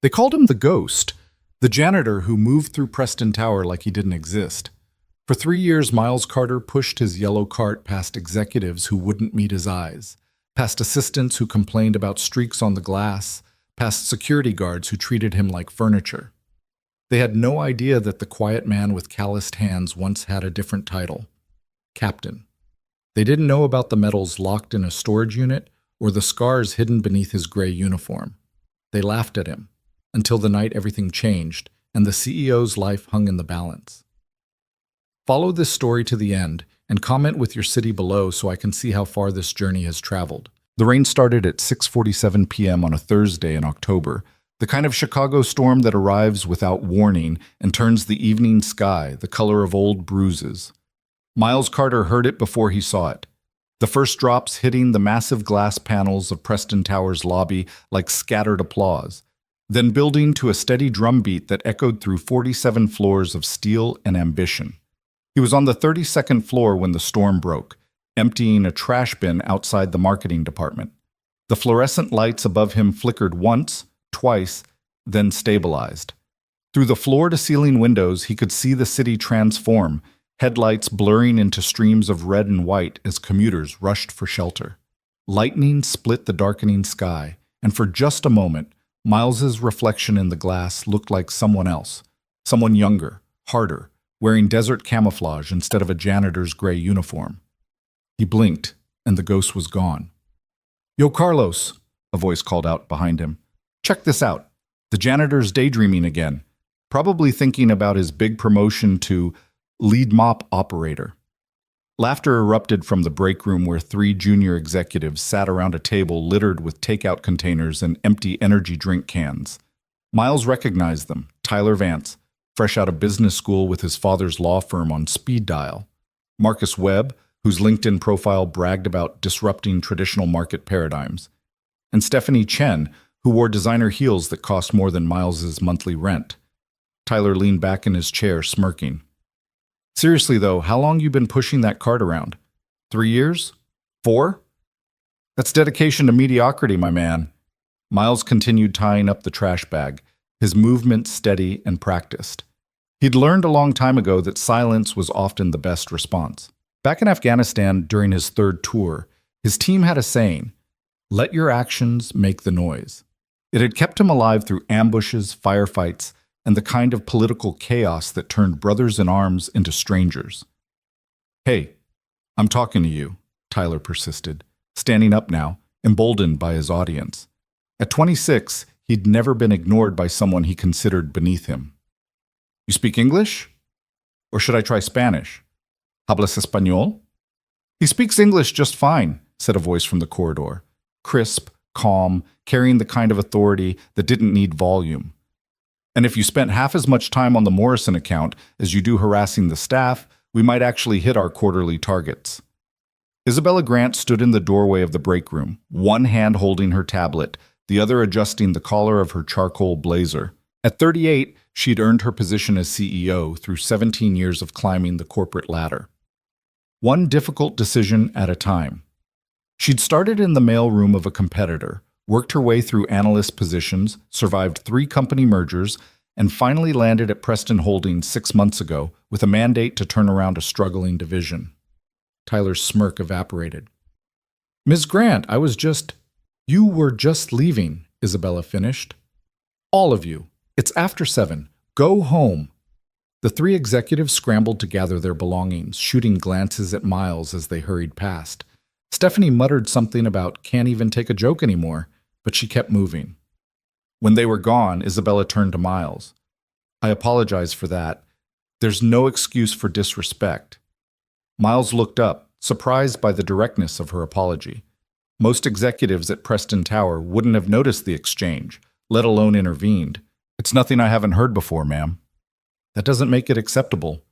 They called him the Ghost, the janitor who moved through Preston Tower like he didn't exist. For 3 years, Miles Carter pushed his yellow cart past executives who wouldn't meet his eyes, past assistants who complained about streaks on the glass, past security guards who treated him like furniture. They had no idea that the quiet man with calloused hands once had a different title: Captain. They didn't know about the medals locked in a storage unit or the scars hidden beneath his gray uniform. They laughed at him, until the night everything changed and the CEO's life hung in the balance. Follow this story to the end and comment with your city below so I can see how far this journey has traveled. The rain started at 6:47 p.m. on a Thursday in October, the kind of Chicago storm that arrives without warning and turns the evening sky the color of old bruises. Miles Carter heard it before he saw it. The first drops hitting the massive glass panels of Preston Tower's lobby like scattered applause, then building to a steady drumbeat that echoed through 47 floors of steel and ambition. He was on the 32nd floor when the storm broke, emptying a trash bin outside the marketing department. The fluorescent lights above him flickered once, twice, then stabilized. Through the floor-to-ceiling windows, he could see the city transform, headlights blurring into streams of red and white as commuters rushed for shelter. Lightning split the darkening sky, and for just a moment, Miles's reflection in the glass looked like someone else, someone younger, harder, wearing desert camouflage instead of a janitor's gray uniform. He blinked, and the ghost was gone. "Yo, Carlos," a voice called out behind him. "Check this out. The janitor's daydreaming again, probably thinking about his big promotion to lead mop operator." Laughter erupted from the break room where 3 junior executives sat around a table littered with takeout containers and empty energy drink cans. Miles recognized them: Tyler Vance, fresh out of business school with his father's law firm on speed dial; Marcus Webb, whose LinkedIn profile bragged about disrupting traditional market paradigms; and Stephanie Chen, who wore designer heels that cost more than Miles's monthly rent. Tyler leaned back in his chair, smirking. "Seriously, though, how long you been pushing that cart around? 3 years? 4? That's dedication to mediocrity, my man." Miles continued tying up the trash bag, his movements steady and practiced. He'd learned a long time ago that silence was often the best response. Back in Afghanistan during his 3rd tour, his team had a saying: "Let your actions make the noise." It had kept him alive through ambushes, firefights, and the kind of political chaos that turned brothers in arms into strangers. "Hey, I'm talking to you," Tyler persisted, standing up now, emboldened by his audience. At 26, he'd never been ignored by someone he considered beneath him. "You speak English? Or should I try Spanish? Hablas español?" "He speaks English just fine," said a voice from the corridor, crisp, calm, carrying the kind of authority that didn't need volume. "And if you spent half as much time on the Morrison account as you do harassing the staff, we might actually hit our quarterly targets." Isabella Grant stood in the doorway of the break room, one hand holding her tablet, the other adjusting the collar of her charcoal blazer. At 38, she'd earned her position as CEO through 17 years of climbing the corporate ladder. One difficult decision at a time. She'd started in the mailroom of a competitor, worked her way through analyst positions, survived 3 company mergers, and finally landed at Preston Holdings 6 months ago with a mandate to turn around a struggling division. Tyler's smirk evaporated. "Ms. Grant, You were just leaving," Isabella finished. "All of you. It's after 7. Go home." The 3 executives scrambled to gather their belongings, shooting glances at Miles as they hurried past. Stephanie muttered something about "can't even take a joke anymore," but she kept moving. When they were gone, Isabella turned to Miles. "I apologize for that. There's no excuse for disrespect." Miles looked up, surprised by the directness of her apology. Most executives at Preston Tower wouldn't have noticed the exchange, let alone intervened. "It's nothing I haven't heard before, ma'am." "That doesn't make it acceptable."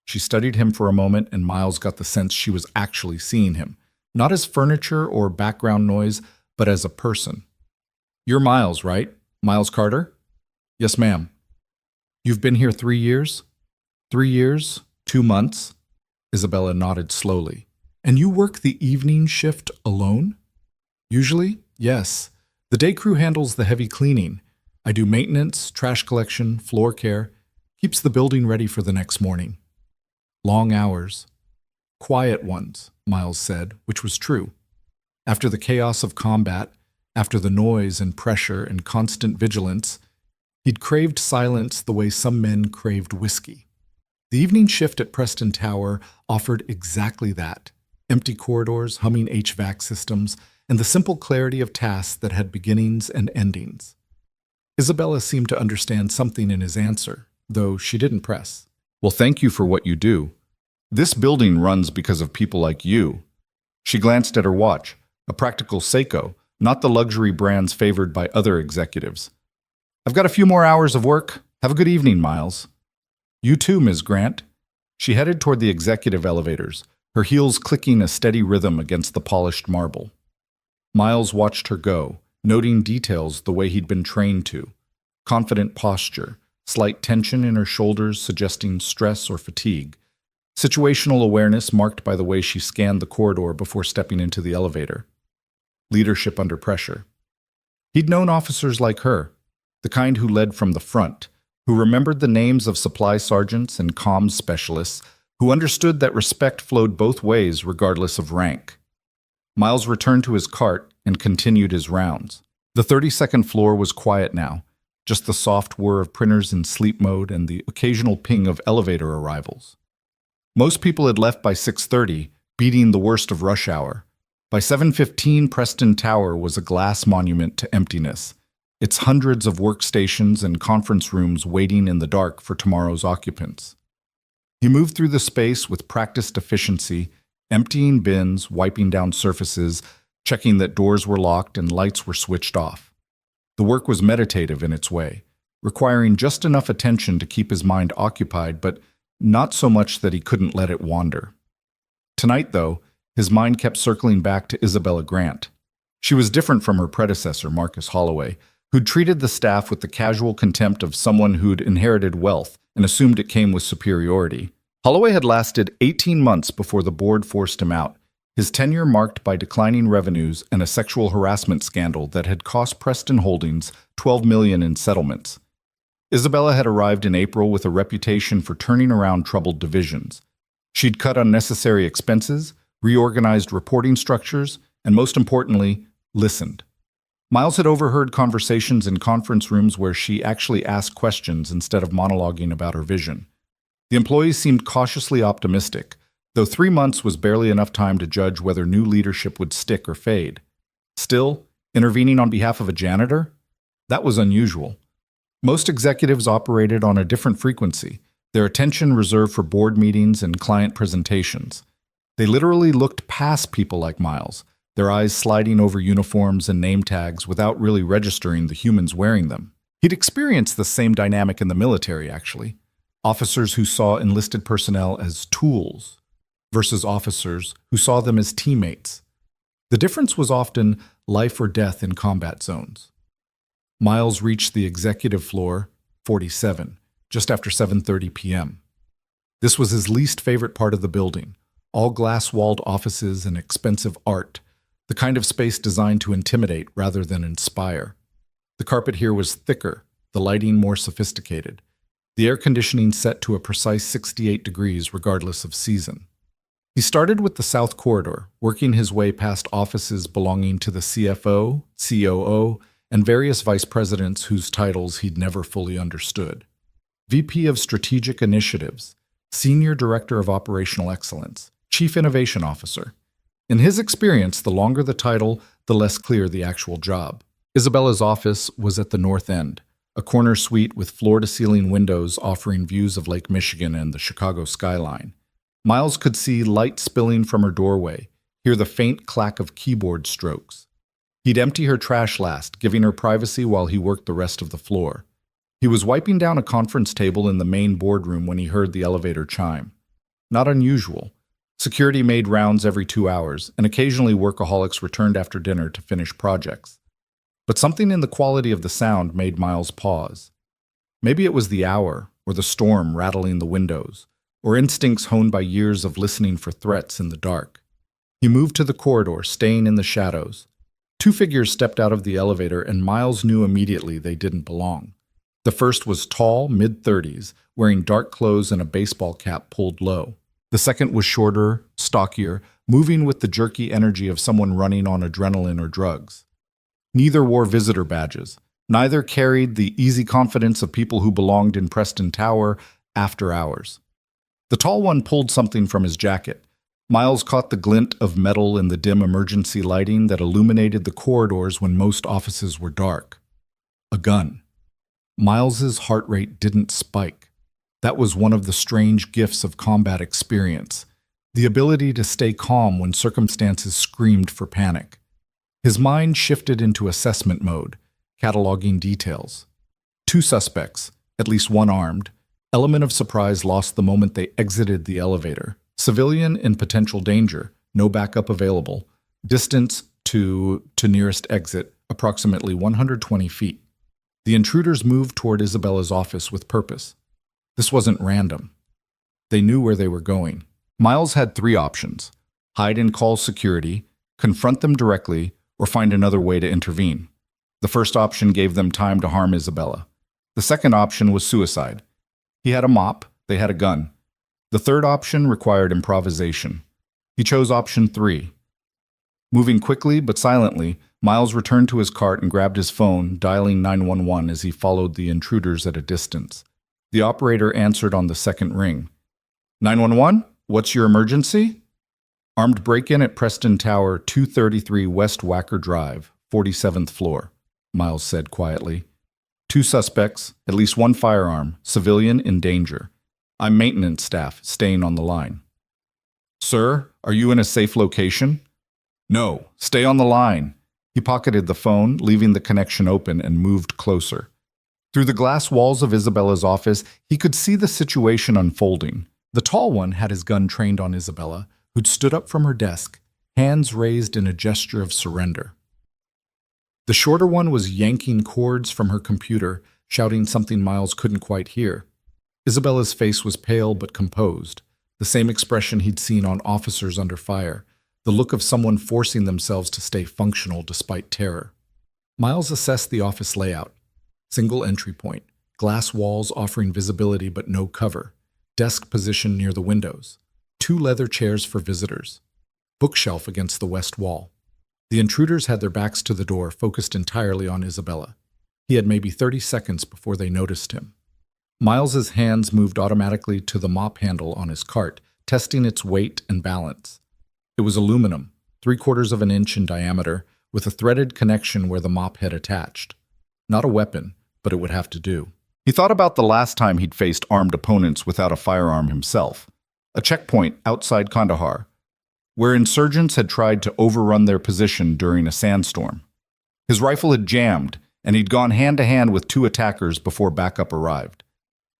She studied him for a moment, and Miles got the sense she was actually seeing him, not as furniture or background noise, but as a person. "You're Miles, right? Miles Carter?" "Yes, ma'am." "You've been here 3 years?" 3 years, 2 months. Isabella nodded slowly. "And you work the evening shift alone?" "Usually, yes. The day crew handles the heavy cleaning. I do maintenance, trash collection, floor care. Keeps the building ready for the next morning. Long hours. Quiet ones, Miles said, which was true. After the chaos of combat, after the noise and pressure and constant vigilance, he'd craved silence the way some men craved whiskey. The evening shift at Preston Tower offered exactly that. Empty corridors, humming HVAC systems, and the simple clarity of tasks that had beginnings and endings. Isabella seemed to understand something in his answer, though she didn't press. Well, thank you for what you do. This building runs because of people like you. She glanced at her watch, a practical Seiko, not the luxury brands favored by other executives. I've got a few more hours of work. Have a good evening, Miles. You too, Ms. Grant. She headed toward the executive elevators, her heels clicking a steady rhythm against the polished marble. Miles watched her go, noting details the way he'd been trained to. Confident posture, slight tension in her shoulders suggesting stress or fatigue. Situational awareness marked by the way she scanned the corridor before stepping into the elevator. Leadership under pressure. He'd known officers like her, the kind who led from the front, who remembered the names of supply sergeants and comms specialists, who understood that respect flowed both ways regardless of rank. Miles returned to his cart and continued his rounds. The 32nd floor was quiet now, just the soft whir of printers in sleep mode and the occasional ping of elevator arrivals. Most people had left by 6:30, beating the worst of rush hour. By 7:15, Preston Tower was a glass monument to emptiness, its hundreds of workstations and conference rooms waiting in the dark for tomorrow's occupants. He moved through the space with practiced efficiency, emptying bins, wiping down surfaces, checking that doors were locked and lights were switched off. The work was meditative in its way, requiring just enough attention to keep his mind occupied, but not so much that he couldn't let it wander. Tonight, though, his mind kept circling back to Isabella Grant. She was different from her predecessor, Marcus Holloway, who'd treated the staff with the casual contempt of someone who'd inherited wealth and assumed it came with superiority. Holloway had lasted 18 months before the board forced him out, his tenure marked by declining revenues and a sexual harassment scandal that had cost Preston Holdings $12 million in settlements. Isabella had arrived in April with a reputation for turning around troubled divisions. She'd cut unnecessary expenses, reorganized reporting structures, and most importantly, listened. Miles had overheard conversations in conference rooms where she actually asked questions instead of monologuing about her vision. The employees seemed cautiously optimistic, though 3 months was barely enough time to judge whether new leadership would stick or fade. Still, intervening on behalf of a janitor? That was unusual. Most executives operated on a different frequency, their attention reserved for board meetings and client presentations. They literally looked past people like Miles, their eyes sliding over uniforms and name tags without really registering the humans wearing them. He'd experienced the same dynamic in the military, actually. Officers who saw enlisted personnel as tools versus officers who saw them as teammates. The difference was often life or death in combat zones. Miles reached the executive floor, 47, just after 7:30 p.m. This was his least favorite part of the building, all glass-walled offices and expensive art, the kind of space designed to intimidate rather than inspire. The carpet here was thicker, the lighting more sophisticated, the air conditioning set to a precise 68 degrees regardless of season. He started with the south corridor, working his way past offices belonging to the CFO, COO, and various vice presidents whose titles he'd never fully understood. VP of Strategic Initiatives, Senior Director of Operational Excellence, Chief Innovation Officer. In his experience, the longer the title, the less clear the actual job. Isabella's office was at the north end, a corner suite with floor-to-ceiling windows offering views of Lake Michigan and the Chicago skyline. Miles could see light spilling from her doorway, hear the faint clack of keyboard strokes. He'd empty her trash last, giving her privacy while he worked the rest of the floor. He was wiping down a conference table in the main boardroom when he heard the elevator chime. Not unusual. Security made rounds every 2 hours, and occasionally workaholics returned after dinner to finish projects. But something in the quality of the sound made Miles pause. Maybe it was the hour, or the storm rattling the windows, or instincts honed by years of listening for threats in the dark. He moved to the corridor, staying in the shadows. Two figures stepped out of the elevator, and Miles knew immediately they didn't belong. The first was tall, mid-30s, wearing dark clothes and a baseball cap pulled low. The second was shorter, stockier, moving with the jerky energy of someone running on adrenaline or drugs. Neither wore visitor badges. Neither carried the easy confidence of people who belonged in Preston Tower after hours. The tall one pulled something from his jacket. Miles caught the glint of metal in the dim emergency lighting that illuminated the corridors when most offices were dark. A gun. Miles's heart rate didn't spike. That was one of the strange gifts of combat experience, the ability to stay calm when circumstances screamed for panic. His mind shifted into assessment mode, cataloging details. Two suspects, at least one armed. Element of surprise lost the moment they exited the elevator. Civilian in potential danger, no backup available. Distance to nearest exit, approximately 120 feet. The intruders moved toward Isabella's office with purpose. This wasn't random. They knew where they were going. Miles had three options: hide and call security, confront them directly, or find another way to intervene. The first option gave them time to harm Isabella. The second option was suicide. He had a mop, they had a gun. The third option required improvisation. He chose option 3. Moving quickly but silently, Miles returned to his cart and grabbed his phone, dialing 911 as he followed the intruders at a distance. The operator answered on the second ring. 911? What's your emergency? Armed break-in at Preston Tower, 233 West Wacker Drive, 47th floor, Miles said quietly. Two suspects, at least one firearm, civilian in danger. I'm maintenance staff, staying on the line. Sir, are you in a safe location? No, stay on the line. He pocketed the phone, leaving the connection open, and moved closer. Through the glass walls of Isabella's office, he could see the situation unfolding. The tall one had his gun trained on Isabella, who'd stood up from her desk, hands raised in a gesture of surrender. The shorter one was yanking cords from her computer, shouting something Miles couldn't quite hear. Isabella's face was pale but composed, the same expression he'd seen on officers under fire, the look of someone forcing themselves to stay functional despite terror. Miles assessed the office layout. Single entry point, glass walls offering visibility but no cover, desk positioned near the windows, 2 leather chairs for visitors, bookshelf against the west wall. The intruders had their backs to the door, focused entirely on Isabella. He had maybe 30 seconds before they noticed him. Miles's hands moved automatically to the mop handle on his cart, testing its weight and balance. It was aluminum, 3/4 of an inch in diameter, with a threaded connection where the mop head attached. Not a weapon, but it would have to do. He thought about the last time he'd faced armed opponents without a firearm himself. A checkpoint outside Kandahar, where insurgents had tried to overrun their position during a sandstorm. His rifle had jammed, and he'd gone hand-to-hand with 2 attackers before backup arrived.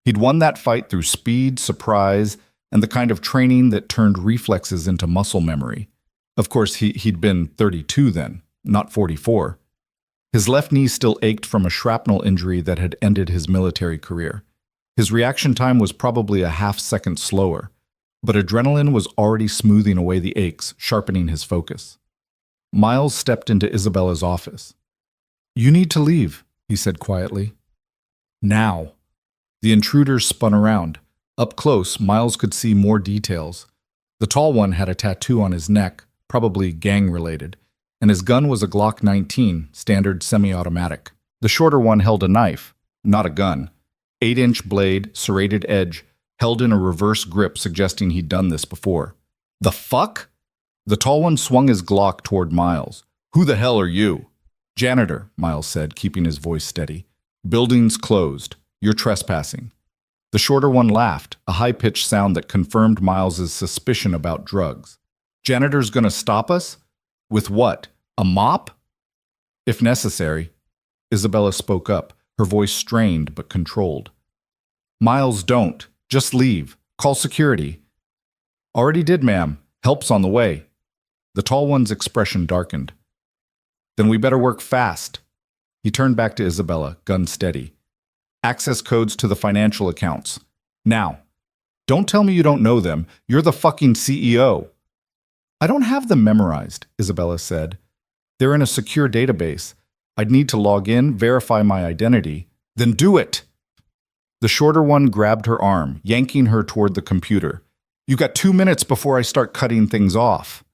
He'd won that fight through speed, surprise, and the kind of training that turned reflexes into muscle memory. Of course, he'd been 32 then, not 44. His left knee still ached from a shrapnel injury that had ended his military career. His reaction time was probably a half-second slower, but adrenaline was already smoothing away the aches, sharpening his focus. Miles stepped into Isabella's office. "You need to leave," he said quietly. "Now." The intruders spun around. Up close, Miles could see more details. The tall one had a tattoo on his neck, probably gang-related, and his gun was a Glock 19, standard semi-automatic. The shorter one held a knife, not a gun. 8-inch blade, serrated edge, held in a reverse grip suggesting he'd done this before. "The fuck?" The tall one swung his Glock toward Miles. "Who the hell are you?" "Janitor," Miles said, keeping his voice steady. "Building's closed. You're trespassing." The shorter one laughed, a high-pitched sound that confirmed Miles's suspicion about drugs. "Janitor's gonna stop us? With what? A mop?" "If necessary." Isabella spoke up, her voice strained but controlled. "Miles, don't. Just leave. Call security." "Already did, ma'am. Help's on the way." The tall one's expression darkened. "Then we better work fast." He turned back to Isabella, gun steady. "Access codes to the financial accounts. Now. Don't tell me you don't know them. You're the fucking CEO." "I don't have them memorized," Isabella said. They're in a secure database. I'd need to log in, verify my identity. Then do it! The shorter one grabbed her arm, yanking her toward the computer. You got 2 minutes before I start cutting things off.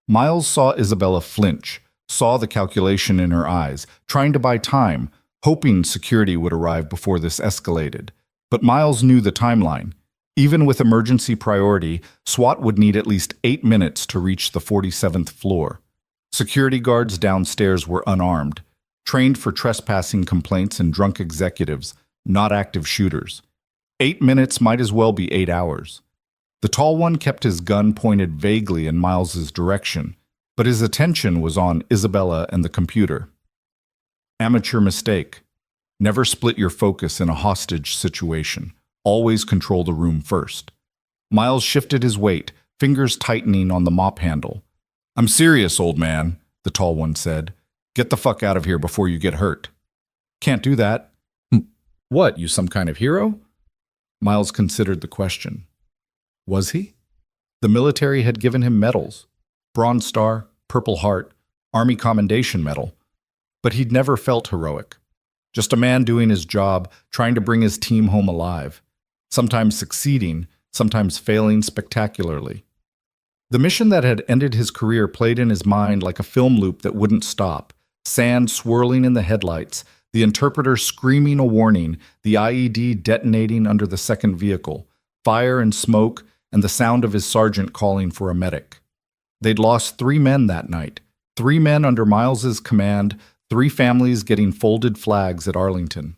Miles saw Isabella flinch, saw the calculation in her eyes, trying to buy time, hoping security would arrive before this escalated. But Miles knew the timeline. Even with emergency priority, SWAT would need at least 8 minutes to reach the 47th floor. Security guards downstairs were unarmed, trained for trespassing complaints and drunk executives, not active shooters. 8 minutes might as well be 8 hours. The tall one kept his gun pointed vaguely in Miles's direction, but his attention was on Isabella and the computer. Amateur mistake. Never split your focus in a hostage situation. Always control the room first. Miles shifted his weight, fingers tightening on the mop handle. I'm serious, old man, the tall one said. Get the fuck out of here before you get hurt. Can't do that. What, you some kind of hero? Miles considered the question. Was he? The military had given him medals. Bronze Star, Purple Heart, Army Commendation Medal. But he'd never felt heroic. Just a man doing his job, trying to bring his team home alive. Sometimes succeeding, sometimes failing spectacularly. The mission that had ended his career played in his mind like a film loop that wouldn't stop. Sand swirling in the headlights, the interpreter screaming a warning, the IED detonating under the second vehicle, fire and smoke, and the sound of his sergeant calling for a medic. They'd lost 3 men that night, 3 men under Miles's command, 3 families getting folded flags at Arlington.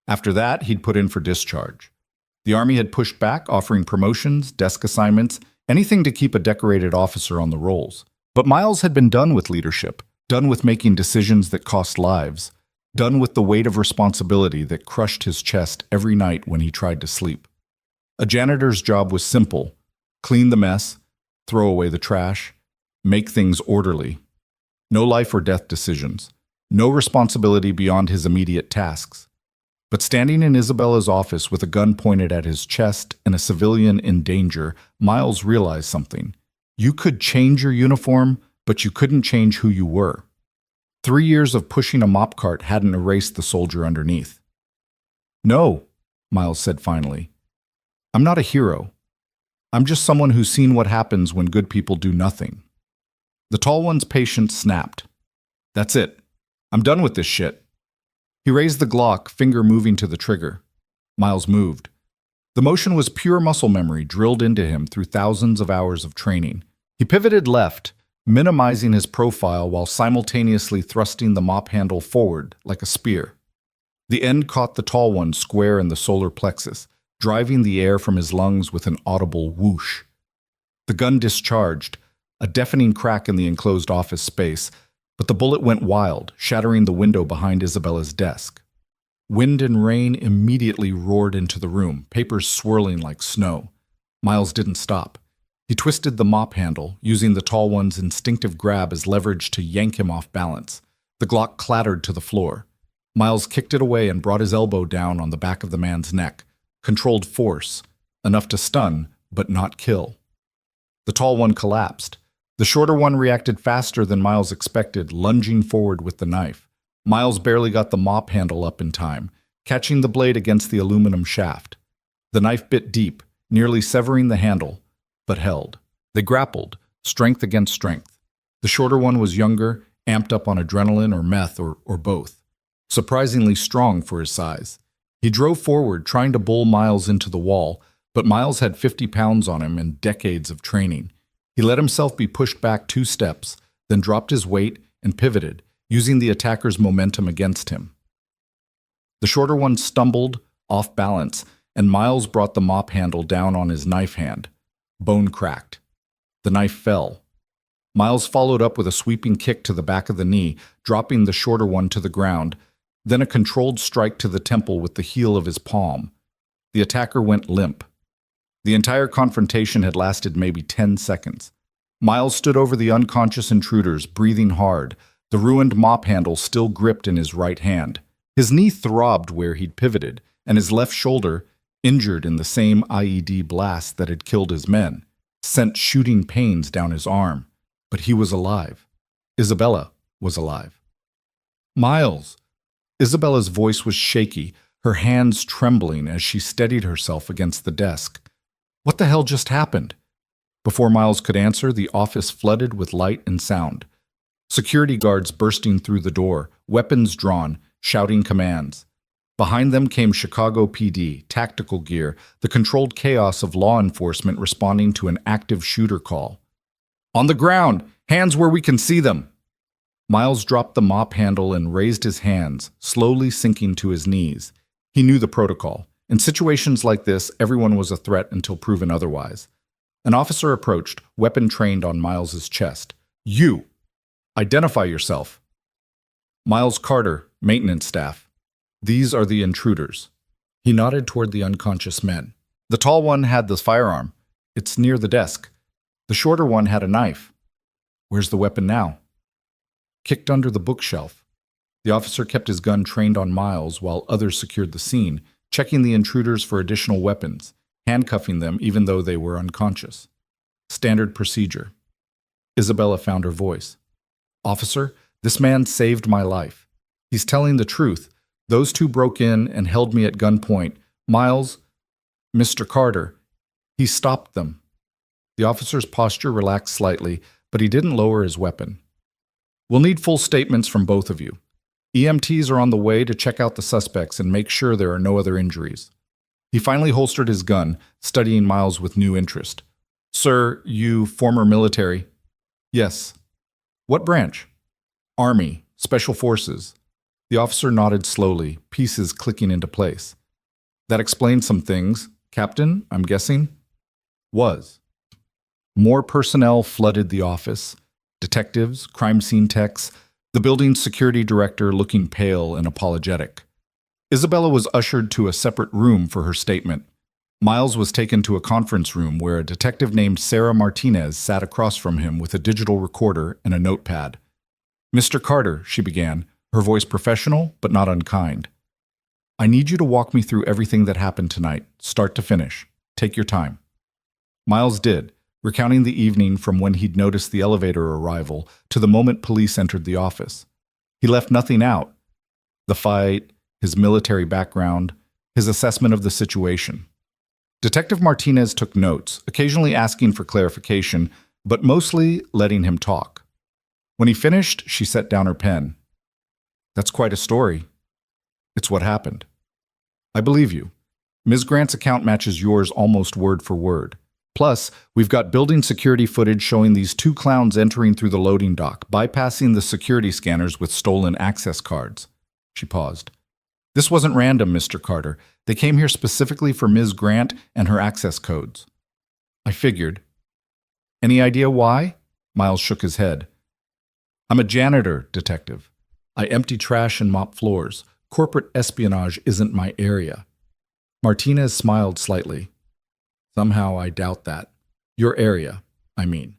After that, he'd put in for discharge. The Army had pushed back, offering promotions, desk assignments, anything to keep a decorated officer on the rolls. But Miles had been done with leadership, done with making decisions that cost lives, done with the weight of responsibility that crushed his chest every night when he tried to sleep. A janitor's job was simple: clean the mess, throw away the trash, make things orderly. No life or death decisions, no responsibility beyond his immediate tasks. But standing in Isabella's office with a gun pointed at his chest and a civilian in danger, Miles realized something. You could change your uniform, but you couldn't change who you were. 3 years of pushing a mop cart hadn't erased the soldier underneath. No, Miles said finally. I'm not a hero. I'm just someone who's seen what happens when good people do nothing. The tall one's patience snapped. That's it. I'm done with this shit. He raised the Glock, finger moving to the trigger. Miles moved. The motion was pure muscle memory drilled into him through thousands of hours of training. He pivoted left, minimizing his profile while simultaneously thrusting the mop handle forward like a spear. The end caught the tall one square in the solar plexus, driving the air from his lungs with an audible whoosh. The gun discharged, a deafening crack in the enclosed office space, but the bullet went wild, shattering the window behind Isabella's desk. Wind and rain immediately roared into the room, papers swirling like snow. Miles didn't stop. He twisted the mop handle, using the tall one's instinctive grab as leverage to yank him off balance. The Glock clattered to the floor. Miles kicked it away and brought his elbow down on the back of the man's neck. Controlled force, enough to stun, but not kill. The tall one collapsed. The shorter one reacted faster than Miles expected, lunging forward with the knife. Miles barely got the mop handle up in time, catching the blade against the aluminum shaft. The knife bit deep, nearly severing the handle, but held. They grappled, strength against strength. The shorter one was younger, amped up on adrenaline or meth or both. Surprisingly strong for his size. He drove forward, trying to bull Miles into the wall, but Miles had 50 pounds on him and decades of training. He let himself be pushed back 2 steps, then dropped his weight and pivoted, using the attacker's momentum against him. The shorter one stumbled, off balance, and Miles brought the mop handle down on his knife hand. Bone cracked. The knife fell. Miles followed up with a sweeping kick to the back of the knee, dropping the shorter one to the ground, then a controlled strike to the temple with the heel of his palm. The attacker went limp. The entire confrontation had lasted maybe 10 seconds. Miles stood over the unconscious intruders, breathing hard, the ruined mop handle still gripped in his right hand. His knee throbbed where he'd pivoted, and his left shoulder, injured in the same IED blast that had killed his men, sent shooting pains down his arm. But he was alive. Isabella was alive. Miles! Isabella's voice was shaky, her hands trembling as she steadied herself against the desk. What the hell just happened? Before Miles could answer, the office flooded with light and sound. Security guards bursting through the door, weapons drawn, shouting commands. Behind them came Chicago PD, tactical gear, the controlled chaos of law enforcement responding to an active shooter call. On the ground! Hands where we can see them! Miles dropped the mop handle and raised his hands, slowly sinking to his knees. He knew the protocol. In situations like this, everyone was a threat until proven otherwise. An officer approached, weapon trained on Miles's chest. You! Identify yourself. Miles Carter, maintenance staff. These are the intruders. He nodded toward the unconscious men. The tall one had the firearm. It's near the desk. The shorter one had a knife. Where's the weapon now? Kicked under the bookshelf. The officer kept his gun trained on Miles while others secured the scene, checking the intruders for additional weapons, handcuffing them even though they were unconscious. Standard procedure. Isabella found her voice. Officer, this man saved my life. He's telling the truth. Those two broke in and held me at gunpoint. Miles, Mr. Carter, he stopped them. The officer's posture relaxed slightly, but he didn't lower his weapon. We'll need full statements from both of you. EMTs are on the way to check out the suspects and make sure there are no other injuries. He finally holstered his gun, studying Miles with new interest. Sir, you former military? Yes. What branch? Army, Special Forces. The officer nodded slowly, pieces clicking into place. That explains some things. Captain, I'm guessing? Was. More personnel flooded the office. Detectives, crime scene techs, the building's security director looking pale and apologetic. Isabella was ushered to a separate room for her statement. Miles was taken to a conference room where a detective named Sarah Martinez sat across from him with a digital recorder and a notepad. Mr. Carter, she began, her voice professional but not unkind. I need you to walk me through everything that happened tonight, start to finish. Take your time. Miles did, recounting the evening from when he'd noticed the elevator arrival to the moment police entered the office. He left nothing out. The fight, his military background, his assessment of the situation. Detective Martinez took notes, occasionally asking for clarification, but mostly letting him talk. When he finished, she set down her pen. That's quite a story. It's what happened. I believe you. Ms. Grant's account matches yours almost word for word. Plus, we've got building security footage showing these two clowns entering through the loading dock, bypassing the security scanners with stolen access cards. She paused. This wasn't random, Mr. Carter. They came here specifically for Ms. Grant and her access codes. I figured. Any idea why? Miles shook his head. I'm a janitor, detective. I empty trash and mop floors. Corporate espionage isn't my area. Martinez smiled slightly. Somehow I doubt that. Your area, I mean.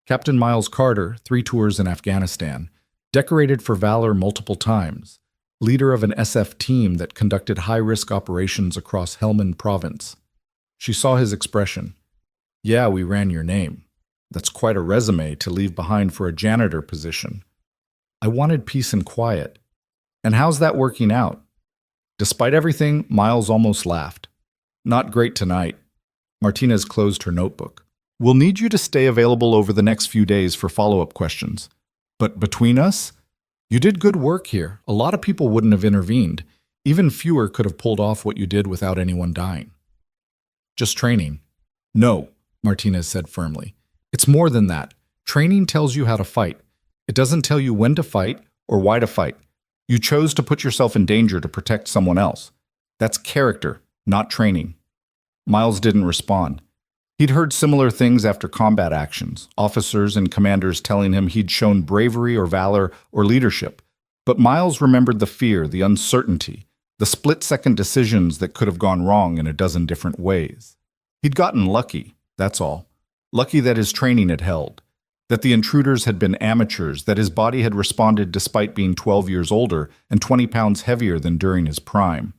Captain Miles Carter, 3 tours in Afghanistan, decorated for valor multiple times, leader of an SF team that conducted high-risk operations across Helmand Province. She saw his expression. Yeah, we ran your name. That's quite a resume to leave behind for a janitor position. I wanted peace and quiet. And how's that working out? Despite everything, Miles almost laughed. Not great tonight. Martinez closed her notebook. We'll need you to stay available over the next few days for follow-up questions. But between us, you did good work here. A lot of people wouldn't have intervened. Even fewer could have pulled off what you did without anyone dying. Just training. No, Martinez said firmly. It's more than that. Training tells you how to fight. It doesn't tell you when to fight or why to fight. You chose to put yourself in danger to protect someone else. That's character, not training. Miles didn't respond. He'd heard similar things after combat actions, officers and commanders telling him he'd shown bravery or valor or leadership. But Miles remembered the fear, the uncertainty, the split-second decisions that could have gone wrong in a dozen different ways. He'd gotten lucky, that's all. Lucky that his training had held, that the intruders had been amateurs, that his body had responded despite being 12 years older and 20 pounds heavier than during his prime.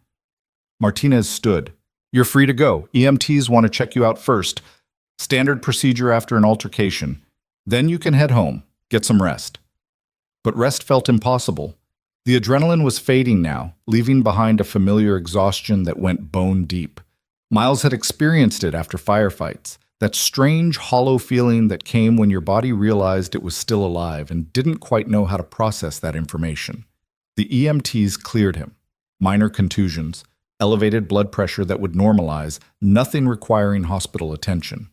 Martinez stood. You're free to go. EMTs want to check you out first. Standard procedure after an altercation. Then you can head home. Get some rest. But rest felt impossible. The adrenaline was fading now, leaving behind a familiar exhaustion that went bone deep. Miles had experienced it after firefights, that strange, hollow feeling that came when your body realized it was still alive and didn't quite know how to process that information. The EMTs cleared him. Minor contusions, elevated blood pressure that would normalize, nothing requiring hospital attention.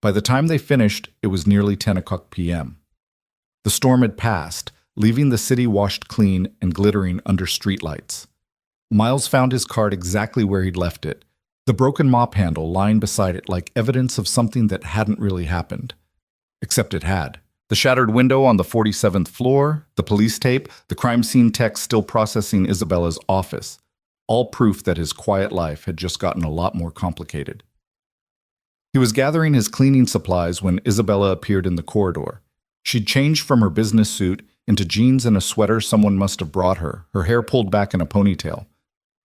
By the time they finished, it was nearly 10 o'clock p.m. The storm had passed, leaving the city washed clean and glittering under streetlights. Miles found his card exactly where he'd left it, the broken mop handle lying beside it like evidence of something that hadn't really happened. Except it had. The shattered window on the 47th floor, the police tape, the crime scene text still processing Isabella's office. All proof that his quiet life had just gotten a lot more complicated. He was gathering his cleaning supplies when Isabella appeared in the corridor. She'd changed from her business suit into jeans and a sweater someone must have brought her, her hair pulled back in a ponytail.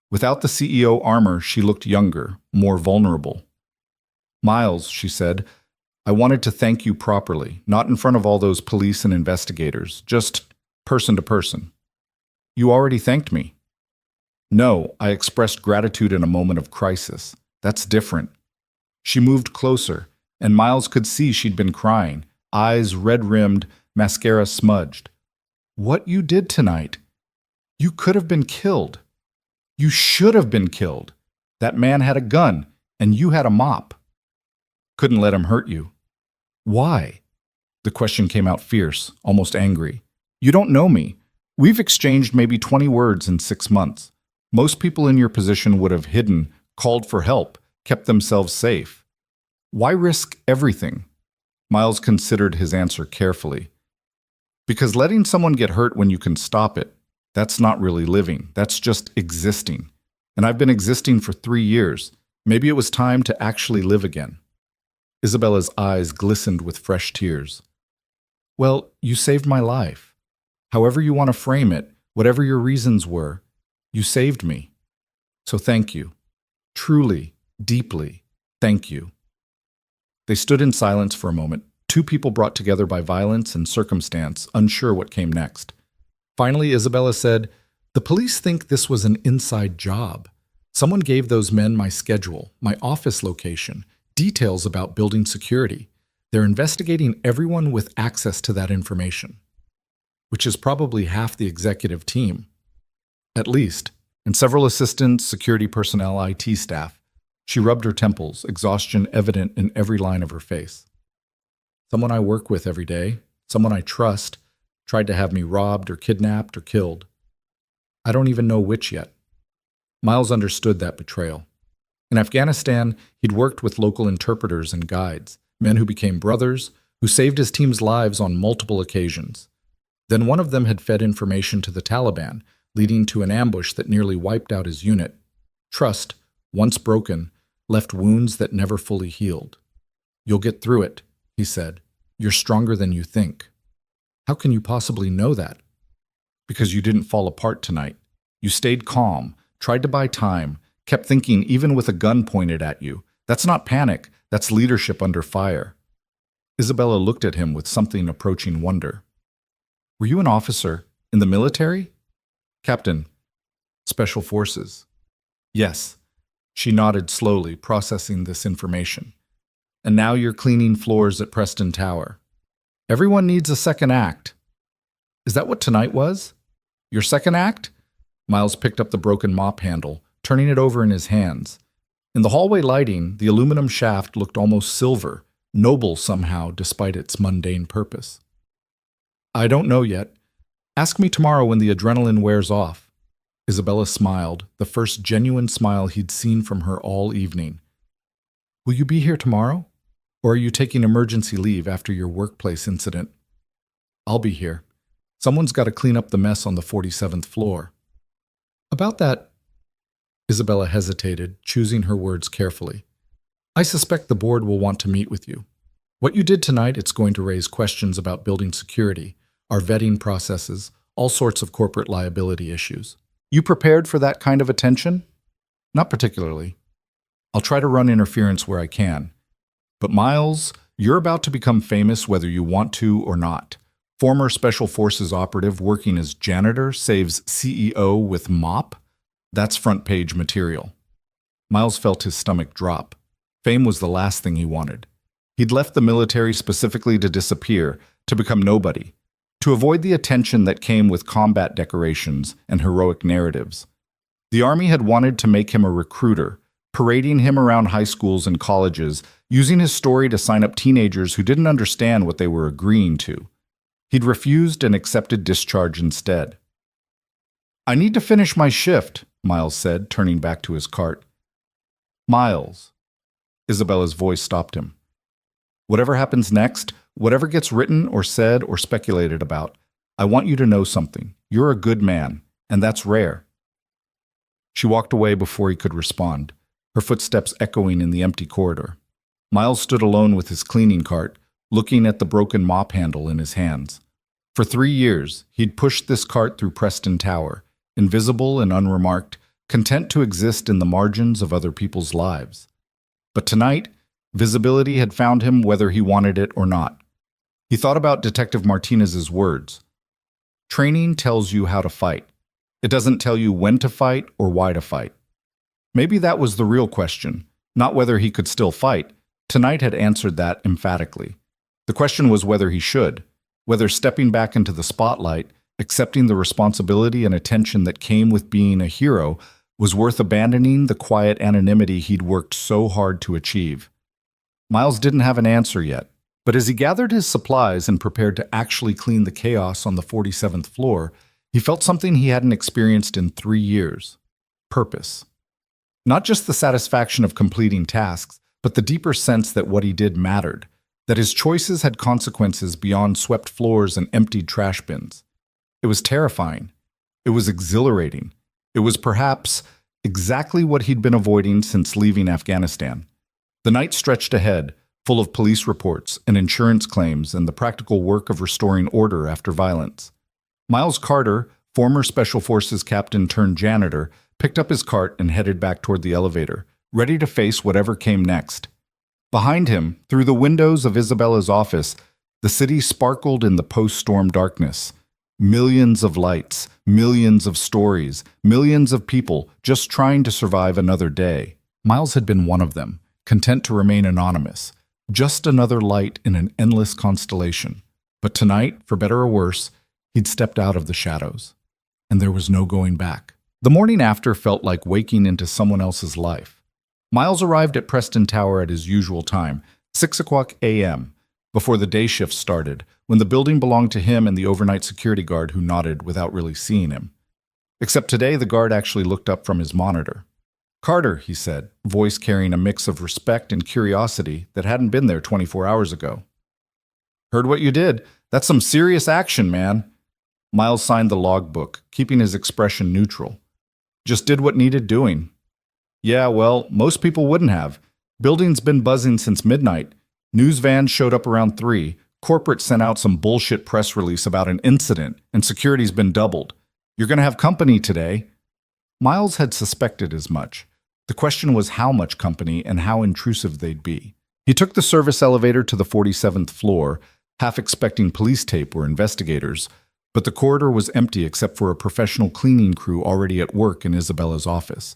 Without the CEO armor, she looked younger, more vulnerable. "Miles," she said, "I wanted to thank you properly, not in front of all those police and investigators, just person to person." "You already thanked me." "No, I expressed gratitude in a moment of crisis. That's different." She moved closer, and Miles could see she'd been crying, eyes red-rimmed, mascara smudged. "What you did tonight, you could have been killed. You should have been killed. That man had a gun, and you had a mop. Couldn't let him hurt you." "Why?" The question came out fierce, almost angry. "You don't know me. We've exchanged maybe 20 words in 6 months. Most people in your position would have hidden, called for help, kept themselves safe. Why risk everything?" Miles considered his answer carefully. "Because letting someone get hurt when you can stop it, that's not really living. That's just existing. And I've been existing for 3 years. Maybe it was time to actually live again." Isabella's eyes glistened with fresh tears. "Well, you saved my life. However you want to frame it, whatever your reasons were, you saved me. So thank you. Truly, deeply, thank you." They stood in silence for a moment, two people brought together by violence and circumstance, unsure what came next. Finally, Isabella said, "The police think this was an inside job. Someone gave those men my schedule, my office location, details about building security. They're investigating everyone with access to that information, which is probably half the executive team, at least, and several assistants, security personnel, IT staff." She rubbed her temples, exhaustion evident in every line of her face. "Someone I work with every day, someone I trust, tried to have me robbed or kidnapped or killed. I don't even know which yet." Miles understood that betrayal. In Afghanistan, he'd worked with local interpreters and guides, men who became brothers, who saved his team's lives on multiple occasions. Then one of them had fed information to the Taliban, leading to an ambush that nearly wiped out his unit. Trust, once broken, left wounds that never fully healed. "You'll get through it," he said. "You're stronger than you think." "How can you possibly know that?" "Because you didn't fall apart tonight. You stayed calm, tried to buy time, kept thinking even with a gun pointed at you. That's not panic, that's leadership under fire." Isabella looked at him with something approaching wonder. "Were you an officer in the military?" "Captain, Special Forces." "Yes." She nodded slowly, processing this information. "And now you're cleaning floors at Preston Tower. Everyone needs a second act." "Is that what tonight was? Your second act?" Miles picked up the broken mop handle, turning it over in his hands. In the hallway lighting, the aluminum shaft looked almost silver, noble somehow despite its mundane purpose. "I don't know yet. Ask me tomorrow when the adrenaline wears off." Isabella smiled, the first genuine smile he'd seen from her all evening. "Will you be here tomorrow? Or are you taking emergency leave after your workplace incident?" "I'll be here. Someone's got to clean up the mess on the 47th floor." "About that," Isabella hesitated, choosing her words carefully. "I suspect the board will want to meet with you. What you did tonight, it's going to raise questions about building security, our vetting processes, all sorts of corporate liability issues. You prepared for that kind of attention?" "Not particularly. I'll try to run interference where I can. But Miles, you're about to become famous whether you want to or not. Former Special Forces operative working as janitor saves CEO with mop? That's front page material. Miles felt his stomach drop. Fame was the last thing he wanted. He'd left the military specifically to disappear, to become nobody, to avoid the attention that came with combat decorations and heroic narratives. The Army had wanted to make him a recruiter, parading him around high schools and colleges, using his story to sign up teenagers who didn't understand what they were agreeing to. He'd refused and accepted discharge instead. "I need to finish my shift," Miles said, turning back to his cart. "Miles." Isabella's voice stopped him. "Whatever happens next, whatever gets written or said or speculated about, I want you to know something. You're a good man, and that's rare." She walked away before he could respond, her footsteps echoing in the empty corridor. Miles stood alone with his cleaning cart, looking at the broken mop handle in his hands. For 3 years, he'd pushed this cart through Preston Tower, invisible and unremarked, content to exist in the margins of other people's lives. But tonight, visibility had found him whether he wanted it or not. He thought about Detective Martinez's words. "Training tells you how to fight. It doesn't tell you when to fight or why to fight." Maybe that was the real question, not whether he could still fight. Tonight had answered that emphatically. The question was whether he should, whether stepping back into the spotlight, accepting the responsibility and attention that came with being a hero, was worth abandoning the quiet anonymity he'd worked so hard to achieve. Miles didn't have an answer yet, but as he gathered his supplies and prepared to actually clean the chaos on the 47th floor, he felt something he hadn't experienced in 3 years: purpose. Not just the satisfaction of completing tasks, but the deeper sense that what he did mattered, that his choices had consequences beyond swept floors and emptied trash bins. It was terrifying. It was exhilarating. It was perhaps exactly what he'd been avoiding since leaving Afghanistan. The night stretched ahead, full of police reports and insurance claims and the practical work of restoring order after violence. Miles Carter, former Special Forces captain turned janitor, picked up his cart and headed back toward the elevator, ready to face whatever came next. Behind him, through the windows of Isabella's office, the city sparkled in the post-storm darkness. Millions of lights, millions of stories, millions of people just trying to survive another day. Miles had been one of them, content to remain anonymous, just another light in an endless constellation. But tonight, for better or worse, he'd stepped out of the shadows, and there was no going back. The morning after felt like waking into someone else's life. Miles arrived at Preston Tower at his usual time, 6 a.m., before the day shift started, when the building belonged to him and the overnight security guard who nodded without really seeing him. Except today, the guard actually looked up from his monitor. "Carter," he said, voice carrying a mix of respect and curiosity that hadn't been there 24 hours ago. "Heard what you did. That's some serious action, man." Miles signed the logbook, keeping his expression neutral. "Just did what needed doing." "Yeah, well, most people wouldn't have. Building's been buzzing since midnight. News vans showed up around 3. Corporate sent out some bullshit press release about an incident, and security's been doubled. You're going to have company today." Miles had suspected as much. The question was how much company and how intrusive they'd be. He took the service elevator to the 47th floor, half expecting police tape or investigators, but the corridor was empty except for a professional cleaning crew already at work in Isabella's office.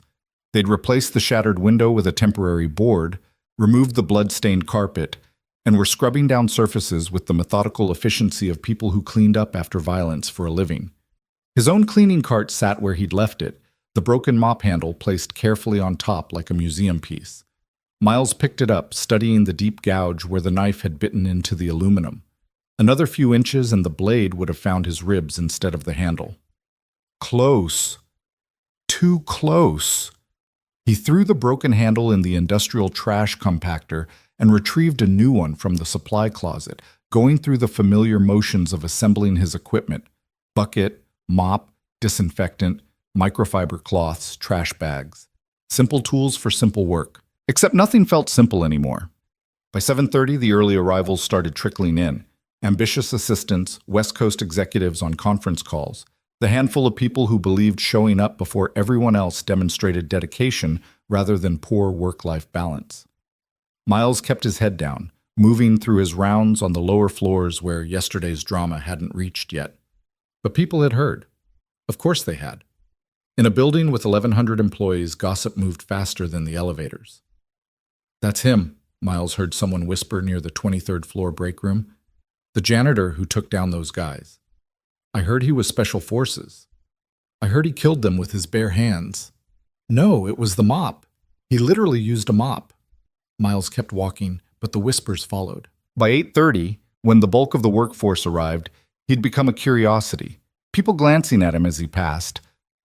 They'd replaced the shattered window with a temporary board, removed the blood-stained carpet, and were scrubbing down surfaces with the methodical efficiency of people who cleaned up after violence for a living. His own cleaning cart sat where he'd left it, the broken mop handle placed carefully on top like a museum piece. Miles picked it up, studying the deep gouge where the knife had bitten into the aluminum. Another few inches and the blade would have found his ribs instead of the handle. Close. Too close. He threw the broken handle in the industrial trash compactor and retrieved a new one from the supply closet, going through the familiar motions of assembling his equipment: bucket, mop, disinfectant, microfiber cloths, trash bags. Simple tools for simple work. Except nothing felt simple anymore. By 7:30, the early arrivals started trickling in. Ambitious assistants, West Coast executives on conference calls, the handful of people who believed showing up before everyone else demonstrated dedication rather than poor work-life balance. Miles kept his head down, moving through his rounds on the lower floors where yesterday's drama hadn't reached yet. But people had heard. Of course they had. In a building with 1,100 employees, gossip moved faster than the elevators. "That's him," Miles heard someone whisper near the 23rd floor break room. "The janitor who took down those guys. I heard he was special forces. I heard he killed them with his bare hands." "No, it was the mop. He literally used a mop." Miles kept walking, but the whispers followed. By 8:30, when the bulk of the workforce arrived, he'd become a curiosity, people glancing at him as he passed,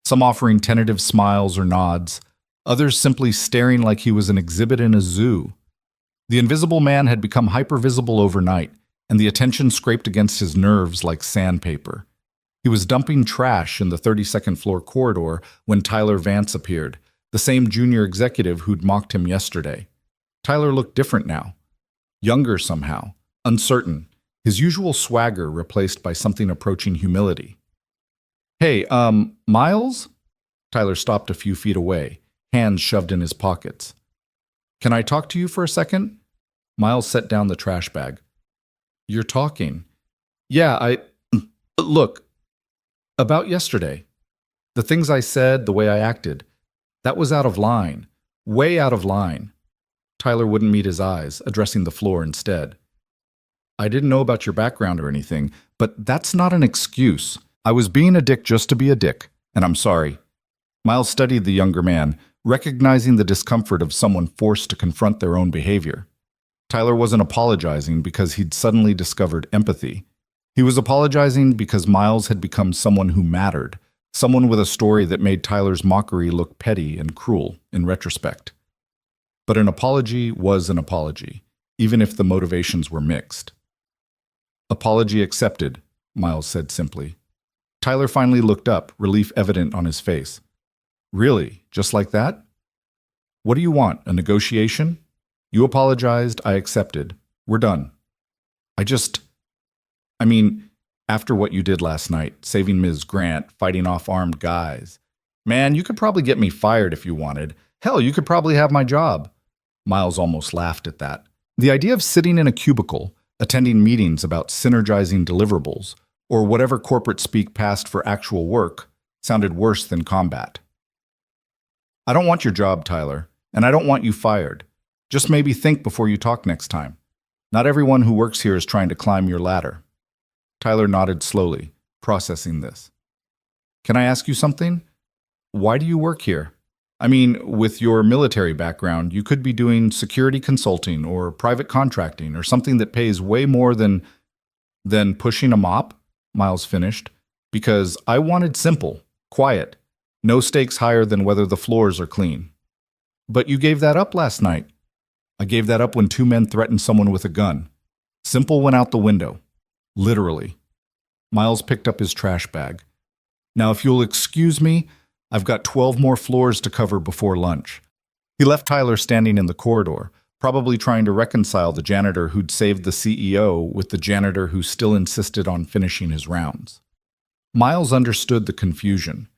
some offering tentative smiles or nods, others simply staring like he was an exhibit in a zoo. The Invisible Man had become hypervisible overnight, and the attention scraped against his nerves like sandpaper. He was dumping trash in the 32nd floor corridor when Tyler Vance appeared, the same junior executive who'd mocked him yesterday. Tyler looked different now. Younger somehow, uncertain, his usual swagger replaced by something approaching humility. "Hey, Miles?" Tyler stopped a few feet away, hands shoved in his pockets. "Can I talk to you for a second?" Miles set down the trash bag. "You're talking." "Yeah, Look, about yesterday. The things I said, the way I acted, that was out of line. Way out of line." Tyler wouldn't meet his eyes, addressing the floor instead. "I didn't know about your background or anything, but that's not an excuse. I was being a dick just to be a dick, and I'm sorry." Miles studied the younger man, recognizing the discomfort of someone forced to confront their own behavior. Tyler wasn't apologizing because he'd suddenly discovered empathy. He was apologizing because Miles had become someone who mattered, someone with a story that made Tyler's mockery look petty and cruel in retrospect. But an apology was an apology, even if the motivations were mixed. "Apology accepted," Miles said simply. Tyler finally looked up, relief evident on his face. "Really? Just like that? What do you want, a negotiation? You apologized, I accepted. We're done. After what you did last night, saving Ms. Grant, fighting off armed guys. Man, you could probably get me fired if you wanted. Hell, you could probably have my job." Miles almost laughed at that. The idea of sitting in a cubicle, attending meetings about synergizing deliverables, or whatever corporate speak passed for actual work, sounded worse than combat. "I don't want your job, Tyler, and I don't want you fired. Just maybe think before you talk next time. Not everyone who works here is trying to climb your ladder." Tyler nodded slowly, processing this. "Can I ask you something? Why do you work here? With your military background, you could be doing security consulting or private contracting or something that pays way more than pushing a mop," Miles finished, "because I wanted simple, quiet, no stakes higher than whether the floors are clean." "But you gave that up last night." "I gave that up when 2 men threatened someone with a gun. Simple went out the window. Literally." Miles picked up his trash bag. "Now, if you'll excuse me, I've got 12 more floors to cover before lunch." He left Tyler standing in the corridor, probably trying to reconcile the janitor who'd saved the CEO with the janitor who still insisted on finishing his rounds. Miles understood the confusion.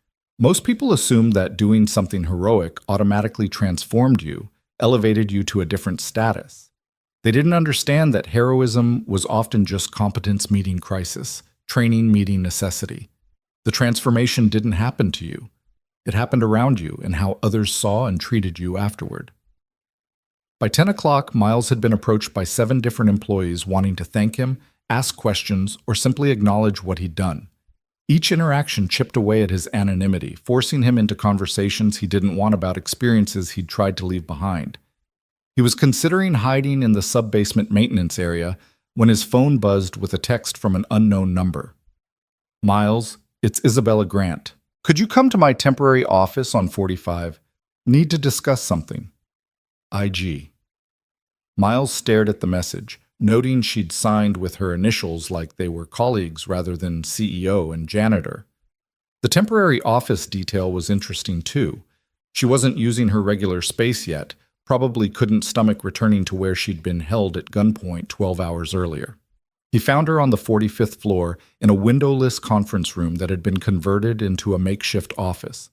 Most people assumed that doing something heroic automatically transformed you, elevated you to a different status. They didn't understand that heroism was often just competence meeting crisis, training meeting necessity. The transformation didn't happen to you. It happened around you and how others saw and treated you afterward. By 10 o'clock, Miles had been approached by 7 different employees wanting to thank him, ask questions, or simply acknowledge what he'd done. Each interaction chipped away at his anonymity, forcing him into conversations he didn't want about experiences he'd tried to leave behind. He was considering hiding in the sub-basement maintenance area when his phone buzzed with a text from an unknown number. "Miles, it's Isabella Grant. Could you come to my temporary office on 45? Need to discuss something. IG." Miles stared at the message, noting she'd signed with her initials like they were colleagues rather than CEO and janitor. The temporary office detail was interesting too. She wasn't using her regular space yet, probably couldn't stomach returning to where she'd been held at gunpoint 12 hours earlier. He found her on the 45th floor in a windowless conference room that had been converted into a makeshift office.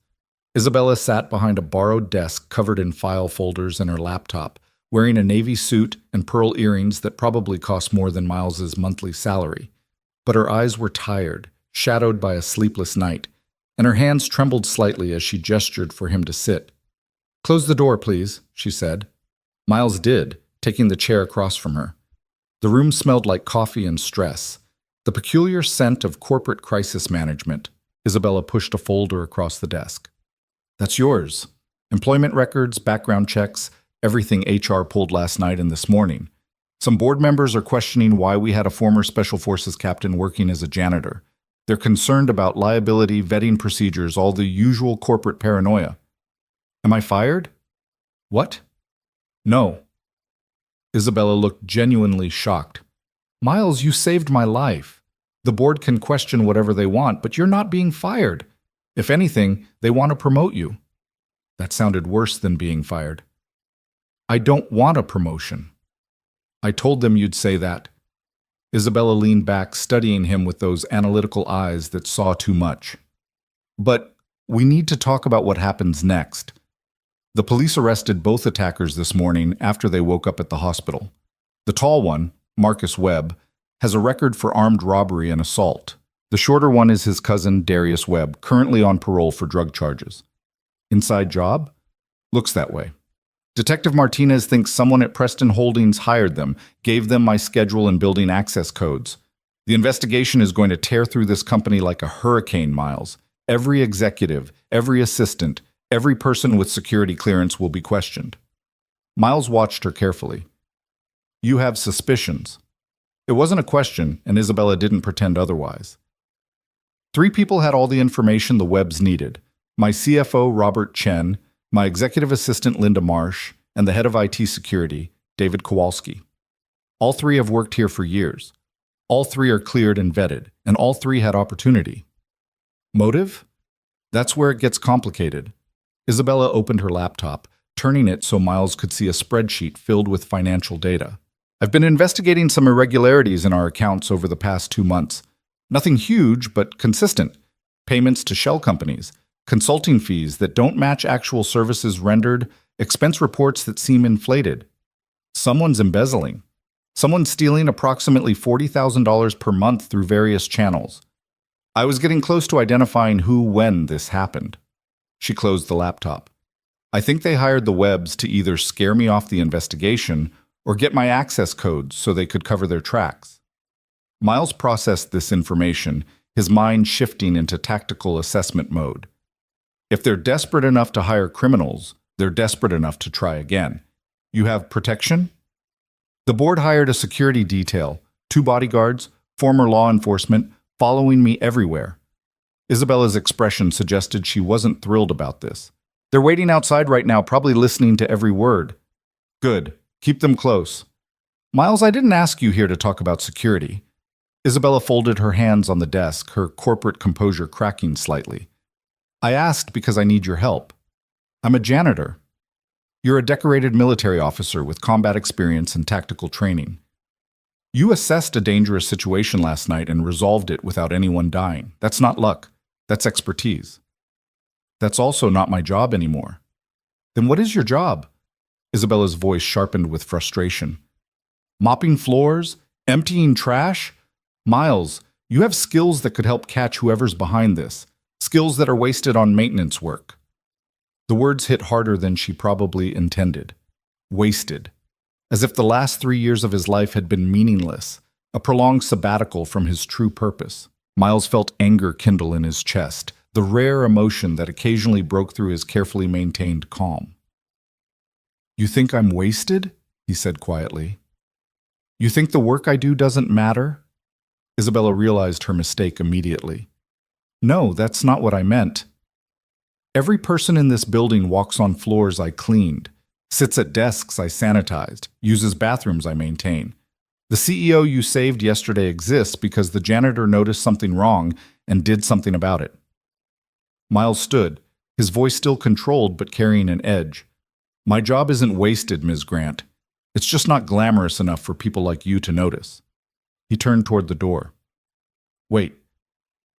Isabella sat behind a borrowed desk covered in file folders and her laptop, wearing a navy suit and pearl earrings that probably cost more than Miles's monthly salary. But her eyes were tired, shadowed by a sleepless night, and her hands trembled slightly as she gestured for him to sit. "Close the door, please," she said. Miles did, taking the chair across from her. The room smelled like coffee and stress, the peculiar scent of corporate crisis management. Isabella pushed a folder across the desk. "That's yours. Employment records, background checks, everything HR pulled last night and this morning. Some board members are questioning why we had a former Special Forces captain working as a janitor. They're concerned about liability, vetting procedures, all the usual corporate paranoia." "Am I fired?" "What?" "No." Isabella looked genuinely shocked. "Miles, you saved my life. The board can question whatever they want, but you're not being fired. If anything, they want to promote you." That sounded worse than being fired. "I don't want a promotion." "I told them you'd say that." Isabella leaned back, studying him with those analytical eyes that saw too much. "But we need to talk about what happens next." The police arrested both attackers this morning after they woke up at the hospital. The tall one, Marcus Webb, has a record for armed robbery and assault. The shorter one is his cousin, Darius Webb, currently on parole for drug charges. Inside job? Looks that way. Detective Martinez thinks someone at Preston Holdings hired them, gave them my schedule and building access codes. The investigation is going to tear through this company like a hurricane, Miles. Every executive, every assistant, every person with security clearance will be questioned. Miles watched her carefully. "You have suspicions." It wasn't a question, and Isabella didn't pretend otherwise. 3 people had all the information the Webbs needed: my CFO, Robert Chen, my executive assistant, Linda Marsh, and the head of IT security, David Kowalski. All 3 have worked here for years. All 3 are cleared and vetted, and all 3 had opportunity. Motive? That's where it gets complicated. Isabella opened her laptop, turning it so Miles could see a spreadsheet filled with financial data. "I've been investigating some irregularities in our accounts over the past 2 months. Nothing huge, but consistent. Payments to shell companies, consulting fees that don't match actual services rendered, expense reports that seem inflated. Someone's embezzling. Someone's stealing approximately $40,000 per month through various channels. I was getting close to identifying who, when this happened." She closed the laptop. "I think they hired the Webbs to either scare me off the investigation or get my access codes so they could cover their tracks." Miles processed this information, his mind shifting into tactical assessment mode. If they're desperate enough to hire criminals, they're desperate enough to try again. "You have protection?" "The board hired a security detail, 2 bodyguards, former law enforcement, following me everywhere." Isabella's expression suggested she wasn't thrilled about this. "They're waiting outside right now, probably listening to every word." "Good. Keep them close." "Miles, I didn't ask you here to talk about security." Isabella folded her hands on the desk, her corporate composure cracking slightly. "I asked because I need your help. I'm a janitor. You're a decorated military officer with combat experience and tactical training. You assessed a dangerous situation last night and resolved it without anyone dying. That's not luck. That's expertise." "That's also not my job anymore." "Then what is your job?" Isabella's voice sharpened with frustration. "Mopping floors? Emptying trash? Miles, you have skills that could help catch whoever's behind this. Skills that are wasted on maintenance work." The words hit harder than she probably intended. Wasted. As if the last 3 years of his life had been meaningless, a prolonged sabbatical from his true purpose. Miles felt anger kindle in his chest, the rare emotion that occasionally broke through his carefully maintained calm. "You think I'm wasted?" he said quietly. "You think the work I do doesn't matter?" Isabella realized her mistake immediately. "No, that's not what I meant. Every person in this building walks on floors I cleaned, sits at desks I sanitized, uses bathrooms I maintain. The CEO you saved yesterday exists because the janitor noticed something wrong and did something about it." Miles stood, his voice still controlled but carrying an edge. "My job isn't wasted, Ms. Grant. It's just not glamorous enough for people like you to notice." He turned toward the door. "Wait."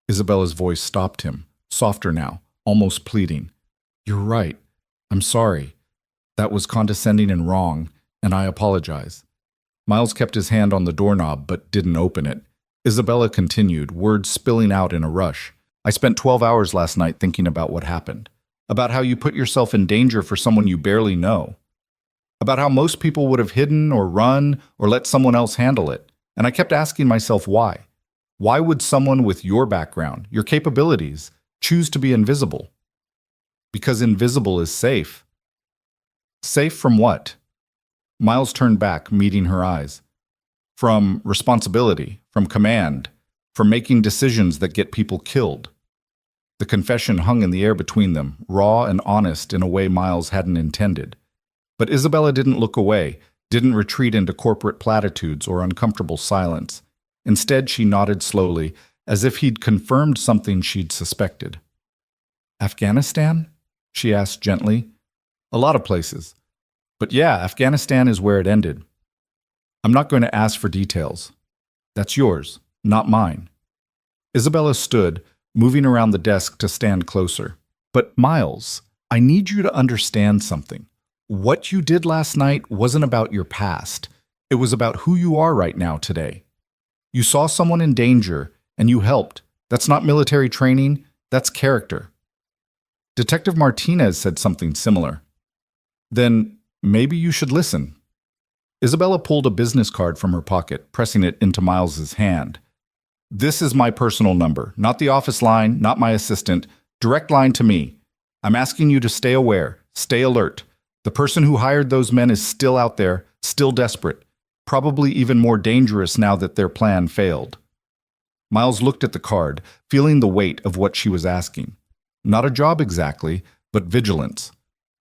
Isabella's voice stopped him, softer now, almost pleading. "You're right. I'm sorry. That was condescending and wrong, and I apologize. Miles kept his hand on the doorknob but didn't open it. Isabella continued, words spilling out in a rush. I spent 12 hours last night thinking about what happened. About how you put yourself in danger for someone you barely know. About how most people would have hidden or run or let someone else handle it. And I kept asking myself why. Why would someone with your background, your capabilities, choose to be invisible? Because invisible is safe. Safe from what? Miles turned back, meeting her eyes. From responsibility, from command, from making decisions that get people killed. The confession hung in the air between them, raw and honest in a way Miles hadn't intended. But Isabella didn't look away, didn't retreat into corporate platitudes or uncomfortable silence. Instead, she nodded slowly, as if he'd confirmed something she'd suspected. Afghanistan? She asked gently. A lot of places. But yeah, Afghanistan is where it ended. I'm not going to ask for details. That's yours, not mine. Isabella stood, moving around the desk to stand closer. But Miles, I need you to understand something. What you did last night wasn't about your past. It was about who you are right now today. You saw someone in danger, and you helped. That's not military training, that's character. Detective Martinez said something similar. Then maybe you should listen. Isabella pulled a business card from her pocket, pressing it into Miles's hand. This is my personal number, not the office line, not my assistant, direct line to me. I'm asking you to stay aware, stay alert. The person who hired those men is still out there, still desperate, probably even more dangerous now that their plan failed. Miles looked at the card, feeling the weight of what she was asking. Not a job exactly, but vigilance.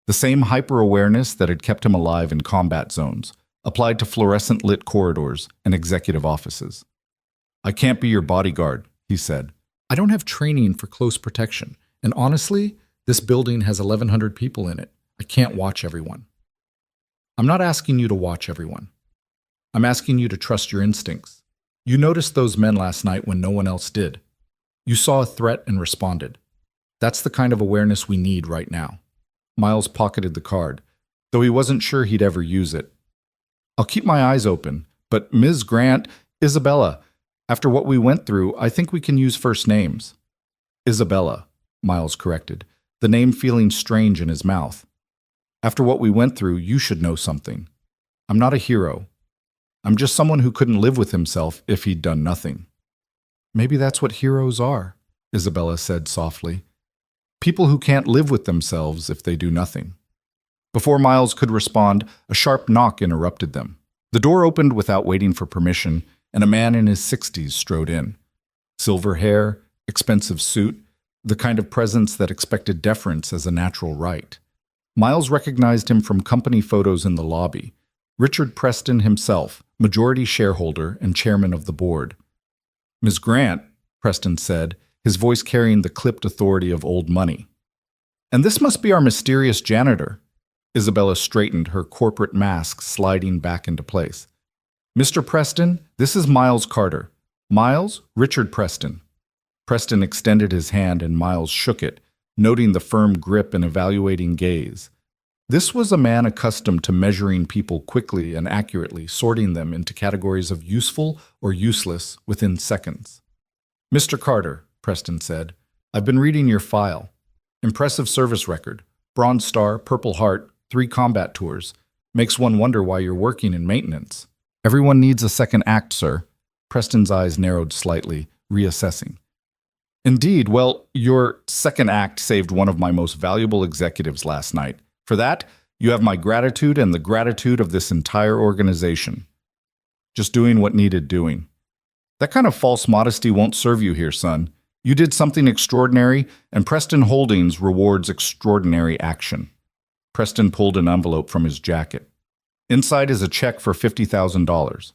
The same hyper-awareness that had kept him alive in combat zones, applied to fluorescent-lit corridors and executive offices. I can't be your bodyguard, he said. I don't have training for close protection, and honestly, this building has 1,100 people in it. I can't watch everyone. I'm not asking you to watch everyone. I'm asking you to trust your instincts. You noticed those men last night when no one else did. You saw a threat and responded. That's the kind of awareness we need right now. Miles pocketed the card, though he wasn't sure he'd ever use it. I'll keep my eyes open, but Ms. Grant, Isabella, after what we went through, I think we can use first names. Isabella, Miles corrected, the name feeling strange in his mouth. After what we went through, you should know something. I'm not a hero. I'm just someone who couldn't live with himself if he'd done nothing. Maybe that's what heroes are, Isabella said softly. People who can't live with themselves if they do nothing. Before Miles could respond, a sharp knock interrupted them. The door opened without waiting for permission, and a man in his 60s strode in. Silver hair, expensive suit, the kind of presence that expected deference as a natural right. Miles recognized him from company photos in the lobby. Richard Preston himself, majority shareholder and chairman of the board. Ms. Grant, Preston said, his voice carrying the clipped authority of old money. And this must be our mysterious janitor. Isabella straightened, her corporate mask sliding back into place. Mr. Preston, this is Miles Carter. Miles, Richard Preston. Preston extended his hand and Miles shook it, noting the firm grip and evaluating gaze. This was a man accustomed to measuring people quickly and accurately, sorting them into categories of useful or useless within seconds. Mr. Carter, Preston said, I've been reading your file. Impressive service record. Bronze Star, Purple Heart, 3 combat tours. Makes one wonder why you're working in maintenance. Everyone needs a second act, sir. Preston's eyes narrowed slightly, reassessing. Indeed, well, your second act saved one of my most valuable executives last night. For that, you have my gratitude and the gratitude of this entire organization. Just doing what needed doing. That kind of false modesty won't serve you here, son. You did something extraordinary, and Preston Holdings rewards extraordinary action. Preston pulled an envelope from his jacket. Inside is a check for $50,000.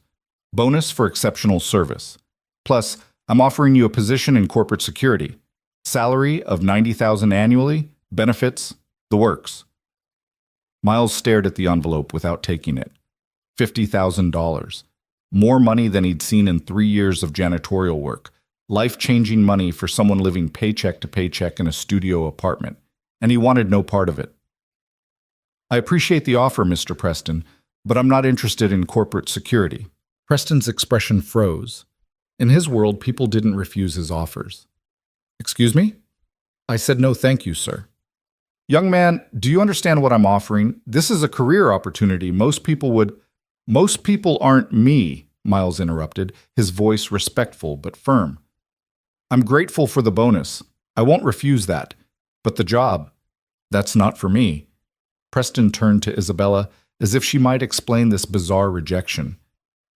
Bonus for exceptional service. Plus, I'm offering you a position in corporate security. Salary of $90,000 annually, benefits, the works. Miles stared at the envelope without taking it. $50,000. More money than he'd seen in 3 years of janitorial work. Life-changing money for someone living paycheck to paycheck in a studio apartment. And he wanted no part of it. I appreciate the offer, Mr. Preston, But I'm not interested in corporate security. Preston's expression froze. In his world, people didn't refuse his offers. Excuse me? I said no thank you, sir. Young man, do you understand what I'm offering? This is a career opportunity. Most people aren't me, Miles interrupted, his voice respectful but firm. I'm grateful for the bonus. I won't refuse that. But the job, that's not for me. Preston turned to Isabella as if she might explain this bizarre rejection.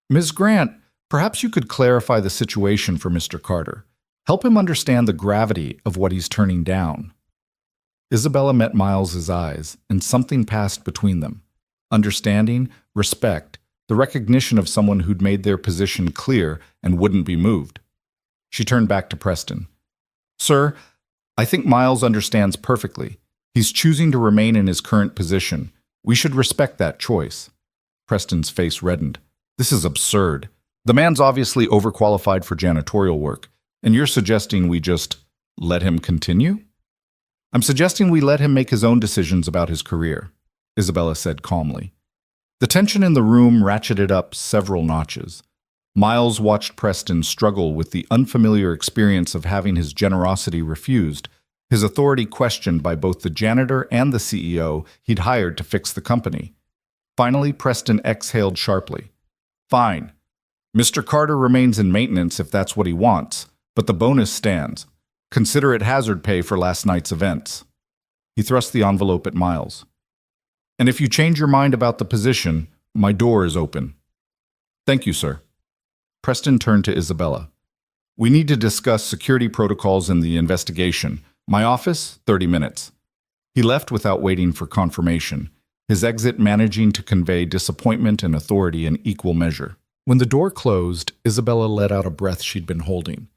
Ms. Grant, perhaps you could clarify the situation for Mr. Carter. Help him understand the gravity of what he's turning down. Isabella met Miles's eyes, and something passed between them. Understanding, respect, the recognition of someone who'd made their position clear and wouldn't be moved. She turned back to Preston. Sir, I think Miles understands perfectly. He's choosing to remain in his current position. We should respect that choice. Preston's face reddened. This is absurd. The man's obviously overqualified for janitorial work, and you're suggesting we just let him continue? I'm suggesting we let him make his own decisions about his career, Isabella said calmly. The tension in the room ratcheted up several notches. Miles watched Preston struggle with the unfamiliar experience of having his generosity refused, his authority questioned by both the janitor and the CEO he'd hired to fix the company. Finally, Preston exhaled sharply. Fine. Mr. Carter remains in maintenance if that's what he wants, but the bonus stands. Consider it hazard pay for last night's events. He thrust the envelope at Miles. And if you change your mind about the position, my door is open. Thank you, sir. Preston turned to Isabella. We need to discuss security protocols in the investigation. My office, 30 minutes. He left without waiting for confirmation, his exit managing to convey disappointment and authority in equal measure. When the door closed, Isabella let out a breath she'd been holding.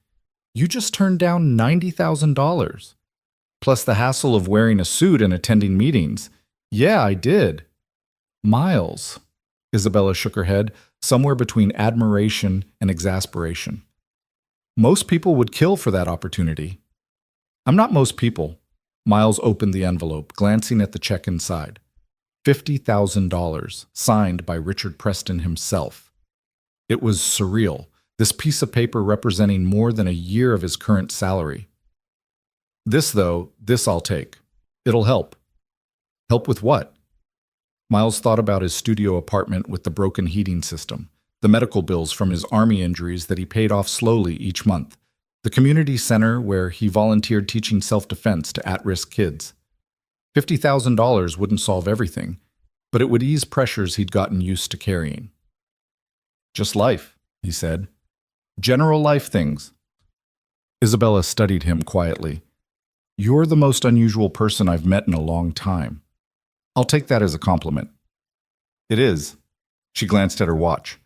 You just turned down $90,000. Plus the hassle of wearing a suit and attending meetings. Yeah, I did. Miles. Isabella shook her head, somewhere between admiration and exasperation. Most people would kill for that opportunity. I'm not most people. Miles opened the envelope, glancing at the check inside. $50,000, signed by Richard Preston himself. It was surreal, this piece of paper representing more than a year of his current salary. This I'll take. It'll help. Help with what? Miles thought about his studio apartment with the broken heating system, the medical bills from his army injuries that he paid off slowly each month, the community center where he volunteered teaching self-defense to at-risk kids. $50,000 wouldn't solve everything, but it would ease pressures he'd gotten used to carrying. Just life, he said. General life things. Isabella studied him quietly. You're the most unusual person I've met in a long time. I'll take that as a compliment. It is. She glanced at her watch.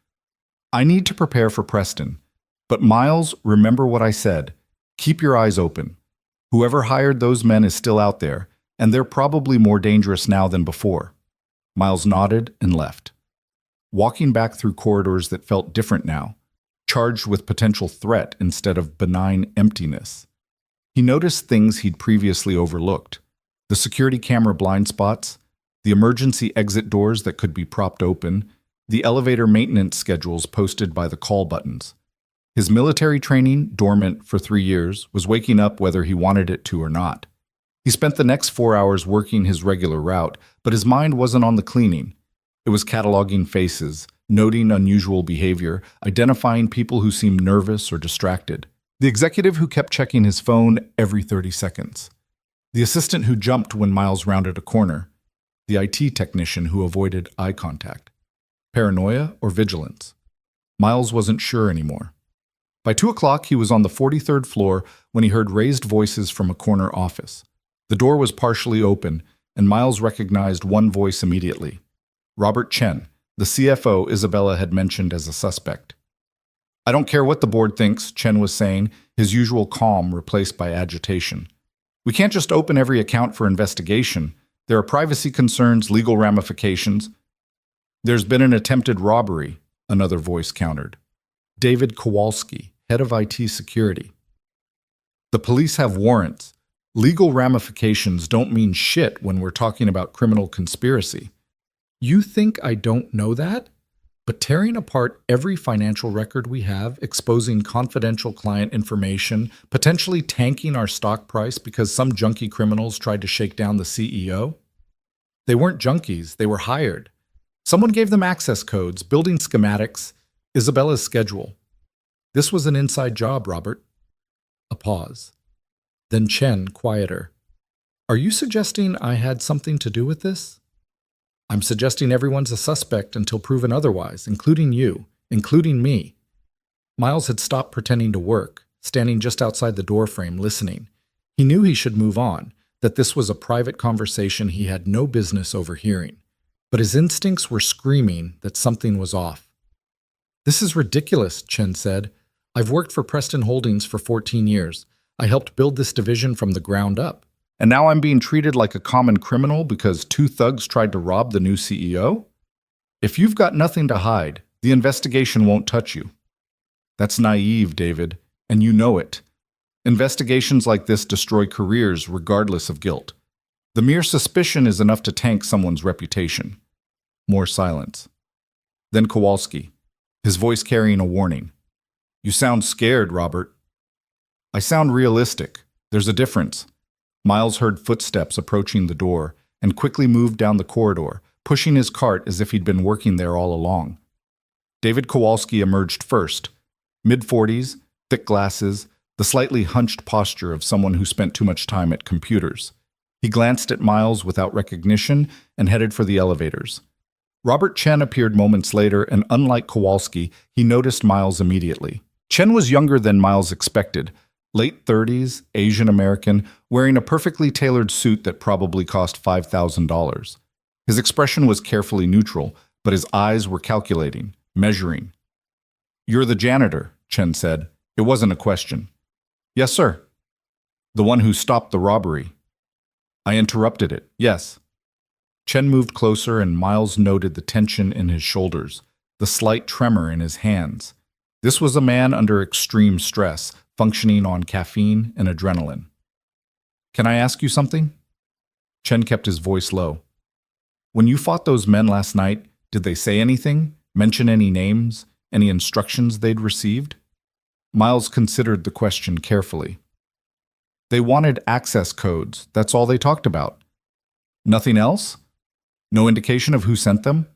I need to prepare for Preston. But Miles, remember what I said. Keep your eyes open. Whoever hired those men is still out there, and they're probably more dangerous now than before. Miles nodded and left. Walking back through corridors that felt different now, charged with potential threat instead of benign emptiness. He noticed things he'd previously overlooked. The security camera blind spots, the emergency exit doors that could be propped open, the elevator maintenance schedules posted by the call buttons. His military training, dormant for 3 years, was waking up whether he wanted it to or not. He spent the next 4 hours working his regular route, but his mind wasn't on the cleaning. It was cataloging faces, noting unusual behavior, identifying people who seemed nervous or distracted. The executive who kept checking his phone every 30 seconds. The assistant who jumped when Miles rounded a corner. The IT technician who avoided eye contact. Paranoia or vigilance? Miles wasn't sure anymore. By 2 o'clock, he was on the 43rd floor when he heard raised voices from a corner office. The door was partially open, and Miles recognized one voice immediately. Robert Chen, the CFO Isabella had mentioned as a suspect. I don't care what the board thinks, Chen was saying, his usual calm replaced by agitation. We can't just open every account for investigation. There are privacy concerns, legal ramifications. There's been an attempted robbery, another voice countered. David Kowalski, head of IT security. The police have warrants. Legal ramifications don't mean shit when we're talking about criminal conspiracy. You think I don't know that? But tearing apart every financial record we have, exposing confidential client information, potentially tanking our stock price because some junkie criminals tried to shake down the CEO? They weren't junkies, they were hired. Someone gave them access codes, building schematics, Isabella's schedule. This was an inside job, Robert. A pause. Then Chen, quieter. Are you suggesting I had something to do with this? I'm suggesting everyone's a suspect until proven otherwise, including you, including me. Miles had stopped pretending to work, standing just outside the doorframe, listening. He knew he should move on, that this was a private conversation he had no business overhearing. But his instincts were screaming that something was off. This is ridiculous, Chen said. I've worked for Preston Holdings for 14 years. I helped build this division from the ground up. And now I'm being treated like a common criminal because two thugs tried to rob the new CEO? If you've got nothing to hide, the investigation won't touch you. That's naive, David, and you know it. Investigations like this destroy careers regardless of guilt. The mere suspicion is enough to tank someone's reputation. More silence. Then Kowalski, his voice carrying a warning. You sound scared, Robert. I sound realistic. There's a difference. Miles heard footsteps approaching the door and quickly moved down the corridor, pushing his cart as if he'd been working there all along. David Kowalski emerged first. Mid-40s, thick glasses, the slightly hunched posture of someone who spent too much time at computers. He glanced at Miles without recognition and headed for the elevators. Robert Chen appeared moments later, and unlike Kowalski, he noticed Miles immediately. Chen was younger than Miles expected, late 30s, Asian American, wearing a perfectly tailored suit that probably cost $5,000. His expression was carefully neutral, but his eyes were calculating, measuring. You're the janitor, Chen said. It wasn't a question. Yes, sir. The one who stopped the robbery. I interrupted it, yes. Chen moved closer and Miles noted the tension in his shoulders, the slight tremor in his hands. This was a man under extreme stress, functioning on caffeine and adrenaline. Can I ask you something? Chen kept his voice low. When you fought those men last night, did they say anything? Mention any names? Any instructions they'd received? Miles considered the question carefully. They wanted access codes. That's all they talked about. Nothing else? No indication of who sent them?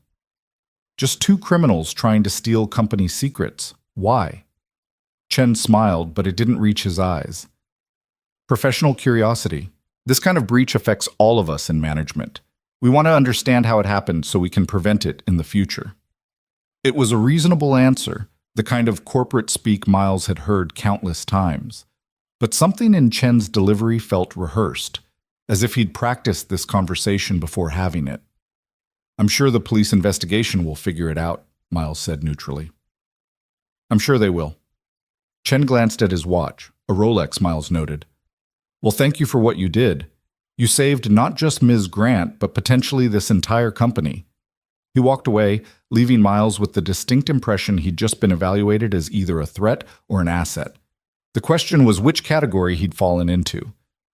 Just two criminals trying to steal company secrets. Why? Chen smiled, but it didn't reach his eyes. Professional curiosity. This kind of breach affects all of us in management. We want to understand how it happened so we can prevent it in the future. It was a reasonable answer, the kind of corporate speak Miles had heard countless times. But something in Chen's delivery felt rehearsed, as if he'd practiced this conversation before having it. I'm sure the police investigation will figure it out, Miles said neutrally. I'm sure they will. Chen glanced at his watch, a Rolex, Miles noted. Well, thank you for what you did. You saved not just Ms. Grant, but potentially this entire company. He walked away, leaving Miles with the distinct impression he'd just been evaluated as either a threat or an asset. The question was which category he'd fallen into.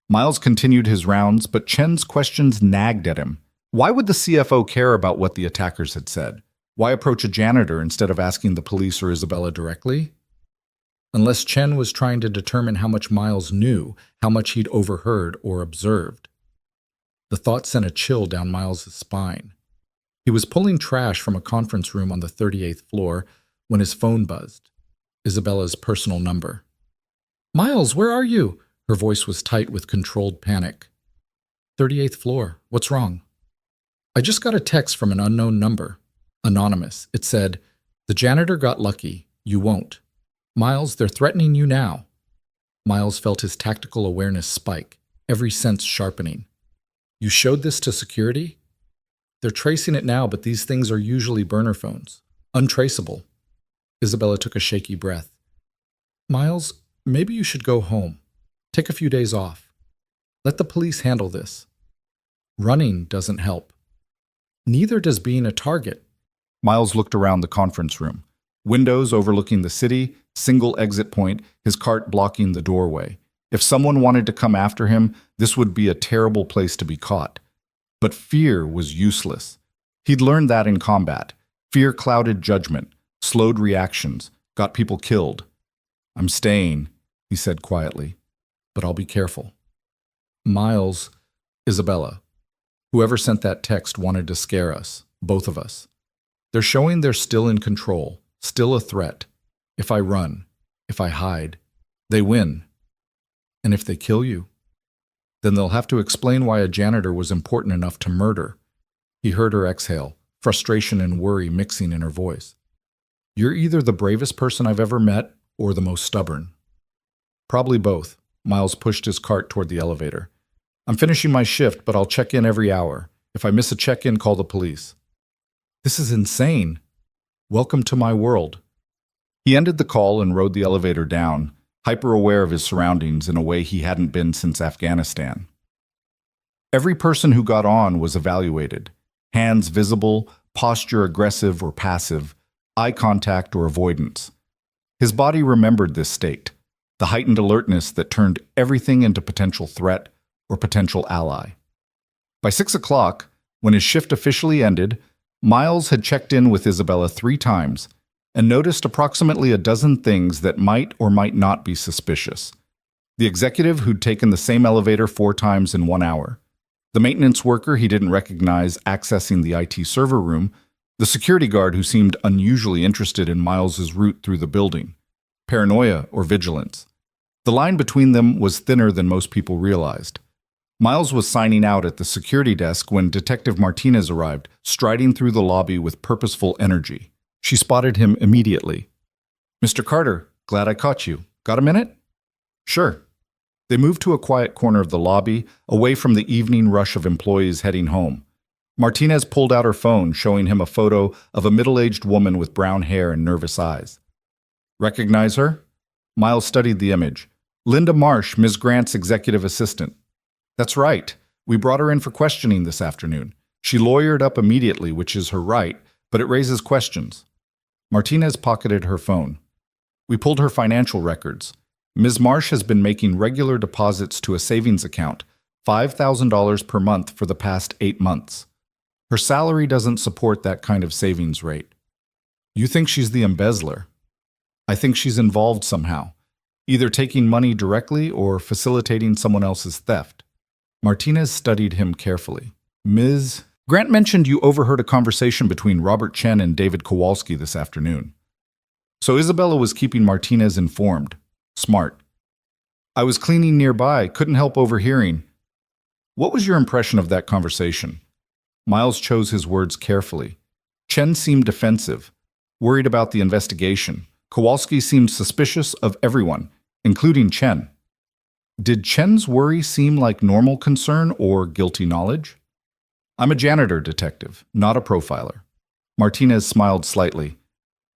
Miles continued his rounds, but Chen's questions nagged at him. Why would the CFO care about what the attackers had said? Why approach a janitor instead of asking the police or Isabella directly? Unless Chen was trying to determine how much Miles knew, how much he'd overheard or observed. The thought sent a chill down Miles' spine. He was pulling trash from a conference room on the 38th floor when his phone buzzed. Isabella's personal number. Miles, where are you? Her voice was tight with controlled panic. 38th floor. What's wrong? I just got a text from an unknown number. Anonymous. It said, the janitor got lucky. You won't. Miles, they're threatening you now. Miles felt his tactical awareness spike, every sense sharpening. You showed this to security? They're tracing it now, but these things are usually burner phones. Untraceable. Isabella took a shaky breath. Miles, maybe you should go home. Take a few days off. Let the police handle this. Running doesn't help. Neither does being a target. Miles looked around the conference room. Windows overlooking the city, single exit point, his cart blocking the doorway. If someone wanted to come after him, this would be a terrible place to be caught. But fear was useless. He'd learned that in combat. Fear clouded judgment, slowed reactions, got people killed. "I'm staying," he said quietly, "but I'll be careful." Miles, Isabella, whoever sent that text wanted to scare us, both of us. They're showing they're still in control, still a threat. If I run, if I hide, they win. And if they kill you, then they'll have to explain why a janitor was important enough to murder. He heard her exhale, frustration and worry mixing in her voice. "You're either the bravest person I've ever met or the most stubborn." "Probably both." Miles pushed his cart toward the elevator. "I'm finishing my shift, but I'll check in every hour. If I miss a check-in, call the police." "This is insane. Welcome to my world." He ended the call and rode the elevator down, hyper-aware of his surroundings in a way he hadn't been since Afghanistan. Every person who got on was evaluated. Hands visible, posture aggressive or passive, eye contact or avoidance. His body remembered this state, the heightened alertness that turned everything into potential threat or potential ally. By 6 o'clock, when his shift officially ended, Miles had checked in with Isabella 3 times and noticed approximately a dozen things that might or might not be suspicious. The executive who'd taken the same elevator 4 times in 1 hour, the maintenance worker he didn't recognize accessing the IT server room, the security guard who seemed unusually interested in Miles's route through the building, paranoia or vigilance. The line between them was thinner than most people realized. Miles was signing out at the security desk when Detective Martinez arrived, striding through the lobby with purposeful energy. She spotted him immediately. "Mr. Carter, glad I caught you. Got a minute?" "Sure." They moved to a quiet corner of the lobby, away from the evening rush of employees heading home. Martinez pulled out her phone, showing him a photo of a middle-aged woman with brown hair and nervous eyes. "Recognize her?" Miles studied the image. "Linda Marsh, Ms. Grant's executive assistant." "That's right. We brought her in for questioning this afternoon. She lawyered up immediately, which is her right, but it raises questions." Martinez pocketed her phone. "We pulled her financial records. Ms. Marsh has been making regular deposits to a savings account, $5,000 per month for the past 8 months. Her salary doesn't support that kind of savings rate." "You think she's the embezzler?" "I think she's involved somehow, either taking money directly or facilitating someone else's theft." Martinez studied him carefully. "Ms. Grant mentioned you overheard a conversation between Robert Chen and David Kowalski this afternoon." So Isabella was keeping Martinez informed. Smart. "I was cleaning nearby, couldn't help overhearing." "What was your impression of that conversation?" Miles chose his words carefully. Chen seemed defensive, worried about the investigation. Kowalski seemed suspicious of everyone, including Chen. Did Chen's worry seem like normal concern or guilty knowledge? "I'm a janitor, detective, not a profiler." Martinez smiled slightly.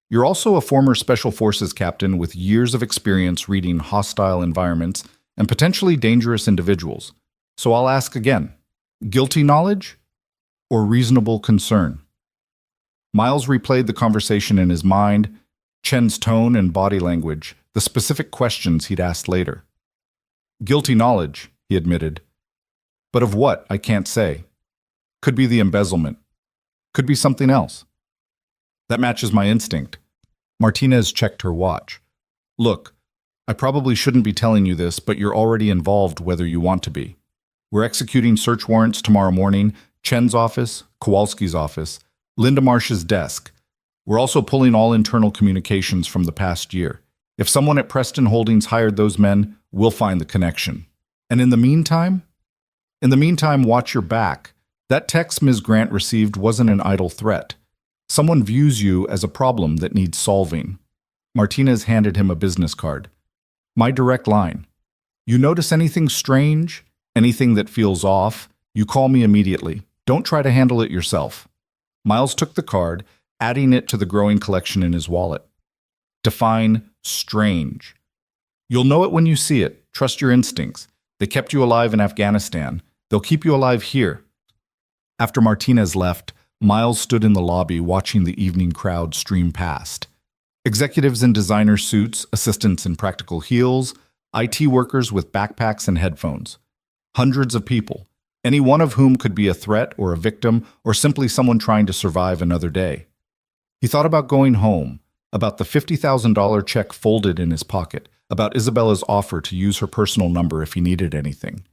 "You're also a former Special Forces captain with years of experience reading hostile environments and potentially dangerous individuals. So I'll ask again, guilty knowledge or reasonable concern?" Miles replayed the conversation in his mind, Chen's tone and body language, the specific questions he'd asked later. "Guilty knowledge," he admitted. "But of what, I can't say. Could be the embezzlement. Could be something else." "That matches my instinct." Martinez checked her watch. "Look, I probably shouldn't be telling you this, but you're already involved whether you want to be. We're executing search warrants tomorrow morning, Chen's office, Kowalski's office, Linda Marsh's desk. We're also pulling all internal communications from the past year. If someone at Preston Holdings hired those men, we'll find the connection. And in the meantime? Watch your back. That text Ms. Grant received wasn't an idle threat. Someone views you as a problem that needs solving." Martinez handed him a business card. "My direct line. You notice anything strange, anything that feels off, you call me immediately. Don't try to handle it yourself." Miles took the card, adding it to the growing collection in his wallet. Define strange. "You'll know it when you see it. Trust your instincts. They kept you alive in Afghanistan. They'll keep you alive here." After Martinez left, Miles stood in the lobby watching the evening crowd stream past. Executives in designer suits, assistants in practical heels, IT workers with backpacks and headphones. Hundreds of people, any one of whom could be a threat or a victim or simply someone trying to survive another day. He thought about going home, about the $50,000 check folded in his pocket, about Isabella's offer to use her personal number if he needed anything.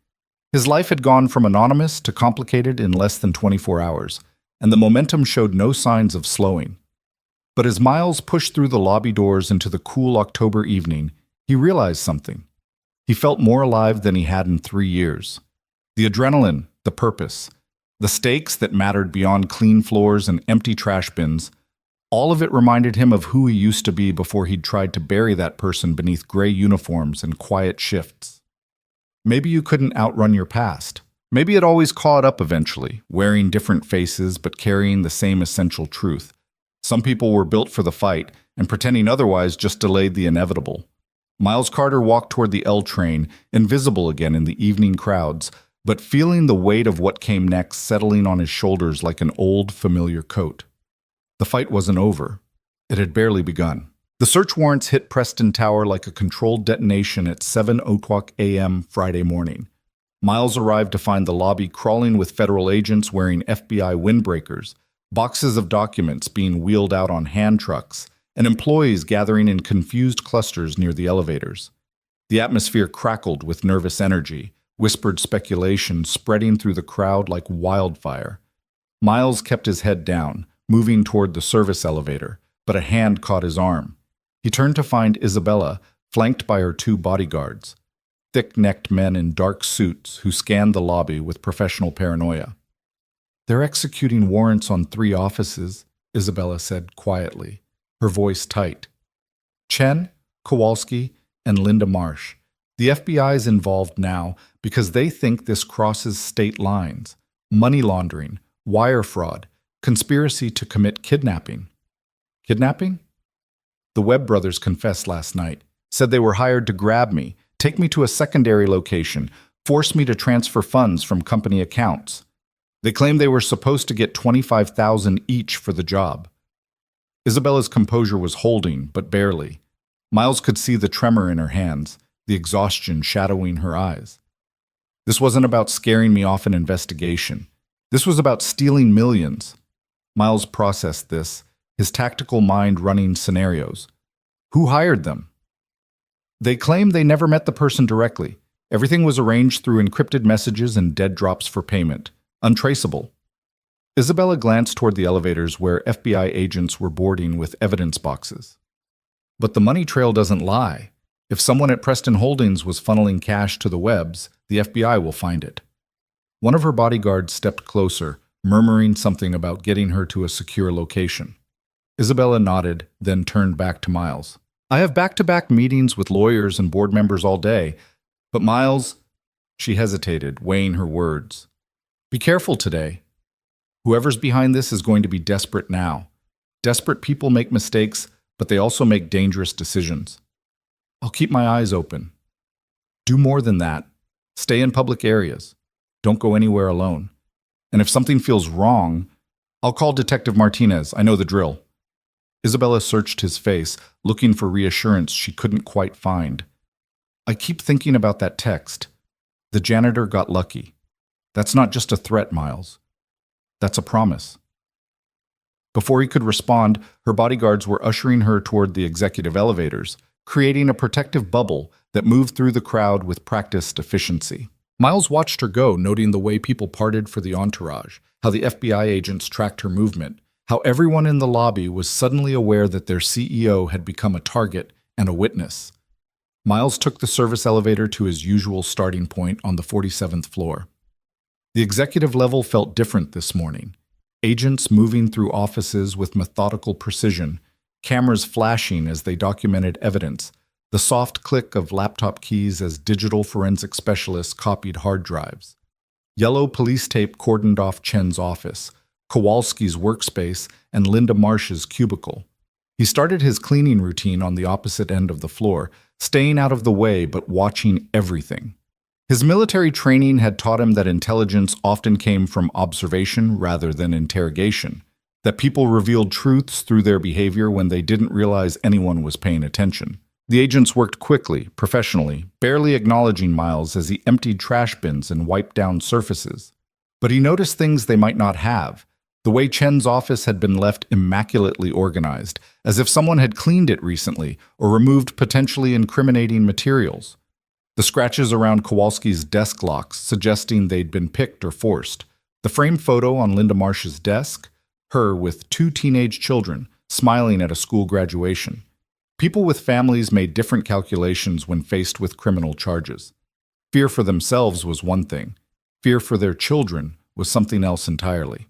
His life had gone from anonymous to complicated in less than 24 hours, and the momentum showed no signs of slowing. But as Miles pushed through the lobby doors into the cool October evening, he realized something. He felt more alive than he had in 3 years. The adrenaline, the purpose, the stakes that mattered beyond clean floors and empty trash bins, all of it reminded him of who he used to be before he'd tried to bury that person beneath gray uniforms and quiet shifts. Maybe you couldn't outrun your past. Maybe it always caught up eventually, wearing different faces but carrying the same essential truth. Some people were built for the fight, and pretending otherwise just delayed the inevitable. Miles Carter walked toward the L train, invisible again in the evening crowds, but feeling the weight of what came next settling on his shoulders like an old, familiar coat. The fight wasn't over. It had barely begun. The search warrants hit Preston Tower like a controlled detonation at 7:00 a.m. Friday morning. Miles arrived to find the lobby crawling with federal agents wearing FBI windbreakers, boxes of documents being wheeled out on hand trucks, and employees gathering in confused clusters near the elevators. The atmosphere crackled with nervous energy, whispered speculation spreading through the crowd like wildfire. Miles kept his head down, moving toward the service elevator, but a hand caught his arm. He turned to find Isabella, flanked by her 2 bodyguards, thick-necked men in dark suits who scanned the lobby with professional paranoia. "They're executing warrants on 3 offices," Isabella said quietly, her voice tight. "Chen, Kowalski, and Linda Marsh. The FBI's involved now because they think this crosses state lines. Money laundering, wire fraud, conspiracy to commit kidnapping." "Kidnapping?" "The Webb brothers confessed last night, said they were hired to grab me, take me to a secondary location, force me to transfer funds from company accounts. They claimed they were supposed to get $25,000 each for the job." Isabella's composure was holding, but barely. Miles could see the tremor in her hands, the exhaustion shadowing her eyes. "This wasn't about scaring me off an investigation. This was about stealing millions." Miles processed this, his tactical mind running scenarios. Who hired them? They claim they never met the person directly. Everything was arranged through encrypted messages and dead drops for payment. Untraceable. Isabella glanced toward the elevators where FBI agents were boarding with evidence boxes. "But the money trail doesn't lie. If someone at Preston Holdings was funneling cash to the Webbs, the FBI will find it." One of her bodyguards stepped closer, murmuring something about getting her to a secure location. Isabella nodded, then turned back to Miles. "I have back-to-back meetings with lawyers and board members all day, but Miles—" She hesitated, weighing her words. "Be careful today. Whoever's behind this is going to be desperate now. Desperate people make mistakes, but they also make dangerous decisions. I'll keep my eyes open. Do more than that. Stay in public areas. Don't go anywhere alone. And if something feels wrong, I'll call Detective Martinez. I know the drill." Isabella searched his face, looking for reassurance she couldn't quite find. "I keep thinking about that text. The janitor got lucky. That's not just a threat, Miles. That's a promise." Before he could respond, her bodyguards were ushering her toward the executive elevators, creating a protective bubble that moved through the crowd with practiced efficiency. Miles watched her go, noting the way people parted for the entourage, how the FBI agents tracked her movement, how everyone in the lobby was suddenly aware that their CEO had become a target and a witness. Miles took the service elevator to his usual starting point on the 47th floor. The executive level felt different this morning. Agents moving through offices with methodical precision, cameras flashing as they documented evidence, the soft click of laptop keys as digital forensic specialists copied hard drives. Yellow police tape cordoned off Chen's office, Kowalski's workspace, and Linda Marsh's cubicle. He started his cleaning routine on the opposite end of the floor, staying out of the way but watching everything. His military training had taught him that intelligence often came from observation rather than interrogation, that people revealed truths through their behavior when they didn't realize anyone was paying attention. The agents worked quickly, professionally, barely acknowledging Miles as he emptied trash bins and wiped down surfaces. But he noticed things they might not have. The way Chen's office had been left immaculately organized, as if someone had cleaned it recently or removed potentially incriminating materials. The scratches around Kowalski's desk locks suggesting they'd been picked or forced. The framed photo on Linda Marsh's desk, her with 2 teenage children, smiling at a school graduation. People with families made different calculations when faced with criminal charges. Fear for themselves was one thing. Fear for their children was something else entirely.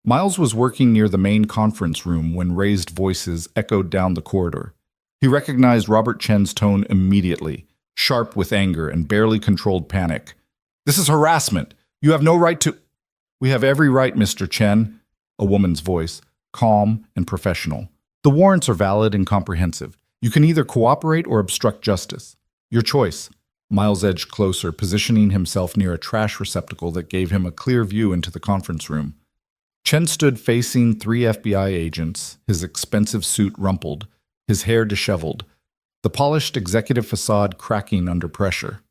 Miles was working near the main conference room when raised voices echoed down the corridor. He recognized Robert Chen's tone immediately, sharp with anger and barely controlled panic. "This is harassment. You have no right to—" "We have every right, Mr. Chen," a woman's voice, calm and professional. "The warrants are valid and comprehensive. You can either cooperate or obstruct justice. Your choice." Miles edged closer, positioning himself near a trash receptacle that gave him a clear view into the conference room. Chen stood facing 3 FBI agents, his expensive suit rumpled, his hair disheveled, the polished executive facade cracking under pressure.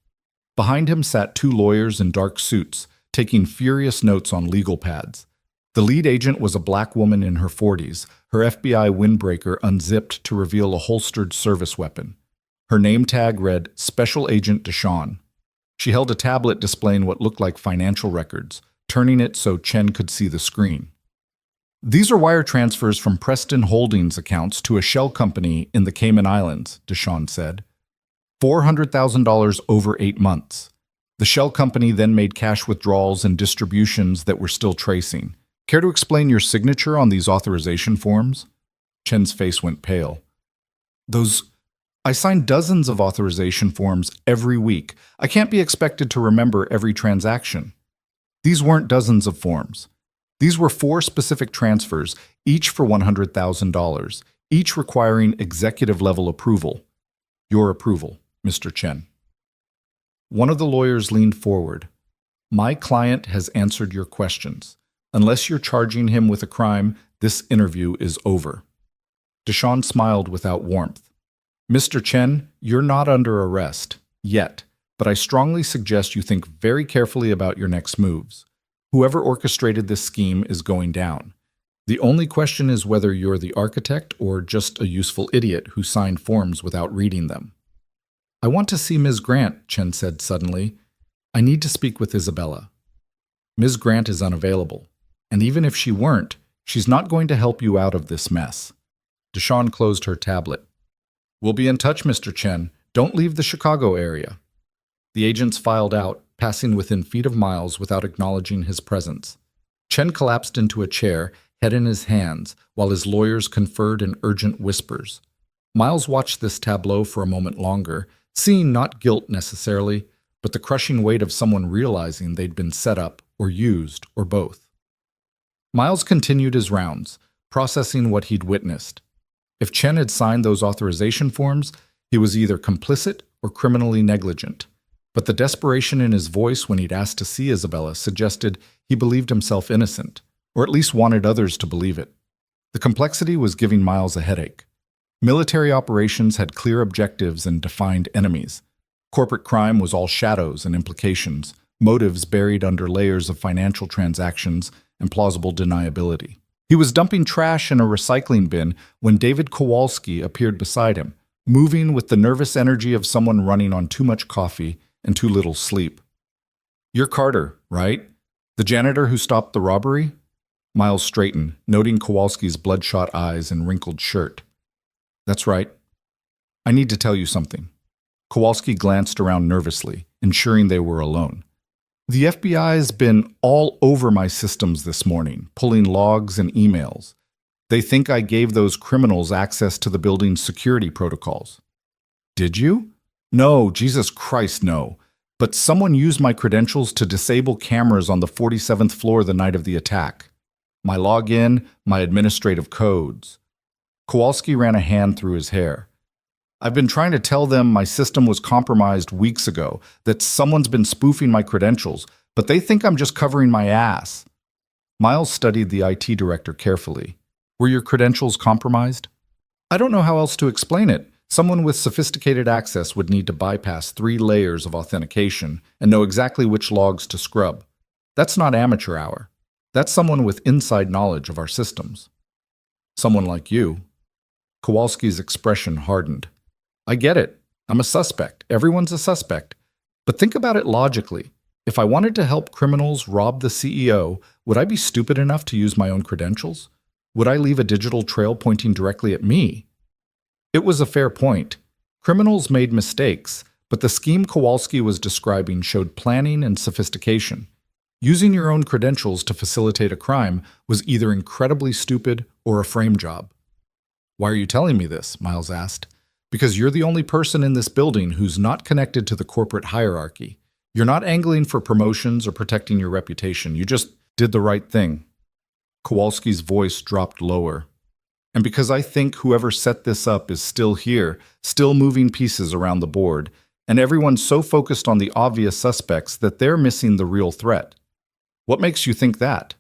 Behind him sat 2 lawyers in dark suits, taking furious notes on legal pads. The lead agent was a black woman in her 40s, her FBI windbreaker unzipped to reveal a holstered service weapon. Her name tag read Special Agent Deshawn. She held a tablet displaying what looked like financial records, turning it so Chen could see the screen. "These are wire transfers from Preston Holdings accounts to a shell company in the Cayman Islands," Deshawn said. $400,000 over 8 months. The shell company then made cash withdrawals and distributions that we're still tracing. Care to explain your signature on these authorization forms? Chen's face went pale. I sign dozens of authorization forms every week. I can't be expected to remember every transaction. These weren't dozens of forms. These were 4 specific transfers, each for $100,000, each requiring executive-level approval. Your approval, Mr. Chen. One of the lawyers leaned forward. "My client has answered your questions. Unless you're charging him with a crime, this interview is over." Deshawn smiled without warmth. "Mr. Chen, you're not under arrest, yet, but I strongly suggest you think very carefully about your next moves. Whoever orchestrated this scheme is going down. The only question is whether you're the architect or just a useful idiot who signed forms without reading them." "I want to see Ms. Grant," Chen said suddenly. "I need to speak with Isabella." "Ms. Grant is unavailable, and even if she weren't, she's not going to help you out of this mess." Deshawn closed her tablet. "We'll be in touch, Mr. Chen. Don't leave the Chicago area." The agents filed out, passing within feet of Miles without acknowledging his presence. Chen collapsed into a chair, head in his hands, while his lawyers conferred in urgent whispers. Miles watched this tableau for a moment longer, seeing not guilt necessarily, but the crushing weight of someone realizing they'd been set up, or used, or both. Miles continued his rounds, processing what he'd witnessed. If Chen had signed those authorization forms, he was either complicit or criminally negligent. But the desperation in his voice when he'd asked to see Isabella suggested he believed himself innocent, or at least wanted others to believe it. The complexity was giving Miles a headache. Military operations had clear objectives and defined enemies. Corporate crime was all shadows and implications, motives buried under layers of financial transactions and plausible deniability. He was dumping trash in a recycling bin when David Kowalski appeared beside him, moving with the nervous energy of someone running on too much coffee and too little sleep. "You're Carter, right? The janitor who stopped the robbery?" Miles straightened, noting Kowalski's bloodshot eyes and wrinkled shirt. "That's right. I need to tell you something." Kowalski glanced around nervously, ensuring they were alone. "The FBI's been all over my systems this morning, pulling logs and emails. They think I gave those criminals access to the building's security protocols." "Did you?" "No, Jesus Christ, no. But someone used my credentials to disable cameras on the 47th floor the night of the attack. My login, my administrative codes." Kowalski ran a hand through his hair. "I've been trying to tell them my system was compromised weeks ago, that someone's been spoofing my credentials, but they think I'm just covering my ass." Miles studied the IT director carefully. "Were your credentials compromised?" "I don't know how else to explain it. Someone with sophisticated access would need to bypass 3 layers of authentication and know exactly which logs to scrub. That's not amateur hour. That's someone with inside knowledge of our systems. Someone like you. Kowalski's expression hardened. I get it. I'm a suspect. Everyone's a suspect. But think about it logically. If I wanted to help criminals rob the CEO, would I be stupid enough to use my own credentials? Would I leave a digital trail pointing directly at me? It was a fair point. Criminals made mistakes, but the scheme Kowalski was describing showed planning and sophistication. Using your own credentials to facilitate a crime was either incredibly stupid or a frame job. Why are you telling me this? Miles asked. Because you're the only person in this building who's not connected to the corporate hierarchy. You're not angling for promotions or protecting your reputation. You just did the right thing. Kowalski's voice dropped lower. And because I think whoever set this up is still here, still moving pieces around the board, and everyone's so focused on the obvious suspects that they're missing the real threat. What makes you think that?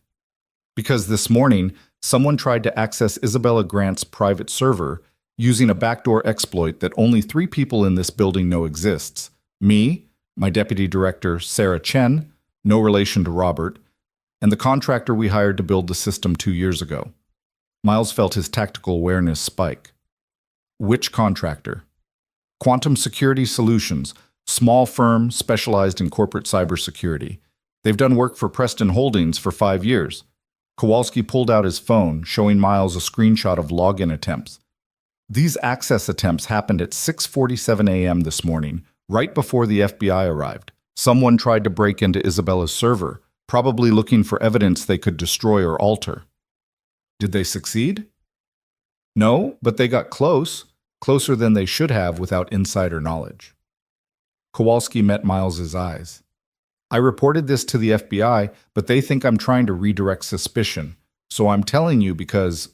Because this morning, someone tried to access Isabella Grant's private server using a backdoor exploit that only 3 people in this building know exists. Me, my deputy director, Sarah Chen, no relation to Robert, and the contractor we hired to build the system 2 years ago. Miles felt his tactical awareness spike. Which contractor? Quantum Security Solutions, small firm specialized in corporate cybersecurity. They've done work for Preston Holdings for 5 years. Kowalski pulled out his phone, showing Miles a screenshot of login attempts. These access attempts happened at 6:47 a.m. this morning, right before the FBI arrived. Someone tried to break into Isabella's server, probably looking for evidence they could destroy or alter. Did they succeed? No, but they got close, closer than they should have without insider knowledge. Kowalski met Miles's eyes. I reported this to the FBI, but they think I'm trying to redirect suspicion, so I'm telling you because...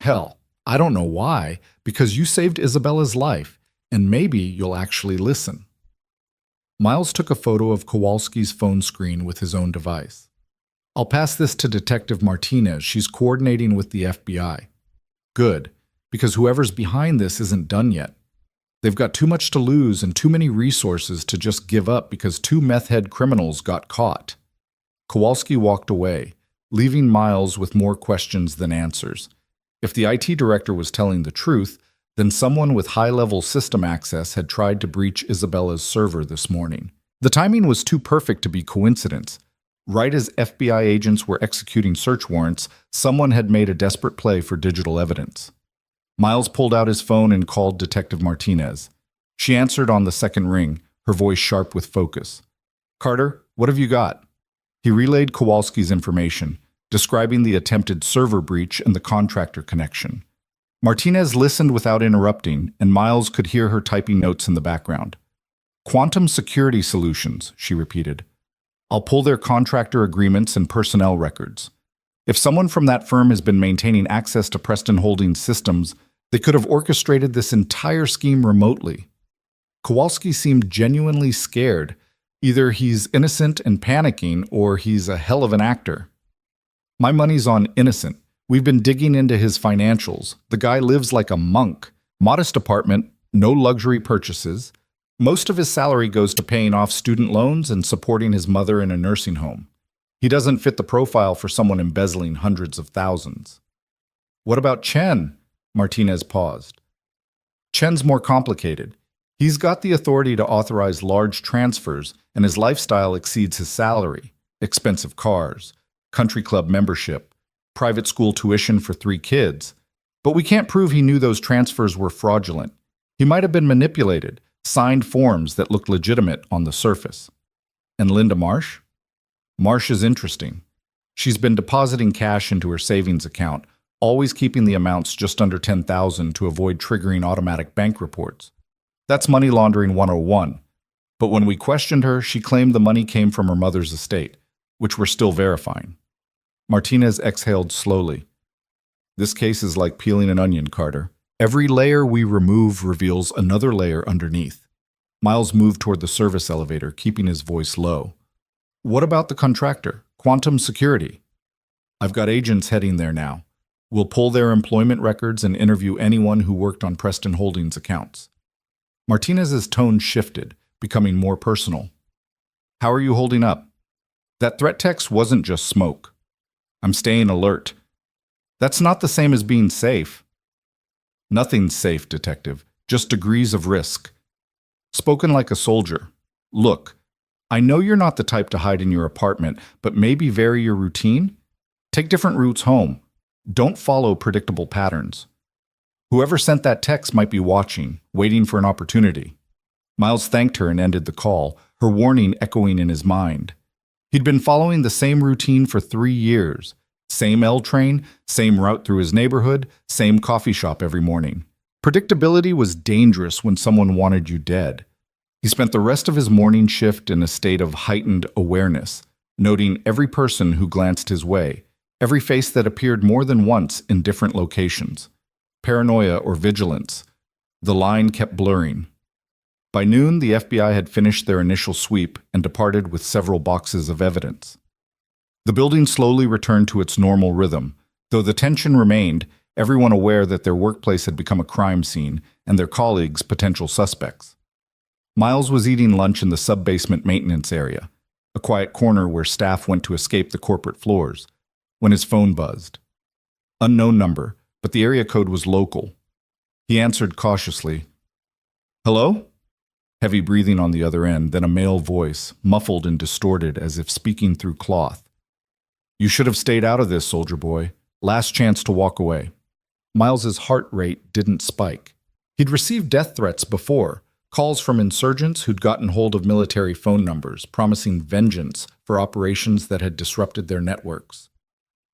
Hell, I don't know why, because you saved Isabella's life, and maybe you'll actually listen. Miles took a photo of Kowalski's phone screen with his own device. I'll pass this to Detective Martinez. She's coordinating with the FBI. Good, because whoever's behind this isn't done yet. They've got too much to lose and too many resources to just give up because 2 meth-head criminals got caught. Kowalski walked away, leaving Miles with more questions than answers. If the IT director was telling the truth, then someone with high-level system access had tried to breach Isabella's server this morning. The timing was too perfect to be coincidence. Right as FBI agents were executing search warrants, someone had made a desperate play for digital evidence. Miles pulled out his phone and called Detective Martinez. She answered on the second ring, her voice sharp with focus. Carter, what have you got? He relayed Kowalski's information, describing the attempted server breach and the contractor connection. Martinez listened without interrupting, and Miles could hear her typing notes in the background. Quantum Security Solutions, she repeated. I'll pull their contractor agreements and personnel records. If someone from that firm has been maintaining access to Preston Holdings systems, they could have orchestrated this entire scheme remotely. Kowalski seemed genuinely scared. Either he's innocent and panicking, or he's a hell of an actor. My money's on innocent. We've been digging into his financials. The guy lives like a monk. Modest apartment, no luxury purchases. Most of his salary goes to paying off student loans and supporting his mother in a nursing home. He doesn't fit the profile for someone embezzling hundreds of thousands. What about Chen? Martinez paused. Chen's more complicated. He's got the authority to authorize large transfers, and his lifestyle exceeds his salary. Expensive cars, country club membership, private school tuition for 3 kids. But we can't prove he knew those transfers were fraudulent. He might have been manipulated, signed forms that looked legitimate on the surface. And Linda Marsh? Marsh is interesting. She's been depositing cash into her savings account, always keeping the amounts just under $10,000 to avoid triggering automatic bank reports. That's money laundering 101. But when we questioned her, she claimed the money came from her mother's estate, which we're still verifying. Martinez exhaled slowly. This case is like peeling an onion, Carter. Every layer we remove reveals another layer underneath. Miles moved toward the service elevator, keeping his voice low. What about the contractor, Quantum Security? I've got agents heading there now. We'll pull their employment records and interview anyone who worked on Preston Holdings accounts. Martinez's tone shifted, becoming more personal. How are you holding up? That threat text wasn't just smoke. I'm staying alert. That's not the same as being safe. Nothing's safe, detective. Just degrees of risk. Spoken like a soldier. Look, I know you're not the type to hide in your apartment, but maybe vary your routine? Take different routes home. Don't follow predictable patterns. Whoever sent that text might be watching, waiting for an opportunity. Miles thanked her and ended the call, her warning echoing in his mind. He'd been following the same routine for 3 years. Same L train, same route through his neighborhood, same coffee shop every morning. Predictability was dangerous when someone wanted you dead. He spent the rest of his morning shift in a state of heightened awareness, noting every person who glanced his way, every face that appeared more than once in different locations. Paranoia or vigilance. The line kept blurring. By noon, the FBI had finished their initial sweep and departed with several boxes of evidence. The building slowly returned to its normal rhythm, though the tension remained, everyone aware that their workplace had become a crime scene and their colleagues potential suspects. Miles was eating lunch in the sub-basement maintenance area, a quiet corner where staff went to escape the corporate floors, when his phone buzzed. Unknown number, but the area code was local. He answered cautiously. "Hello?" Heavy breathing on the other end, then a male voice, muffled and distorted as if speaking through cloth. "You should have stayed out of this, soldier boy. Last chance to walk away." Miles's heart rate didn't spike. He'd received death threats before, calls from insurgents who'd gotten hold of military phone numbers, promising vengeance for operations that had disrupted their networks.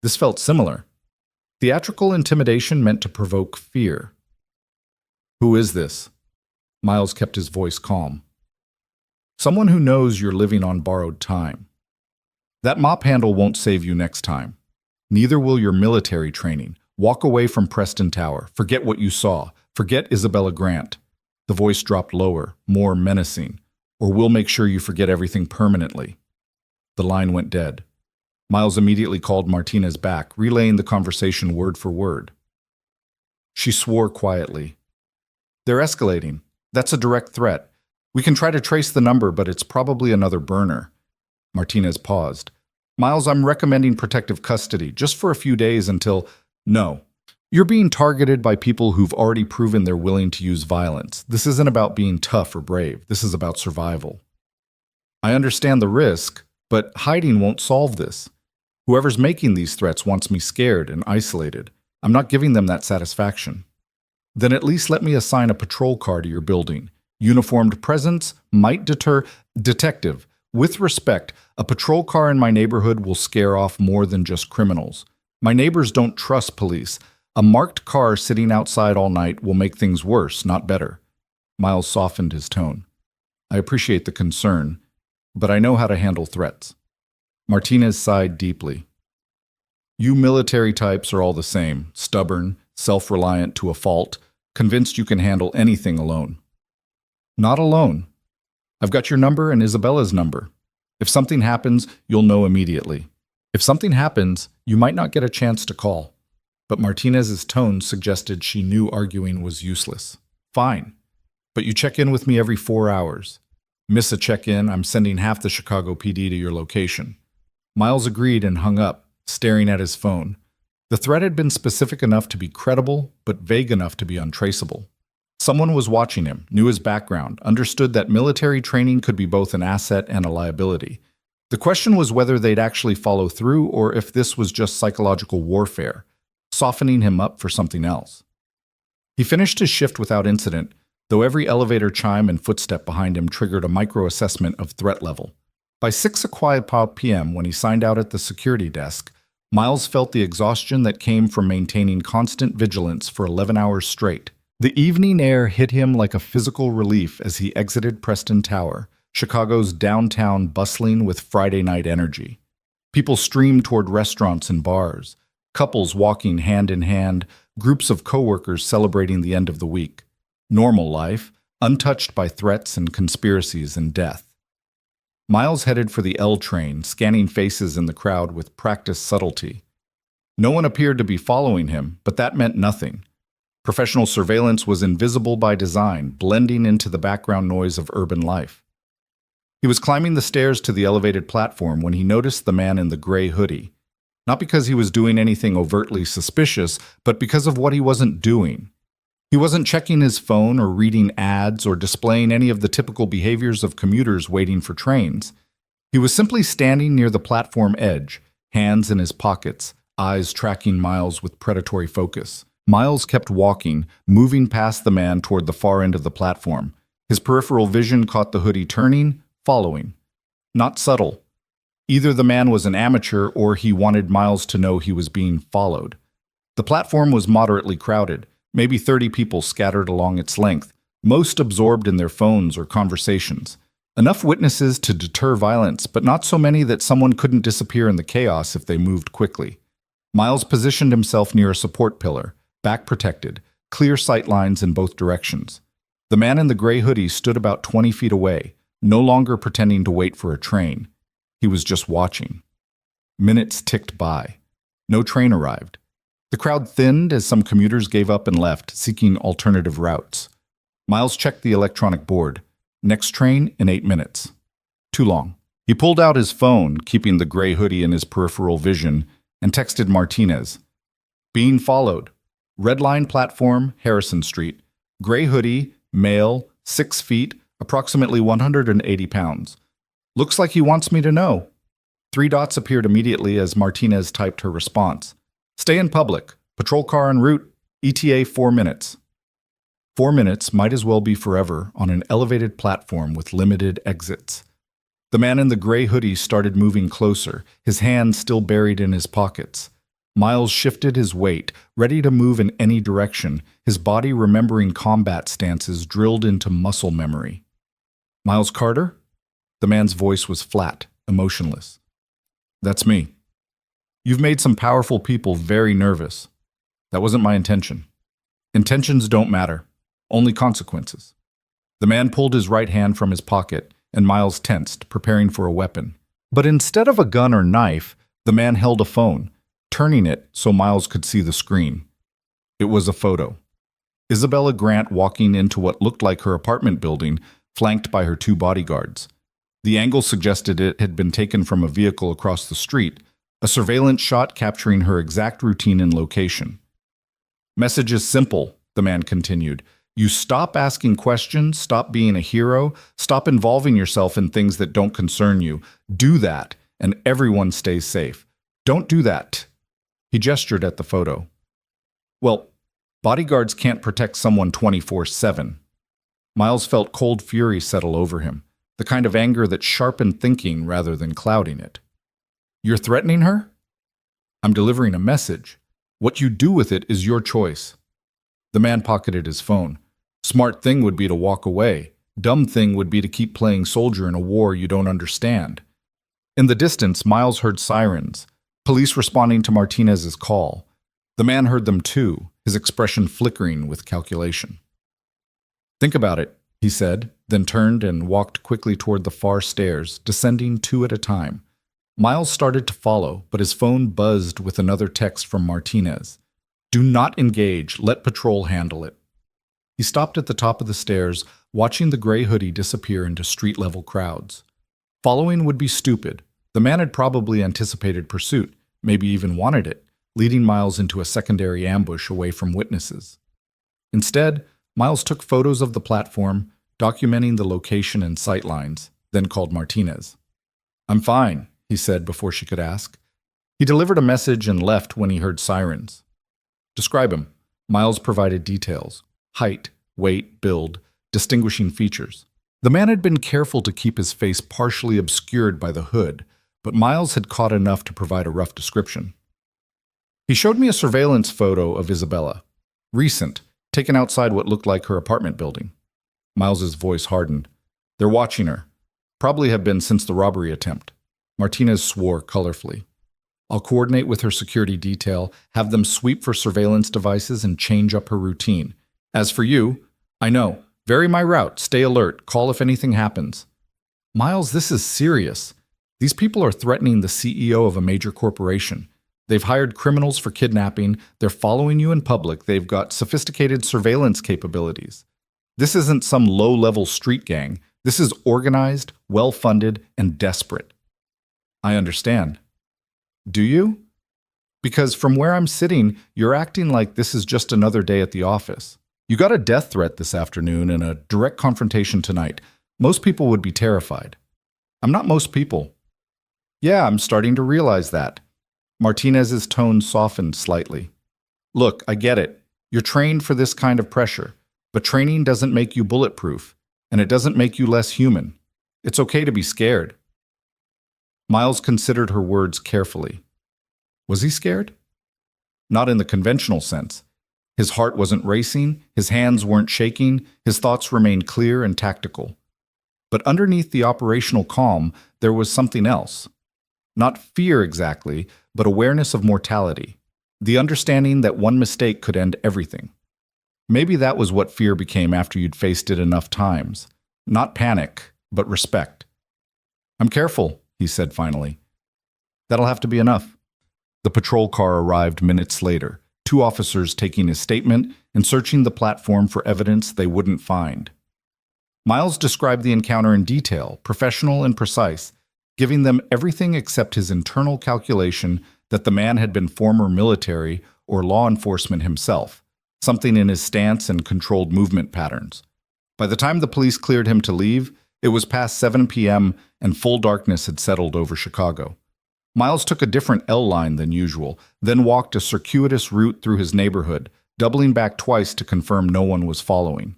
This felt similar. Theatrical intimidation meant to provoke fear. "Who is this?" Miles kept his voice calm. "Someone who knows you're living on borrowed time. That mop handle won't save you next time. Neither will your military training. Walk away from Preston Tower. Forget what you saw. Forget Isabella Grant." The voice dropped lower, more menacing. "Or we'll make sure you forget everything permanently." The line went dead. Miles immediately called Martinez back, relaying the conversation word for word. She swore quietly. "They're escalating. That's a direct threat. We can try to trace the number, but it's probably another burner." Martinez paused. "Miles, I'm recommending protective custody, just for a few days until—" "No. You're being targeted by people who've already proven they're willing to use violence. This isn't about being tough or brave. This is about survival." "I understand the risk, but hiding won't solve this. Whoever's making these threats wants me scared and isolated. I'm not giving them that satisfaction." "Then at least let me assign a patrol car to your building. Uniformed presence might deter—" "Detective, with respect, a patrol car in my neighborhood will scare off more than just criminals. My neighbors don't trust police. A marked car sitting outside all night will make things worse, not better." Miles softened his tone. "I appreciate the concern, but I know how to handle threats." Martinez sighed deeply. "You military types are all the same, stubborn, self-reliant to a fault, convinced you can handle anything alone." "Not alone. I've got your number and Isabella's number. If something happens, you'll know immediately. If something happens, you might not get a chance to call." But Martinez's tone suggested she knew arguing was useless. "Fine, but you check in with me every 4 hours. Miss a check-in, I'm sending half the Chicago PD to your location." Miles agreed and hung up, staring at his phone. The threat had been specific enough to be credible, but vague enough to be untraceable. Someone was watching him, knew his background, understood that military training could be both an asset and a liability. The question was whether they'd actually follow through or if this was just psychological warfare, softening him up for something else. He finished his shift without incident, though every elevator chime and footstep behind him triggered a micro-assessment of threat level. By 6:00 p.m., when he signed out at the security desk, Miles felt the exhaustion that came from maintaining constant vigilance for 11 hours straight. The evening air hit him like a physical relief as he exited Preston Tower, Chicago's downtown bustling with Friday night energy. People streamed toward restaurants and bars, couples walking hand in hand, groups of coworkers celebrating the end of the week. Normal life, untouched by threats and conspiracies and death. Miles headed for the L train, scanning faces in the crowd with practiced subtlety. No one appeared to be following him, but that meant nothing. Professional surveillance was invisible by design, blending into the background noise of urban life. He was climbing the stairs to the elevated platform when he noticed the man in the gray hoodie. Not because he was doing anything overtly suspicious, but because of what he wasn't doing. He wasn't checking his phone or reading ads or displaying any of the typical behaviors of commuters waiting for trains. He was simply standing near the platform edge, hands in his pockets, eyes tracking Miles with predatory focus. Miles kept walking, moving past the man toward the far end of the platform. His peripheral vision caught the hoodie turning, following. Not subtle. Either the man was an amateur or he wanted Miles to know he was being followed. The platform was moderately crowded, maybe 30 people scattered along its length, most absorbed in their phones or conversations. Enough witnesses to deter violence, but not so many that someone couldn't disappear in the chaos if they moved quickly. Miles positioned himself near a support pillar, back protected, clear sight lines in both directions. The man in the gray hoodie stood about 20 feet away, no longer pretending to wait for a train. He was just watching. Minutes ticked by. No train arrived. The crowd thinned as some commuters gave up and left, seeking alternative routes. Miles checked the electronic board. Next train in 8 minutes. Too long. He pulled out his phone, keeping the gray hoodie in his peripheral vision, and texted Martinez. Being followed. Red Line platform, Harrison Street. Gray hoodie, male, 6 feet, approximately 180 pounds. Looks like he wants me to know. 3 dots appeared immediately as Martinez typed her response. Stay in public. Patrol car en route. ETA 4 minutes. 4 minutes might as well be forever on an elevated platform with limited exits. The man in the gray hoodie started moving closer, his hands still buried in his pockets. Miles shifted his weight, ready to move in any direction, his body remembering combat stances drilled into muscle memory. Miles Carter? The man's voice was flat, emotionless. That's me. You've made some powerful people very nervous. That wasn't my intention. Intentions don't matter. Only consequences. The man pulled his right hand from his pocket, and Miles tensed, preparing for a weapon. But instead of a gun or knife, the man held a phone, turning it so Miles could see the screen. It was a photo. Isabella Grant walking into what looked like her apartment building, flanked by her 2 bodyguards. The angle suggested it had been taken from a vehicle across the street, a surveillance shot capturing her exact routine and location. Message is simple, the man continued. You stop asking questions, stop being a hero, stop involving yourself in things that don't concern you. Do that, and everyone stays safe. Don't do that. He gestured at the photo. Well, bodyguards can't protect someone 24/7. Miles felt cold fury settle over him, the kind of anger that sharpened thinking rather than clouding it. You're threatening her? I'm delivering a message. What you do with it is your choice. The man pocketed his phone. Smart thing would be to walk away. Dumb thing would be to keep playing soldier in a war you don't understand. In the distance, Miles heard sirens, police responding to Martinez's call. The man heard them too, his expression flickering with calculation. Think about it, he said, then turned and walked quickly toward the far stairs, descending 2 at a time. Miles started to follow, but his phone buzzed with another text from Martinez. Do not engage, let patrol handle it. He stopped at the top of the stairs, watching the gray hoodie disappear into street-level crowds. Following would be stupid. The man had probably anticipated pursuit, maybe even wanted it, leading Miles into a secondary ambush away from witnesses. Instead, Miles took photos of the platform, documenting the location and sightlines, then called Martinez. I'm fine, he said before she could ask. He delivered a message and left when he heard sirens. Describe him. Miles provided details. Height, weight, build, distinguishing features. The man had been careful to keep his face partially obscured by the hood, but Miles had caught enough to provide a rough description. He showed me a surveillance photo of Isabella. Recent, taken outside what looked like her apartment building. Miles's voice hardened. They're watching her. Probably have been since the robbery attempt. Martinez swore colorfully. I'll coordinate with her security detail, have them sweep for surveillance devices and change up her routine. As for you, I know. Vary my route, stay alert, call if anything happens. Miles, this is serious. These people are threatening the CEO of a major corporation. They've hired criminals for kidnapping, they're following you in public, they've got sophisticated surveillance capabilities. This isn't some low-level street gang. This is organized, well-funded, and desperate. I understand. Do you? Because from where I'm sitting, you're acting like this is just another day at the office. You got a death threat this afternoon and a direct confrontation tonight. Most people would be terrified. I'm not most people. Yeah, I'm starting to realize that. Martinez's tone softened slightly. Look, I get it. You're trained for this kind of pressure, but training doesn't make you bulletproof, and it doesn't make you less human. It's okay to be scared. Miles considered her words carefully. Was he scared? Not in the conventional sense. His heart wasn't racing, his hands weren't shaking, his thoughts remained clear and tactical. But underneath the operational calm, there was something else. Not fear exactly, but awareness of mortality. The understanding that one mistake could end everything. Maybe that was what fear became after you'd faced it enough times. Not panic, but respect. I'm careful, he said finally. That'll have to be enough. The patrol car arrived minutes later, 2 officers taking his statement and searching the platform for evidence they wouldn't find. Miles described the encounter in detail, professional and precise, giving them everything except his internal calculation that the man had been former military or law enforcement himself, something in his stance and controlled movement patterns. By the time the police cleared him to leave, it was past 7 p.m. and full darkness had settled over Chicago. Miles took a different L line than usual, then walked a circuitous route through his neighborhood, doubling back twice to confirm no one was following.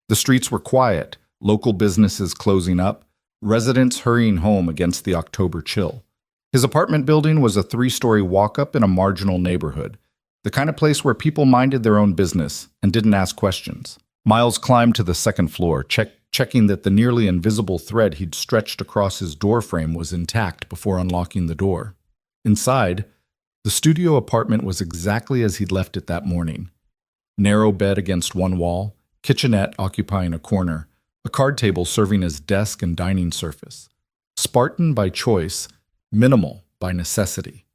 The streets were quiet, local businesses closing up, residents hurrying home against the October chill. His apartment building was a 3-story walk-up in a marginal neighborhood, the kind of place where people minded their own business and didn't ask questions. Miles climbed to the 2nd floor, checking that the nearly invisible thread he'd stretched across his doorframe was intact before unlocking the door. Inside, the studio apartment was exactly as he'd left it that morning. Narrow bed against one wall, kitchenette occupying a corner, a card table serving as desk and dining surface. Spartan by choice, minimal by necessity.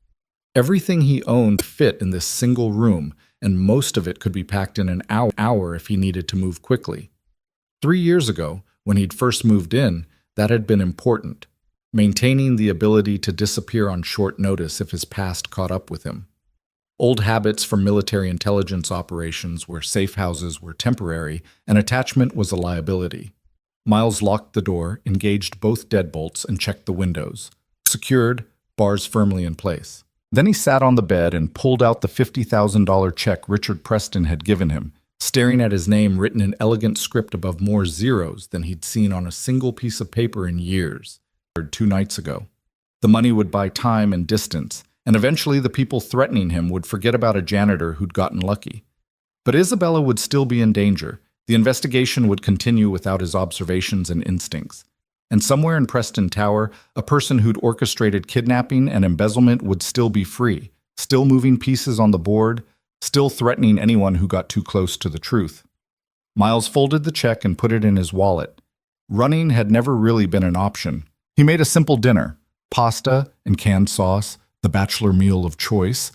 Everything he owned fit in this single room, and most of it could be packed in an hour if he needed to move quickly. 3 years ago, when he'd first moved in, that had been important, maintaining the ability to disappear on short notice if his past caught up with him. Old habits from military intelligence operations where safe houses were temporary and attachment was a liability. Miles locked the door, engaged both deadbolts, and checked the windows. Secured, bars firmly in place. Then he sat on the bed and pulled out the $50,000 check Richard Preston had given him, staring at his name written in elegant script above more zeros than he'd seen on a single piece of paper in years. 2 nights ago. The money would buy time and distance, and eventually the people threatening him would forget about a janitor who'd gotten lucky. But Isabella would still be in danger. The investigation would continue without his observations and instincts. And somewhere in Preston Tower, a person who'd orchestrated kidnapping and embezzlement would still be free, still moving pieces on the board, still threatening anyone who got too close to the truth. Miles folded the check and put it in his wallet. Running had never really been an option. He made a simple dinner, pasta and canned sauce, the bachelor meal of choice,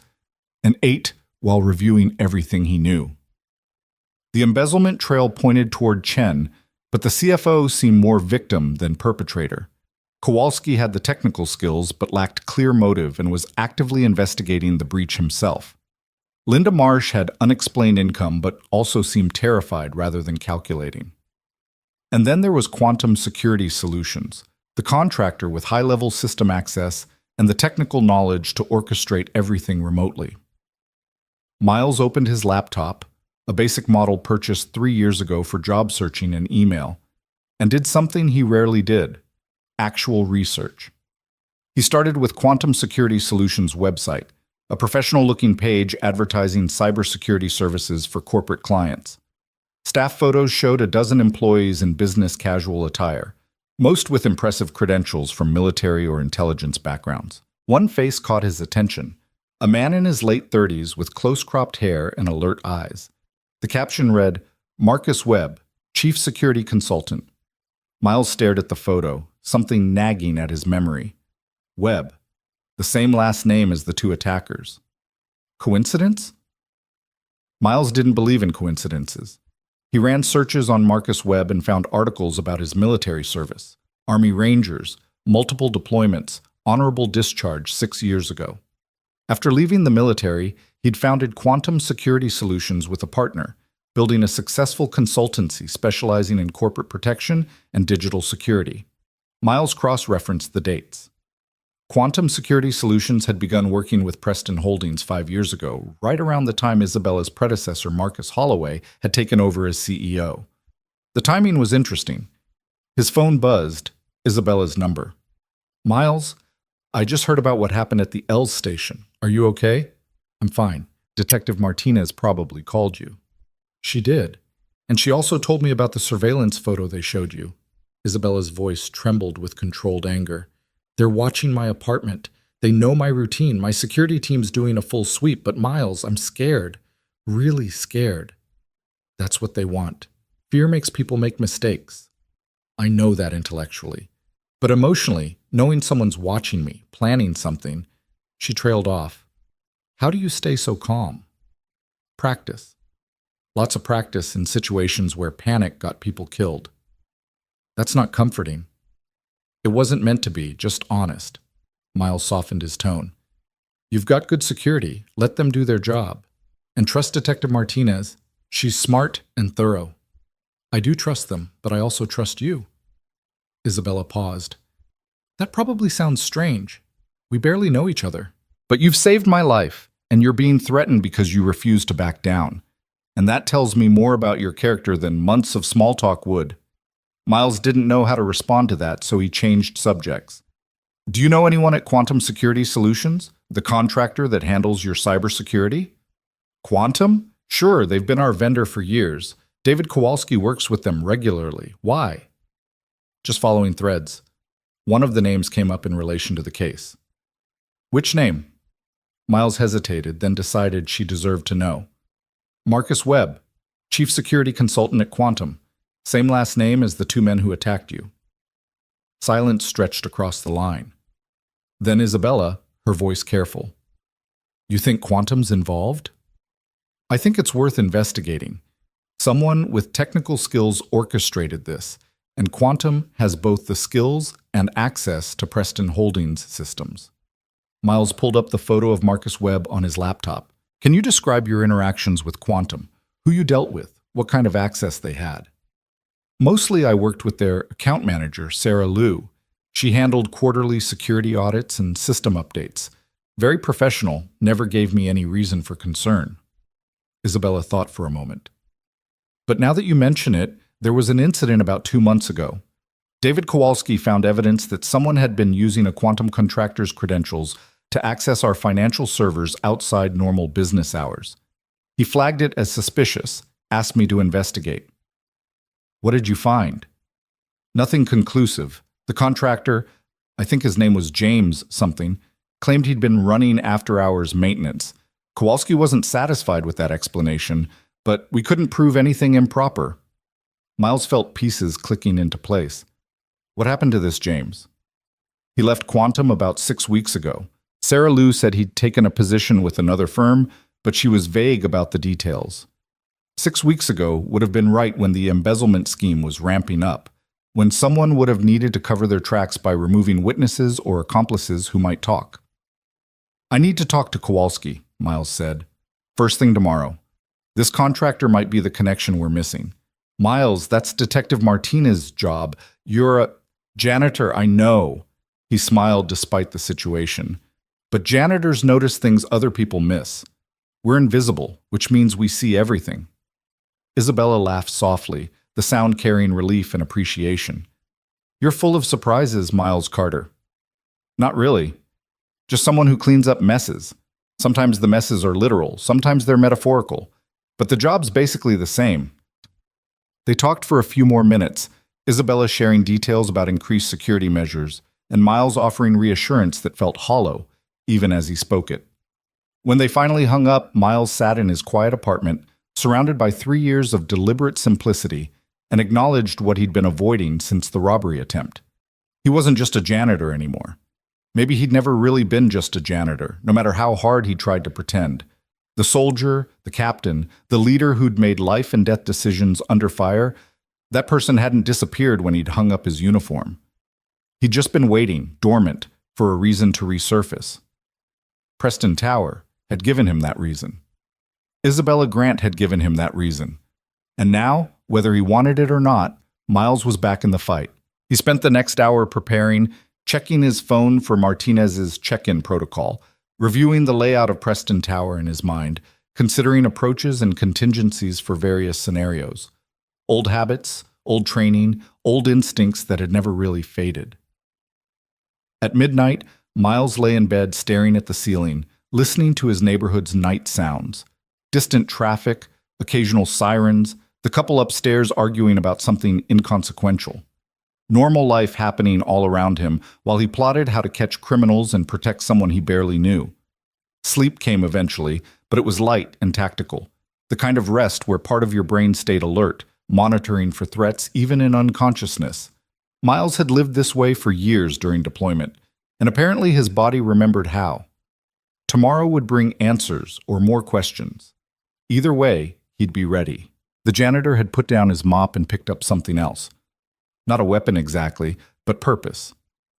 and ate while reviewing everything he knew. The embezzlement trail pointed toward Chen, but the CFO seemed more victim than perpetrator. Kowalski had the technical skills but lacked clear motive and was actively investigating the breach himself. Linda Marsh had unexplained income but also seemed terrified rather than calculating. And then there was Quantum Security Solutions, the contractor with high-level system access and the technical knowledge to orchestrate everything remotely. Miles opened his laptop, a basic model purchased 3 years ago for job searching and email, and did something he rarely did: actual research. He started with Quantum Security Solutions' website, a professional-looking page advertising cybersecurity services for corporate clients. Staff photos showed a dozen employees in business casual attire, most with impressive credentials from military or intelligence backgrounds. One face caught his attention, a man in his late 30s with close-cropped hair and alert eyes. The caption read, "Marcus Webb, Chief Security Consultant." Miles stared at the photo, something nagging at his memory. Webb, the same last name as the 2 attackers. Coincidence? Miles didn't believe in coincidences. He ran searches on Marcus Webb and found articles about his military service, Army Rangers, multiple deployments, honorable discharge 6 years ago. After leaving the military, he'd founded Quantum Security Solutions with a partner, building a successful consultancy specializing in corporate protection and digital security. Miles cross-referenced the dates. Quantum Security Solutions had begun working with Preston Holdings 5 years ago, right around the time Isabella's predecessor, Marcus Holloway, had taken over as CEO. The timing was interesting. His phone buzzed, Isabella's number. "Miles, I just heard about what happened at the L's station. Are you okay?" "I'm fine. Detective Martinez probably called you." "She did. And she also told me about the surveillance photo they showed you." Isabella's voice trembled with controlled anger. "They're watching my apartment. They know my routine. My security team's doing a full sweep, but Miles, I'm scared. Really scared." "That's what they want. Fear makes people make mistakes." "I know that intellectually. But emotionally, knowing someone's watching me, planning something," she trailed off. "How do you stay so calm?" "Practice. Lots of practice in situations where panic got people killed." "That's not comforting." "It wasn't meant to be, just honest." Miles softened his tone. "You've got good security. Let them do their job. And trust Detective Martinez. She's smart and thorough." "I do trust them, but I also trust you." Isabella paused. "That probably sounds strange. We barely know each other." "But you've saved my life, and you're being threatened because you refuse to back down. And that tells me more about your character than months of small talk would." Miles didn't know how to respond to that, so he changed subjects. "Do you know anyone at Quantum Security Solutions, the contractor that handles your cybersecurity?" "Quantum? Sure, they've been our vendor for years. David Kowalski works with them regularly. Why?" "Just following threads. One of the names came up in relation to the case." "Which name?" Miles hesitated, then decided she deserved to know. "Marcus Webb, Chief Security Consultant at Quantum. Same last name as the 2 men who attacked you." Silence stretched across the line. Then Isabella, her voice careful. "You think Quantum's involved?" "I think it's worth investigating. Someone with technical skills orchestrated this, and Quantum has both the skills and access to Preston Holdings systems." Miles pulled up the photo of Marcus Webb on his laptop. "Can you describe your interactions with Quantum? Who you dealt with? What kind of access they had?" "Mostly I worked with their account manager, Sarah Liu. She handled quarterly security audits and system updates. Very professional, never gave me any reason for concern." Isabella thought for a moment. "But now that you mention it, there was an incident about 2 months ago. David Kowalski found evidence that someone had been using a Quantum contractor's credentials to access our financial servers outside normal business hours. He flagged it as suspicious, asked me to investigate." "What did you find?" "Nothing conclusive. The contractor, I think his name was James something, claimed he'd been running after-hours maintenance. Kowalski wasn't satisfied with that explanation, but we couldn't prove anything improper." Miles felt pieces clicking into place. "What happened to this James?" "He left Quantum about 6 weeks ago. Sarah Liu said he'd taken a position with another firm, but she was vague about the details. 6 weeks ago would have been right when the embezzlement scheme was ramping up, when someone would have needed to cover their tracks by removing witnesses or accomplices who might talk." "I need to talk to Kowalski," Miles said. "First thing tomorrow. This contractor might be the connection we're missing." "Miles, that's Detective Martinez's job. You're a janitor, I know." He smiled despite the situation. "But janitors notice things other people miss. We're invisible, which means we see everything." Isabella laughed softly, the sound carrying relief and appreciation. "You're full of surprises, Miles Carter." "Not really. Just someone who cleans up messes. Sometimes the messes are literal, sometimes they're metaphorical. But the job's basically the same." They talked for a few more minutes, Isabella sharing details about increased security measures, and Miles offering reassurance that felt hollow, even as he spoke it. When they finally hung up, Miles sat in his quiet apartment, surrounded by 3 years of deliberate simplicity, and acknowledged what he'd been avoiding since the robbery attempt. He wasn't just a janitor anymore. Maybe he'd never really been just a janitor, no matter how hard he tried to pretend. The soldier, the captain, the leader who'd made life and death decisions under fire, that person hadn't disappeared when he'd hung up his uniform. He'd just been waiting, dormant, for a reason to resurface. Preston Tower had given him that reason. Isabella Grant had given him that reason. And now, whether he wanted it or not, Miles was back in the fight. He spent the next hour preparing, checking his phone for Martinez's check-in protocol, reviewing the layout of Preston Tower in his mind, considering approaches and contingencies for various scenarios. Old habits, old training, old instincts that had never really faded. At midnight, Miles lay in bed staring at the ceiling, listening to his neighborhood's night sounds. Distant traffic, occasional sirens, the couple upstairs arguing about something inconsequential. Normal life happening all around him while he plotted how to catch criminals and protect someone he barely knew. Sleep came eventually, but it was light and tactical, the kind of rest where part of your brain stayed alert, monitoring for threats even in unconsciousness. Miles had lived this way for years during deployment, and apparently his body remembered how. Tomorrow would bring answers or more questions. Either way, he'd be ready. The janitor had put down his mop and picked up something else. Not a weapon exactly, but purpose.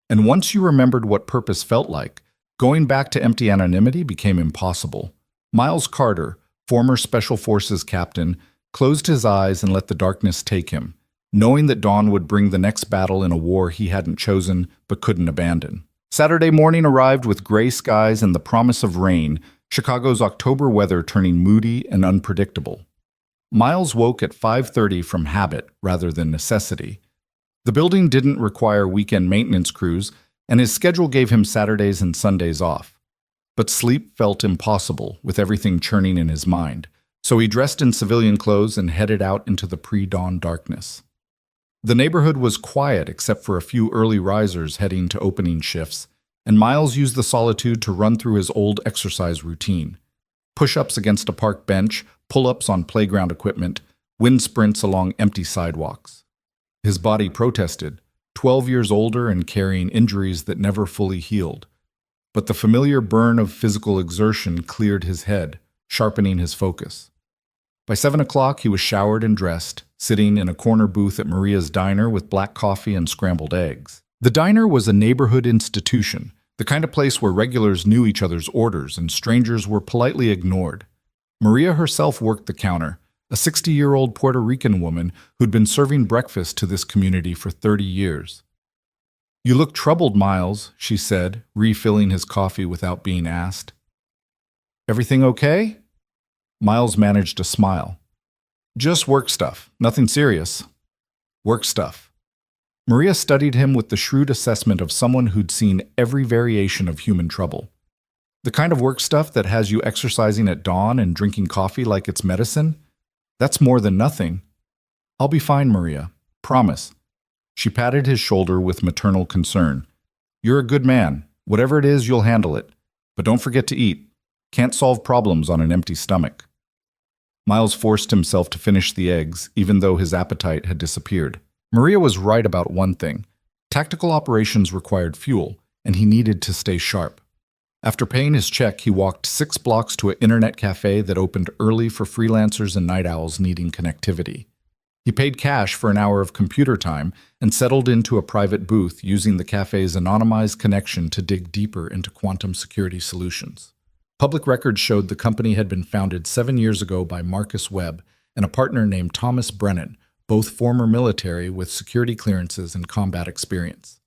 And once you remembered what purpose felt like, going back to empty anonymity became impossible. Miles Carter, former Special Forces captain, closed his eyes and let the darkness take him, knowing that dawn would bring the next battle in a war he hadn't chosen but couldn't abandon. Saturday morning arrived with gray skies and the promise of rain, Chicago's October weather turning moody and unpredictable. Miles woke at 5:30 from habit rather than necessity. The building didn't require weekend maintenance crews, and his schedule gave him Saturdays and Sundays off. But sleep felt impossible with everything churning in his mind, so he dressed in civilian clothes and headed out into the pre-dawn darkness. The neighborhood was quiet except for a few early risers heading to opening shifts, and Miles used the solitude to run through his old exercise routine. Push-ups against a park bench, pull-ups on playground equipment, wind sprints along empty sidewalks. His body protested, 12 years older and carrying injuries that never fully healed. But the familiar burn of physical exertion cleared his head, sharpening his focus. By 7 o'clock, he was showered and dressed, sitting in a corner booth at Maria's diner with black coffee and scrambled eggs. The diner was a neighborhood institution, the kind of place where regulars knew each other's orders and strangers were politely ignored. Maria herself worked the counter, a 60-year-old Puerto Rican woman who'd been serving breakfast to this community for 30 years. "You look troubled, Miles," she said, refilling his coffee without being asked. "Everything okay?" Miles managed a smile. "Just work stuff, nothing serious." "Work stuff." Maria studied him with the shrewd assessment of someone who'd seen every variation of human trouble. "The kind of work stuff that has you exercising at dawn and drinking coffee like it's medicine? That's more than nothing." "I'll be fine, Maria. Promise." She patted his shoulder with maternal concern. "You're a good man. Whatever it is, you'll handle it. But don't forget to eat. Can't solve problems on an empty stomach." Miles forced himself to finish the eggs, even though his appetite had disappeared. Maria was right about one thing. Tactical operations required fuel, and he needed to stay sharp. After paying his check, he walked 6 blocks to an internet cafe that opened early for freelancers and night owls needing connectivity. He paid cash for an hour of computer time and settled into a private booth using the cafe's anonymized connection to dig deeper into quantum security solutions. Public records showed the company had been founded 7 years ago by Marcus Webb and a partner named Thomas Brennan, both former military with security clearances and combat experience.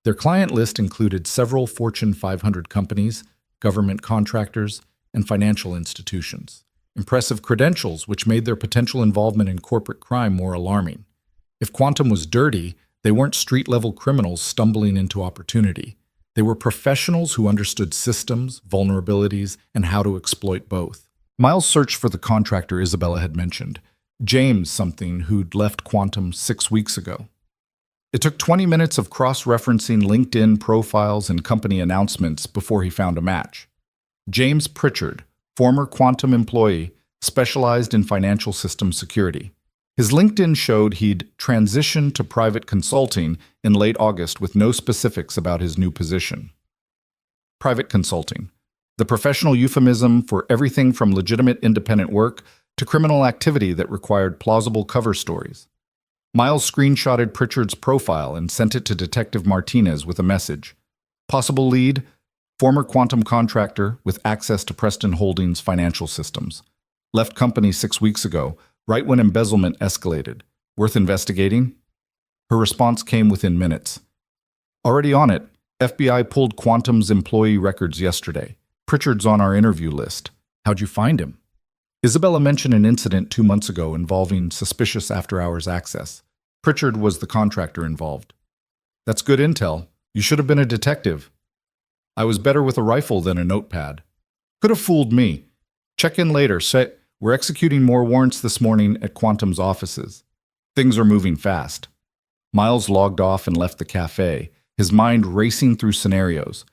Their client list included several Fortune 500 companies, government contractors, and financial institutions. Impressive credentials which made their potential involvement in corporate crime more alarming. If quantum was dirty, they weren't street-level criminals stumbling into opportunity. They were professionals who understood systems, vulnerabilities, and how to exploit both. Miles searched for the contractor Isabella had mentioned, James something, who'd left Quantum 6 weeks ago. It took 20 minutes of cross-referencing LinkedIn profiles and company announcements before he found a match. James Pritchard, former Quantum employee, specialized in financial system security. His LinkedIn showed he'd transitioned to private consulting in late August with no specifics about his new position. Private consulting, the professional euphemism for everything from legitimate independent work to criminal activity that required plausible cover stories. Miles screenshotted Pritchard's profile and sent it to Detective Martinez with a message. Possible lead, former quantum contractor with access to Preston Holdings' financial systems. Left company 6 weeks ago, right when embezzlement escalated. Worth investigating? Her response came within minutes. Already on it, FBI pulled Quantum's employee records yesterday. Pritchard's on our interview list. How'd you find him? Isabella mentioned an incident 2 months ago involving suspicious after-hours access. Pritchard was the contractor involved. That's good intel. You should have been a detective. I was better with a rifle than a notepad. Could have fooled me. Check in later. We're executing more warrants this morning at Quantum's offices. Things are moving fast. Miles logged off and left the cafe, his mind racing through scenarios.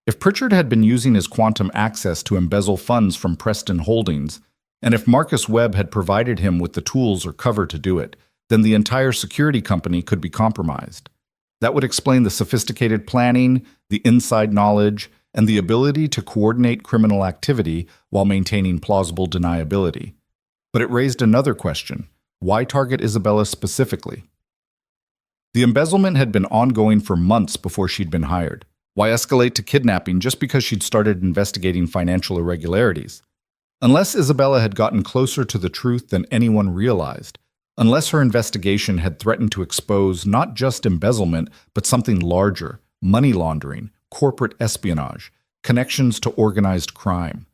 If Pritchard had been using his quantum access to embezzle funds from Preston Holdings, and if Marcus Webb had provided him with the tools or cover to do it, then the entire security company could be compromised. That would explain the sophisticated planning, the inside knowledge, and the ability to coordinate criminal activity while maintaining plausible deniability. But it raised another question. Why target Isabella specifically? The embezzlement had been ongoing for months before she'd been hired. Why escalate to kidnapping just because she'd started investigating financial irregularities? Unless Isabella had gotten closer to the truth than anyone realized, unless her investigation had threatened to expose not just embezzlement, but something larger, money laundering, corporate espionage, connections to organized crime.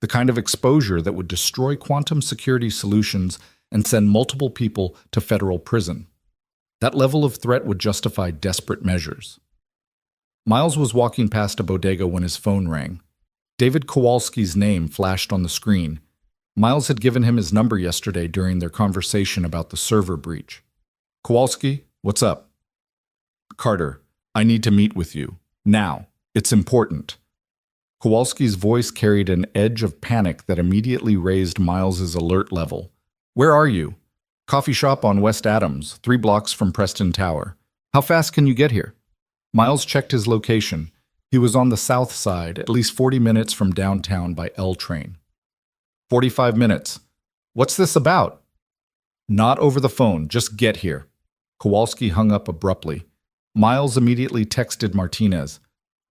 The kind of exposure that would destroy quantum security solutions and send multiple people to federal prison. That level of threat would justify desperate measures. Miles was walking past a bodega when his phone rang. David Kowalski's name flashed on the screen. Miles had given him his number yesterday during their conversation about the server breach. Kowalski, what's up? Carter, I need to meet with you. Now. It's important. Kowalski's voice carried an edge of panic that immediately raised Miles's alert level. Where are you? Coffee shop on West Adams, 3 blocks from Preston Tower. How fast can you get here? Miles checked his location. He was on the south side, at least 40 minutes from downtown by L train. 45 minutes. What's this about? Not over the phone, just get here. Kowalski hung up abruptly. Miles immediately texted Martinez.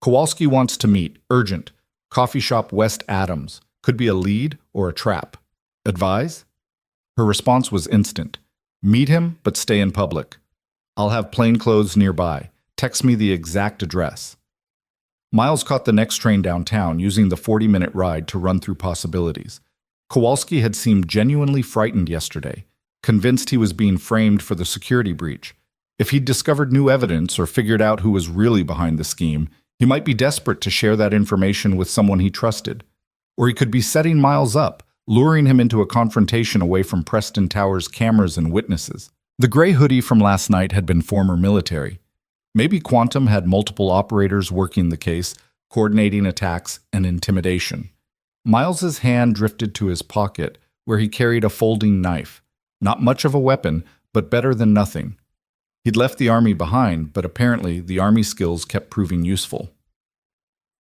Kowalski wants to meet, urgent. Coffee shop West Adams. Could be a lead or a trap. Advise? Her response was instant. Meet him, but stay in public. I'll have plainclothes nearby. Text me the exact address. Miles caught the next train downtown, using the 40-minute ride to run through possibilities. Kowalski had seemed genuinely frightened yesterday, convinced he was being framed for the security breach. If he'd discovered new evidence or figured out who was really behind the scheme, he might be desperate to share that information with someone he trusted. Or he could be setting Miles up, luring him into a confrontation away from Preston Tower's cameras and witnesses. The gray hoodie from last night had been former military. Maybe Quantum had multiple operators working the case, coordinating attacks and intimidation. Miles's hand drifted to his pocket, where he carried a folding knife. Not much of a weapon, but better than nothing. He'd left the army behind, but apparently the army skills kept proving useful.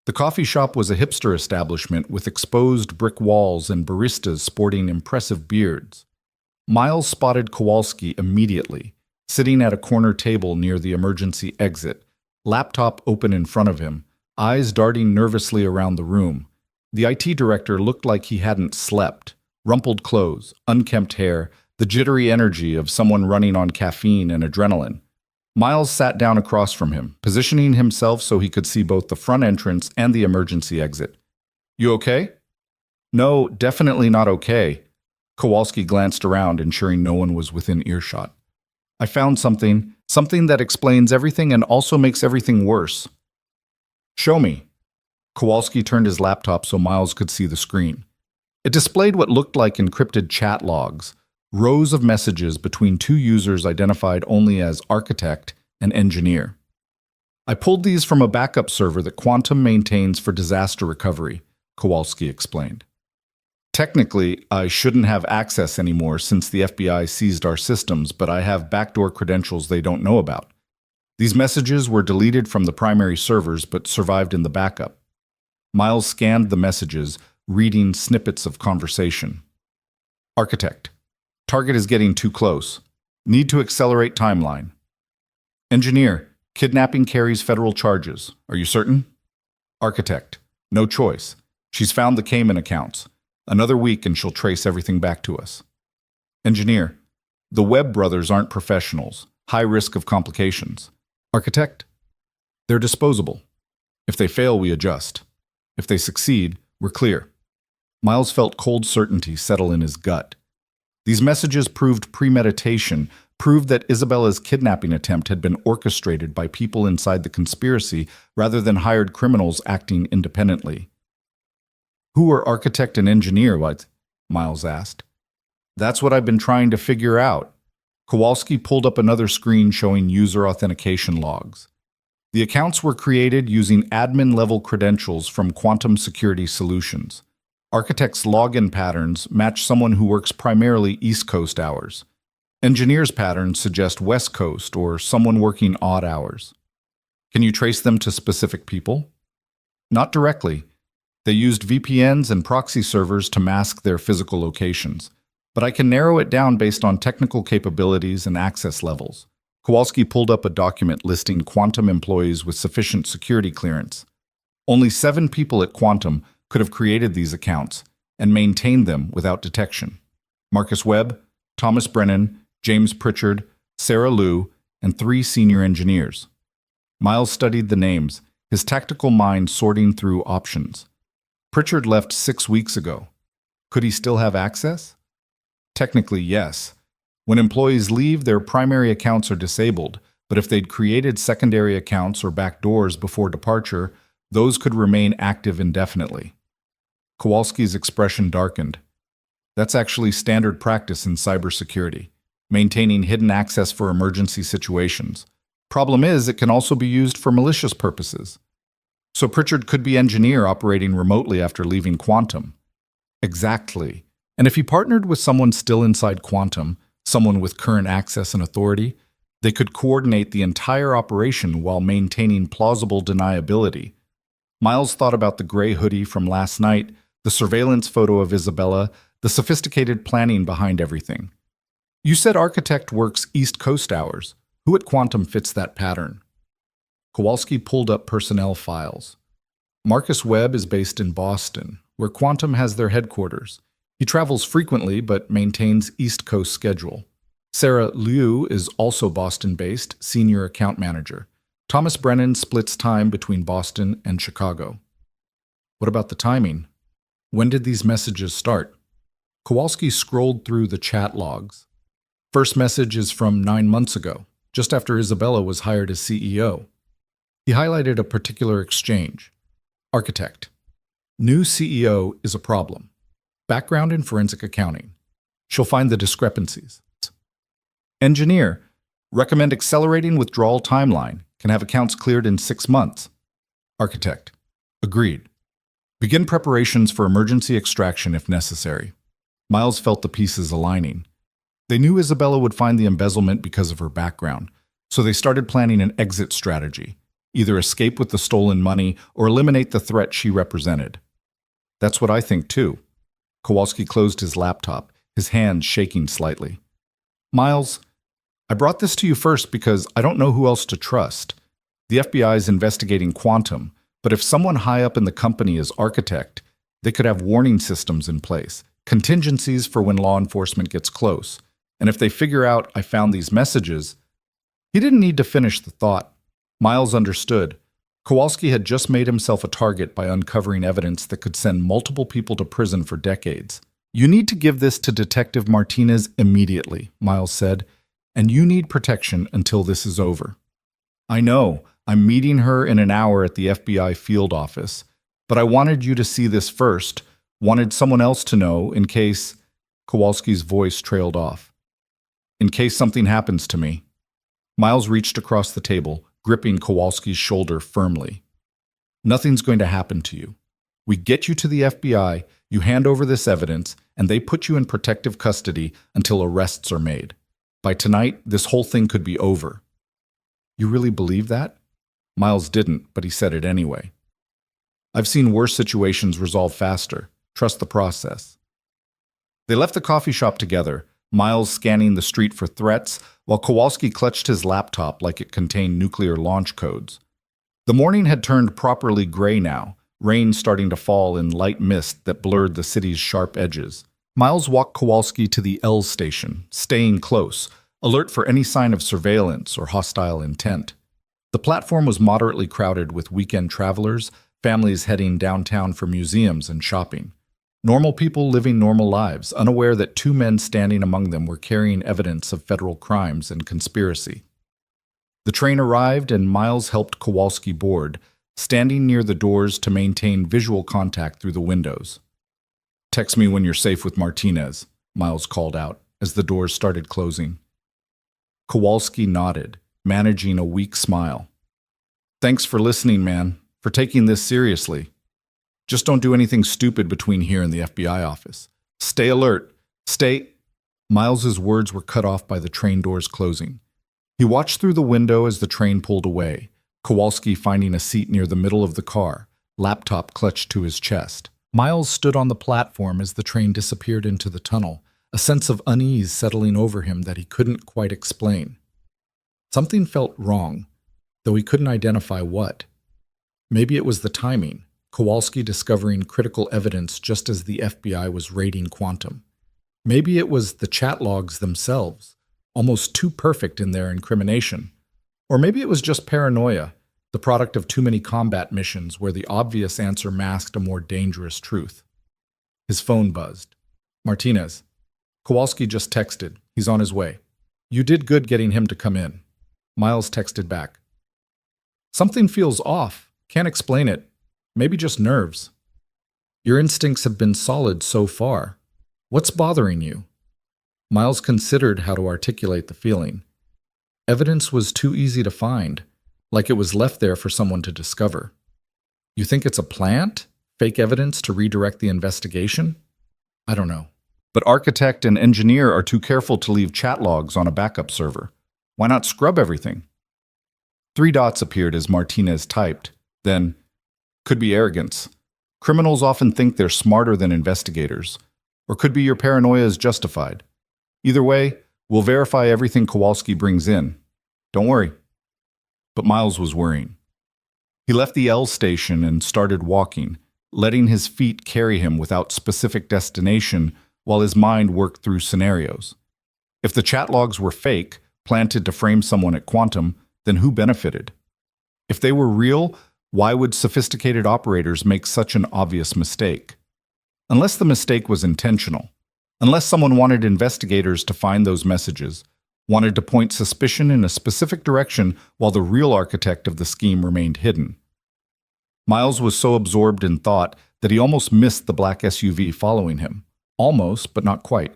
The coffee shop was a hipster establishment with exposed brick walls and baristas sporting impressive beards. Miles spotted Kowalski immediately, sitting at a corner table near the emergency exit, laptop open in front of him, eyes darting nervously around the room. The IT director looked like he hadn't slept. Rumpled clothes, unkempt hair, the jittery energy of someone running on caffeine and adrenaline. Miles sat down across from him, positioning himself so he could see both the front entrance and the emergency exit. You okay? No, definitely not okay. Kowalski glanced around, ensuring no one was within earshot. I found something that explains everything and also makes everything worse. Show me. Kowalski turned his laptop so Miles could see the screen. It displayed what looked like encrypted chat logs, rows of messages between 2 users identified only as architect and engineer. I pulled these from a backup server that Quantum maintains for disaster recovery, Kowalski explained. Technically, I shouldn't have access anymore since the FBI seized our systems, but I have backdoor credentials they don't know about. These messages were deleted from the primary servers but survived in the backup. Miles scanned the messages, reading snippets of conversation. Architect. Target is getting too close. Need to accelerate timeline. Engineer. Kidnapping carries federal charges. Are you certain? Architect. No choice. She's found the Cayman accounts. Another week and she'll trace everything back to us. Engineer. The Webb brothers aren't professionals. High risk of complications. Architect. They're disposable. If they fail, we adjust. If they succeed, we're clear. Miles felt cold certainty settle in his gut. These messages proved premeditation, proved that Isabella's kidnapping attempt had been orchestrated by people inside the conspiracy rather than hired criminals acting independently. Who are architect and engineer? Miles asked. That's what I've been trying to figure out. Kowalski pulled up another screen showing user authentication logs. The accounts were created using admin-level credentials from Quantum Security Solutions. Architects' login patterns match someone who works primarily East Coast hours. Engineers' patterns suggest West Coast or someone working odd hours. Can you trace them to specific people? Not directly. They used VPNs and proxy servers to mask their physical locations, but I can narrow it down based on technical capabilities and access levels. Kowalski pulled up a document listing Quantum employees with sufficient security clearance. Only 7 people at Quantum could have created these accounts and maintained them without detection. Marcus Webb, Thomas Brennan, James Pritchard, Sarah Liu, and 3 senior engineers. Miles studied the names, his tactical mind sorting through options. Pritchard left 6 weeks ago. Could he still have access? Technically, yes. When employees leave, their primary accounts are disabled, but if they'd created secondary accounts or backdoors before departure, those could remain active indefinitely. Kowalski's expression darkened. That's actually standard practice in cybersecurity, maintaining hidden access for emergency situations. Problem is, it can also be used for malicious purposes. So Pritchard could be engineer operating remotely after leaving Quantum. Exactly. And if he partnered with someone still inside Quantum, someone with current access and authority, they could coordinate the entire operation while maintaining plausible deniability. Miles thought about the gray hoodie from last night, the surveillance photo of Isabella, the sophisticated planning behind everything. You said architect works East Coast hours. Who at Quantum fits that pattern? Kowalski pulled up personnel files. Marcus Webb is based in Boston, where Quantum has their headquarters. He travels frequently but maintains East Coast schedule. Sarah Liu is also Boston-based, senior account manager. Thomas Brennan splits time between Boston and Chicago. What about the timing? When did these messages start? Kowalski scrolled through the chat logs. First message is from 9 months ago, just after Isabella was hired as CEO. He highlighted a particular exchange. Architect. New CEO is a problem. Background in forensic accounting. She'll find the discrepancies. Engineer. Recommend accelerating withdrawal timeline. Can have accounts cleared in 6 months. Architect. Agreed. Begin preparations for emergency extraction if necessary. Miles felt the pieces aligning. They knew Isabella would find the embezzlement because of her background, so they started planning an exit strategy. Either escape with the stolen money or eliminate the threat she represented. That's what I think too. Kowalski closed his laptop, his hands shaking slightly. Miles, I brought this to you first because I don't know who else to trust. The FBI is investigating Quantum, but if someone high up in the company is architect, they could have warning systems in place, contingencies for when law enforcement gets close. And if they figure out I found these messages, he didn't need to finish the thought. Miles understood. Kowalski had just made himself a target by uncovering evidence that could send multiple people to prison for decades. You need to give this to Detective Martinez immediately, Miles said, and you need protection until this is over. I know, I'm meeting her in an hour at the FBI field office, but I wanted you to see this first, wanted someone else to know in case... Kowalski's voice trailed off. In case something happens to me. Miles reached across the table, gripping Kowalski's shoulder firmly. Nothing's going to happen to you. We get you to the FBI, you hand over this evidence, and they put you in protective custody until arrests are made. By tonight, this whole thing could be over. You really believe that? Miles didn't, but he said it anyway. I've seen worse situations resolve faster. Trust the process. They left the coffee shop together, Miles scanning the street for threats, while Kowalski clutched his laptop like it contained nuclear launch codes. The morning had turned properly gray now, rain starting to fall in light mist that blurred the city's sharp edges. Miles walked Kowalski to the L station, staying close, alert for any sign of surveillance or hostile intent. The platform was moderately crowded with weekend travelers, families heading downtown for museums and shopping. Normal people living normal lives, unaware that two men standing among them were carrying evidence of federal crimes and conspiracy. The train arrived and Miles helped Kowalski board, standing near the doors to maintain visual contact through the windows. "Text me when you're safe with Martinez," Miles called out as the doors started closing. Kowalski nodded, managing a weak smile. "Thanks for listening, man, for taking this seriously. Just don't do anything stupid between here and the FBI office. Stay alert. Miles's words were cut off by the train doors closing. He watched through the window as the train pulled away, Kowalski finding a seat near the middle of the car, laptop clutched to his chest. Miles stood on the platform as the train disappeared into the tunnel, a sense of unease settling over him that he couldn't quite explain. Something felt wrong, though he couldn't identify what. Maybe it was the timing, Kowalski discovering critical evidence just as the FBI was raiding Quantum. Maybe it was the chat logs themselves, almost too perfect in their incrimination. Or maybe it was just paranoia, the product of too many combat missions where the obvious answer masked a more dangerous truth. His phone buzzed. "Martinez. Kowalski just texted. He's on his way. You did good getting him to come in." Miles texted back. "Something feels off. Can't explain it. Maybe just nerves. Your instincts have been solid so far. What's bothering you?" Miles considered how to articulate the feeling. Evidence was too easy to find, like it was left there for someone to discover. "You think it's a plant? Fake evidence to redirect the investigation?" "I don't know. But architect and engineer are too careful to leave chat logs on a backup server. Why not scrub everything?" 3 dots appeared as Martinez typed. Then, "Could be arrogance. Criminals often think they're smarter than investigators. Or could be your paranoia is justified. Either way, we'll verify everything Kowalski brings in. Don't worry." But Miles was worrying. He left the L station and started walking, letting his feet carry him without specific destination while his mind worked through scenarios. If the chat logs were fake, planted to frame someone at Quantum, then who benefited? If they were real, why would sophisticated operators make such an obvious mistake? Unless the mistake was intentional. Unless someone wanted investigators to find those messages, wanted to point suspicion in a specific direction while the real architect of the scheme remained hidden. Miles was so absorbed in thought that he almost missed the black SUV following him. Almost, but not quite.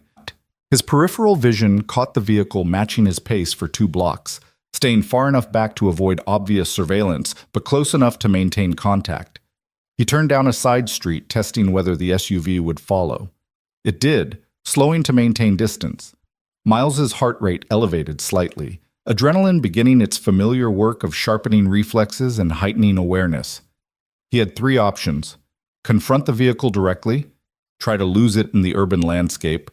His peripheral vision caught the vehicle matching his pace for 2 blocks, staying far enough back to avoid obvious surveillance, but close enough to maintain contact. He turned down a side street, testing whether the SUV would follow. It did, slowing to maintain distance. Miles's heart rate elevated slightly, adrenaline beginning its familiar work of sharpening reflexes and heightening awareness. He had 3 options: confront the vehicle directly, try to lose it in the urban landscape,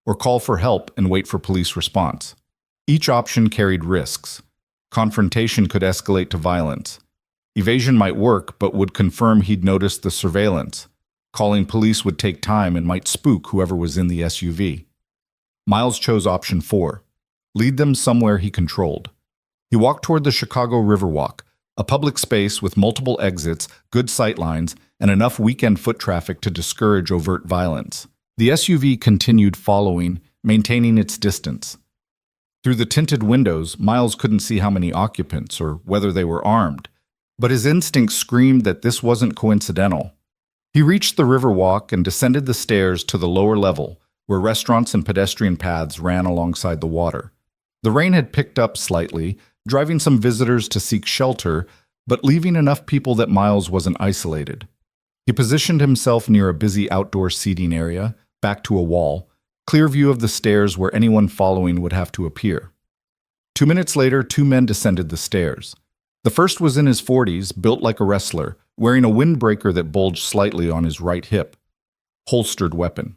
or call for help and wait for police response. Each option carried risks. Confrontation could escalate to violence. Evasion might work, but would confirm he'd noticed the surveillance. Calling police would take time and might spook whoever was in the SUV. Miles chose option 4. Lead them somewhere he controlled. He walked toward the Chicago Riverwalk, a public space with multiple exits, good sightlines, and enough weekend foot traffic to discourage overt violence. The SUV continued following, maintaining its distance. Through the tinted windows, Miles couldn't see how many occupants or whether they were armed, but his instincts screamed that this wasn't coincidental. He reached the Riverwalk and descended the stairs to the lower level, where restaurants and pedestrian paths ran alongside the water. The rain had picked up slightly, driving some visitors to seek shelter, but leaving enough people that Miles wasn't isolated. He positioned himself near a busy outdoor seating area, back to a wall, clear view of the stairs where anyone following would have to appear. 2 minutes later, 2 men descended the stairs. The first was in his 40s, built like a wrestler, wearing a windbreaker that bulged slightly on his right hip, holstered weapon.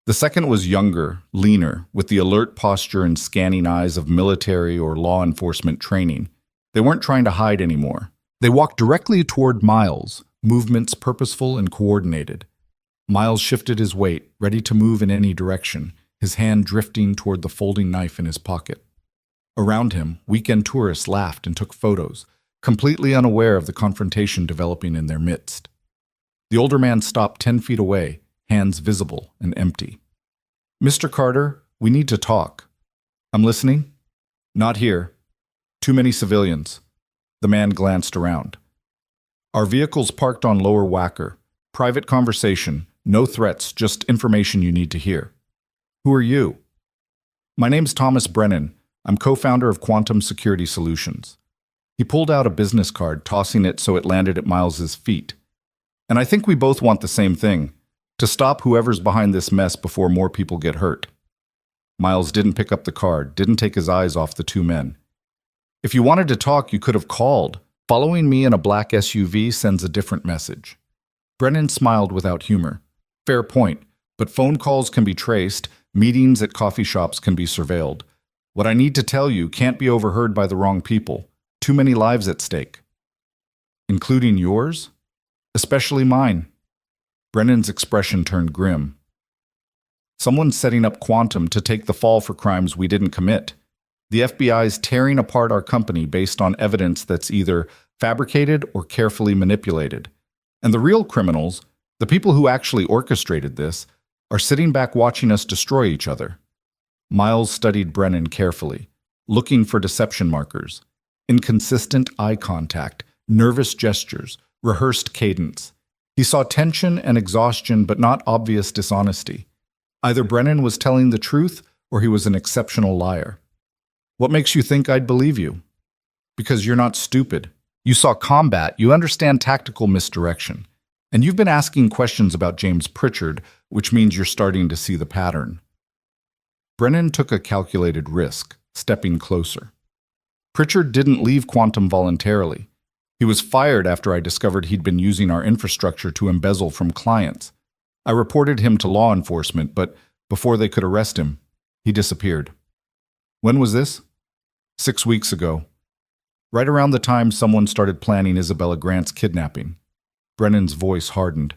The second was younger, leaner, with the alert posture and scanning eyes of military or law enforcement training. They weren't trying to hide anymore. They walked directly toward Miles, movements purposeful and coordinated. Miles shifted his weight, ready to move in any direction, his hand drifting toward the folding knife in his pocket. Around him, weekend tourists laughed and took photos, completely unaware of the confrontation developing in their midst. The older man stopped 10 feet away, hands visible and empty. "Mr. Carter, we need to talk." "I'm listening." "Not here. Too many civilians." The man glanced around. "Our vehicle's parked on Lower Wacker. Private conversation, no threats, just information you need to hear." "Who are you?" "My name's Thomas Brennan. I'm co-founder of Quantum Security Solutions." He pulled out a business card, tossing it so it landed at Miles's feet. "And I think we both want the same thing, to stop whoever's behind this mess before more people get hurt." Miles didn't pick up the card, didn't take his eyes off the two men. "If you wanted to talk, you could have called. Following me in a black SUV sends a different message." Brennan smiled without humor. "Fair point, but phone calls can be traced, meetings at coffee shops can be surveilled. What I need to tell you can't be overheard by the wrong people. Too many lives at stake." "Including yours?" "Especially mine." Brennan's expression turned grim. "Someone's setting up Quantum to take the fall for crimes we didn't commit. The FBI's tearing apart our company based on evidence that's either fabricated or carefully manipulated. And the real criminals, the people who actually orchestrated this, are sitting back watching us destroy each other." Miles studied Brennan carefully, looking for deception markers. Inconsistent eye contact, nervous gestures, rehearsed cadence. He saw tension and exhaustion, but not obvious dishonesty. Either Brennan was telling the truth or he was an exceptional liar. "What makes you think I'd believe you?" "Because you're not stupid. You saw combat, you understand tactical misdirection. And you've been asking questions about James Pritchard, which means you're starting to see the pattern." Brennan took a calculated risk, stepping closer. "Pritchard didn't leave Quantum voluntarily. He was fired after I discovered he'd been using our infrastructure to embezzle from clients. I reported him to law enforcement, but before they could arrest him, he disappeared." "When was this?" 6 weeks ago. Right around the time someone started planning Isabella Grant's kidnapping." Brennan's voice hardened.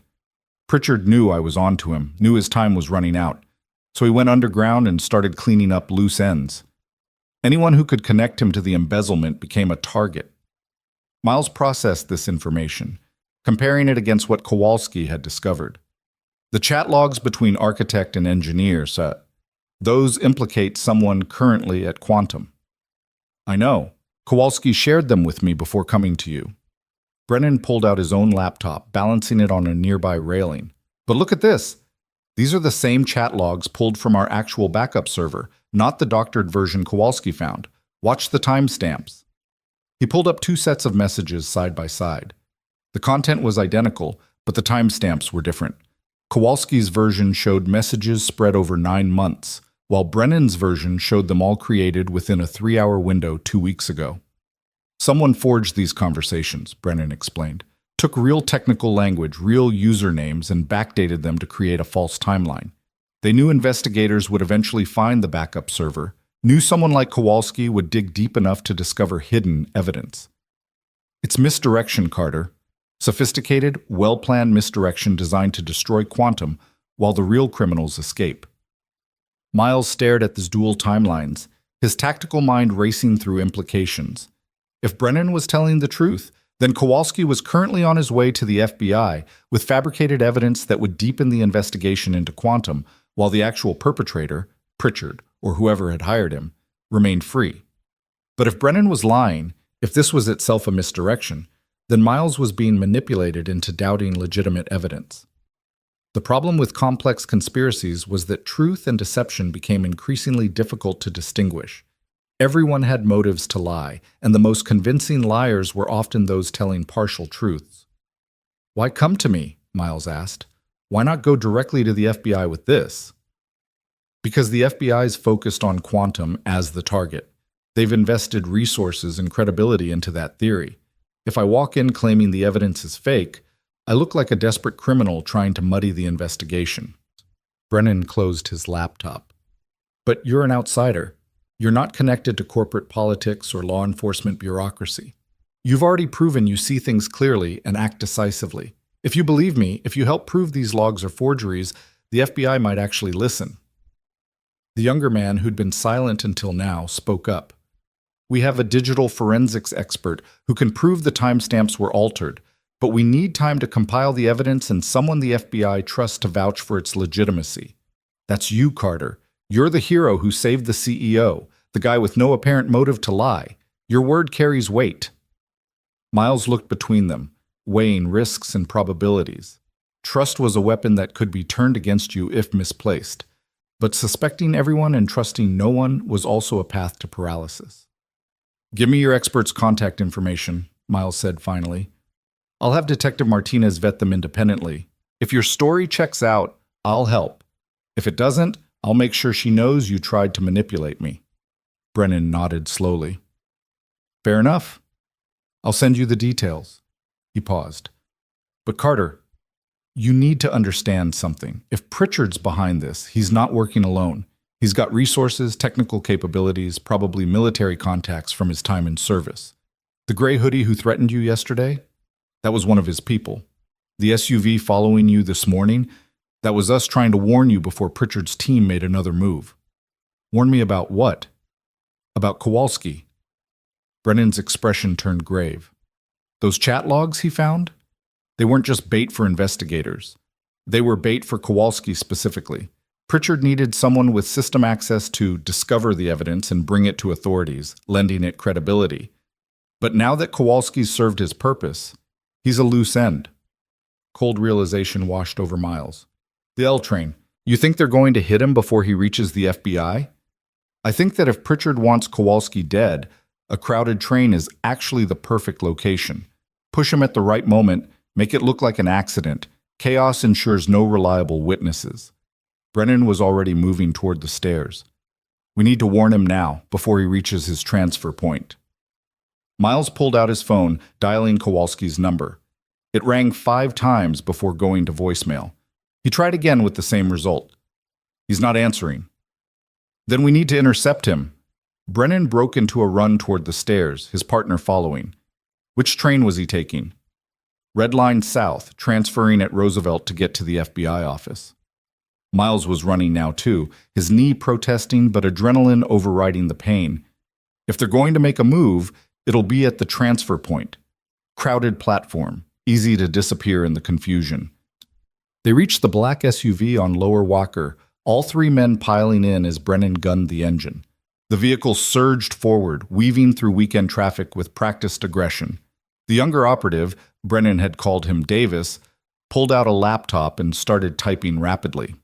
"Pritchard knew I was on to him, knew his time was running out, so he went underground and started cleaning up loose ends. Anyone who could connect him to the embezzlement became a target." Miles processed this information, comparing it against what Kowalski had discovered. The chat logs between architect and engineer, those implicate someone currently at Quantum. "I know. Kowalski shared them with me before coming to you." Brennan pulled out his own laptop, balancing it on a nearby railing. "But look at this. These are the same chat logs pulled from our actual backup server, not the doctored version Kowalski found. Watch the timestamps." He pulled up 2 sets of messages side by side. The content was identical, but the timestamps were different. Kowalski's version showed messages spread over 9 months, while Brennan's version showed them all created within a 3-hour window 2 weeks ago. "Someone forged these conversations," Brennan explained. "Took real technical language, real usernames, and backdated them to create a false timeline. They knew investigators would eventually find the backup server, knew someone like Kowalski would dig deep enough to discover hidden evidence. It's misdirection, Carter. Sophisticated, well-planned misdirection designed to destroy Quantum while the real criminals escape." Miles stared at these dual timelines, his tactical mind racing through implications. If Brennan was telling the truth, then Kowalski was currently on his way to the FBI with fabricated evidence that would deepen the investigation into Quantum, while the actual perpetrator, Pritchard, or whoever had hired him, remained free. But if Brennan was lying, if this was itself a misdirection, then Miles was being manipulated into doubting legitimate evidence. The problem with complex conspiracies was that truth and deception became increasingly difficult to distinguish. Everyone had motives to lie, and the most convincing liars were often those telling partial truths. "Why come to me?" Miles asked. "Why not go directly to the FBI with this?" "Because the FBI's focused on Quantum as the target. They've invested resources and credibility into that theory. If I walk in claiming the evidence is fake, I look like a desperate criminal trying to muddy the investigation. Brennan closed his laptop. But you're an outsider. You're not connected to corporate politics or law enforcement bureaucracy. You've already proven you see things clearly and act decisively. If you believe me, if you help prove these logs are forgeries, the FBI might actually listen. The younger man, who'd been silent until now, spoke up. We have a digital forensics expert who can prove the timestamps were altered, but we need time to compile the evidence and someone the FBI trusts to vouch for its legitimacy. That's you, Carter. You're the hero who saved the CEO, the guy with no apparent motive to lie. Your word carries weight. Miles looked between them, weighing risks and probabilities. Trust was a weapon that could be turned against you if misplaced, but suspecting everyone and trusting no one was also a path to paralysis. Give me your expert's contact information, Miles said finally. I'll have Detective Martinez vet them independently. If your story checks out, I'll help. If it doesn't, I'll make sure she knows you tried to manipulate me. Brennan nodded slowly. Fair enough. I'll send you the details. He paused. But Carter, you need to understand something. If Pritchard's behind this, he's not working alone. He's got resources, technical capabilities, probably military contacts from his time in service. The gray hoodie who threatened you yesterday? That was one of his people. The SUV following you this morning? That was us trying to warn you before Pritchard's team made another move. Warn me about what? About Kowalski. Brennan's expression turned grave. Those chat logs he found? They weren't just bait for investigators. They were bait for Kowalski specifically. Pritchard needed someone with system access to discover the evidence and bring it to authorities, lending it credibility. But now that Kowalski's served his purpose, he's a loose end. Cold realization washed over Miles. The L train. You think they're going to hit him before he reaches the FBI? I think that if Pritchard wants Kowalski dead, a crowded train is actually the perfect location. Push him at the right moment, make it look like an accident. Chaos ensures no reliable witnesses. Brennan was already moving toward the stairs. We need to warn him now, before he reaches his transfer point. Miles pulled out his phone, dialing Kowalski's number. It rang 5 times before going to voicemail. He tried again with the same result. He's not answering. Then we need to intercept him. Brennan broke into a run toward the stairs, his partner following. Which train was he taking? Red Line South, transferring at Roosevelt to get to the FBI office. Miles was running now too, his knee protesting but adrenaline overriding the pain. If they're going to make a move, it'll be at the transfer point. Crowded platform, easy to disappear in the confusion. They reached the black SUV on Lower Walker, all 3 men piling in as Brennan gunned the engine. The vehicle surged forward, weaving through weekend traffic with practiced aggression. The younger operative, Brennan had called him Davis, pulled out a laptop and started typing rapidly.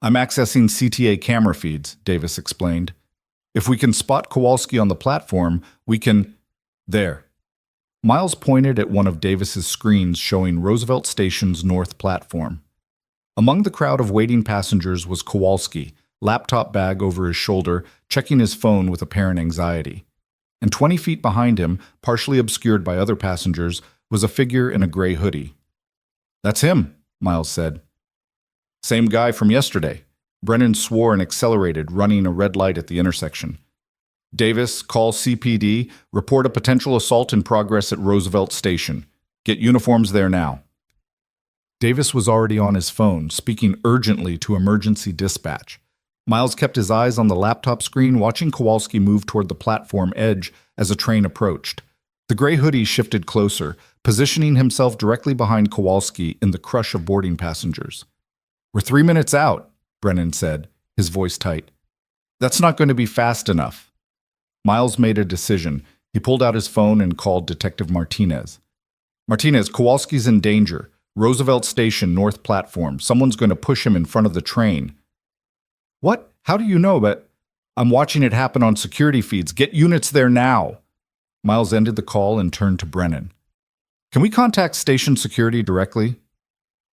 I'm accessing CTA camera feeds, Davis explained. If we can spot Kowalski on the platform, we can… There. Miles pointed at one of Davis's screens showing Roosevelt Station's north platform. Among the crowd of waiting passengers was Kowalski, laptop bag over his shoulder, checking his phone with apparent anxiety. And 20 feet behind him, partially obscured by other passengers, was a figure in a gray hoodie. That's him, Miles said. Same guy from yesterday. Brennan swore and accelerated, running a red light at the intersection. Davis, call CPD, report a potential assault in progress at Roosevelt Station. Get uniforms there now. Davis was already on his phone, speaking urgently to emergency dispatch. Miles kept his eyes on the laptop screen, watching Kowalski move toward the platform edge as a train approached. The gray hoodie shifted closer, positioning himself directly behind Kowalski in the crush of boarding passengers. We're 3 minutes out, Brennan said, his voice tight. That's not going to be fast enough. Miles made a decision. He pulled out his phone and called Detective Martinez. Martinez, Kowalski's in danger. Roosevelt Station, North Platform. Someone's going to push him in front of the train. What? How do you know? But I'm watching it happen on security feeds. Get units there now. Miles ended the call and turned to Brennan. Can we contact station security directly?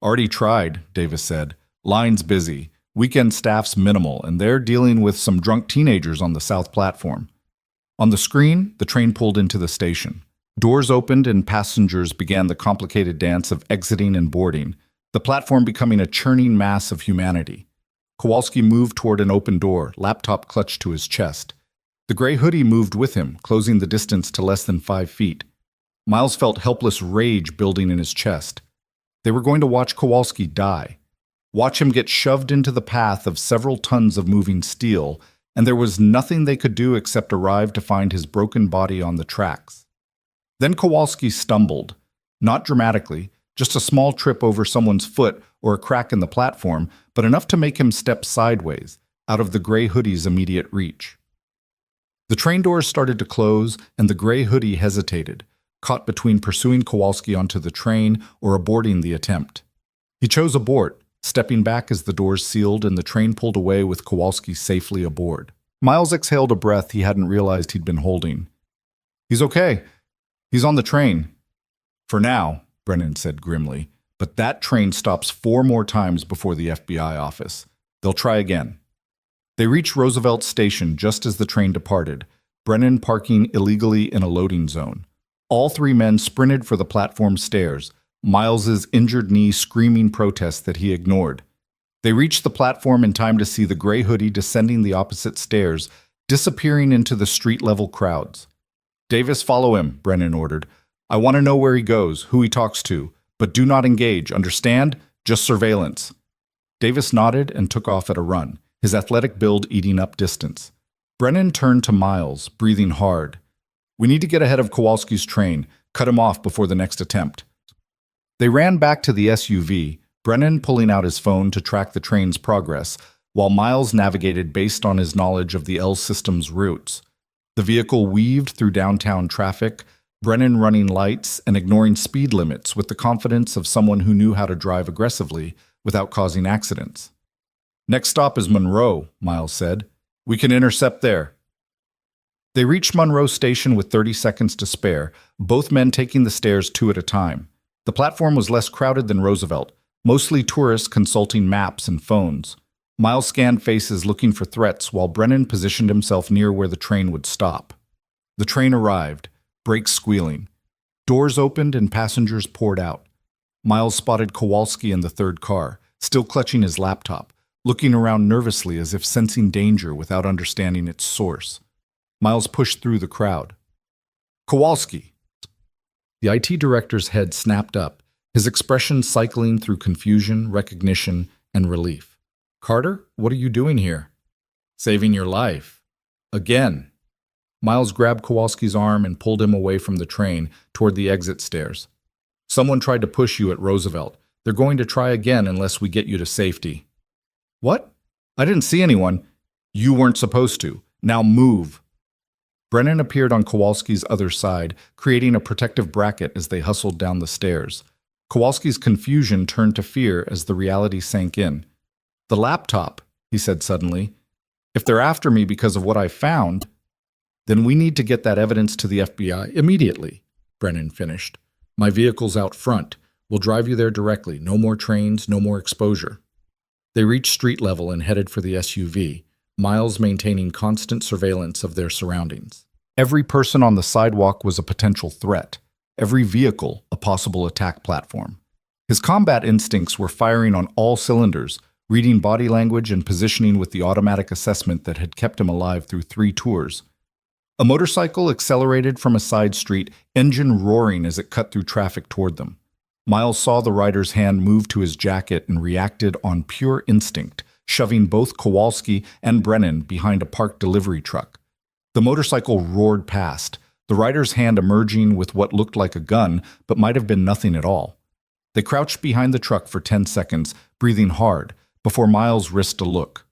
Already tried, Davis said. Line's busy. Weekend staff's minimal, and they're dealing with some drunk teenagers on the south platform. On the screen, the train pulled into the station. Doors opened and passengers began the complicated dance of exiting and boarding, the platform becoming a churning mass of humanity. Kowalski moved toward an open door, laptop clutched to his chest. The gray hoodie moved with him, closing the distance to less than 5 feet. Miles felt helpless rage building in his chest. They were going to watch Kowalski die. Watch him get shoved into the path of several tons of moving steel, and there was nothing they could do except arrive to find his broken body on the tracks. Then Kowalski stumbled, not dramatically, just a small trip over someone's foot or a crack in the platform, but enough to make him step sideways, out of the gray hoodie's immediate reach. The train doors started to close, and the gray hoodie hesitated, caught between pursuing Kowalski onto the train or aborting the attempt. He chose abort, stepping back as the doors sealed and the train pulled away with Kowalski safely aboard. Miles exhaled a breath he hadn't realized he'd been holding. "He's okay. He's on the train." "For now," Brennan said grimly, "but that train stops 4 more times before the FBI office. They'll try again." They reached Roosevelt Station just as the train departed, Brennan parking illegally in a loading zone. All 3 men sprinted for the platform stairs, Miles's injured knee screaming protests that he ignored. They reached the platform in time to see the gray hoodie descending the opposite stairs, disappearing into the street-level crowds. "Davis, follow him," Brennan ordered. "I want to know where he goes, who he talks to, but do not engage, understand? Just surveillance." Davis nodded and took off at a run, his athletic build eating up distance. Brennan turned to Miles, breathing hard. "We need to get ahead of Kowalski's train, cut him off before the next attempt." They ran back to the SUV, Brennan pulling out his phone to track the train's progress, while Miles navigated based on his knowledge of the L system's routes. The vehicle weaved through downtown traffic, Brennan running lights and ignoring speed limits with the confidence of someone who knew how to drive aggressively without causing accidents. "Next stop is Monroe," Miles said. "We can intercept there." They reached Monroe Station with 30 seconds to spare, both men taking the stairs 2 at a time. The platform was less crowded than Roosevelt, mostly tourists consulting maps and phones. Miles scanned faces looking for threats while Brennan positioned himself near where the train would stop. The train arrived, brakes squealing. Doors opened and passengers poured out. Miles spotted Kowalski in the 3rd car, still clutching his laptop, looking around nervously as if sensing danger without understanding its source. Miles pushed through the crowd. "Kowalski!" The IT director's head snapped up, his expression cycling through confusion, recognition, and relief. "Carter, what are you doing here?" "Saving your life. Again." Miles grabbed Kowalski's arm and pulled him away from the train toward the exit stairs. "Someone tried to push you at Roosevelt. They're going to try again unless we get you to safety." "What? I didn't see anyone." "You weren't supposed to. Now move." Brennan appeared on Kowalski's other side, creating a protective bracket as they hustled down the stairs. Kowalski's confusion turned to fear as the reality sank in. "The laptop," he said suddenly. "If they're after me because of what I found, then we need to get that evidence to the FBI immediately," Brennan finished. "My vehicle's out front. We'll drive you there directly. No more trains, no more exposure." They reached street level and headed for the SUV, Miles maintaining constant surveillance of their surroundings. Every person on the sidewalk was a potential threat, every vehicle a possible attack platform. His combat instincts were firing on all cylinders, reading body language and positioning with the automatic assessment that had kept him alive through 3 tours. A motorcycle accelerated from a side street, engine roaring as it cut through traffic toward them. Miles saw the rider's hand move to his jacket and reacted on pure instinct, shoving both Kowalski and Brennan behind a parked delivery truck. The motorcycle roared past, the rider's hand emerging with what looked like a gun but might have been nothing at all. They crouched behind the truck for 10 seconds, breathing hard, before Miles risked a look.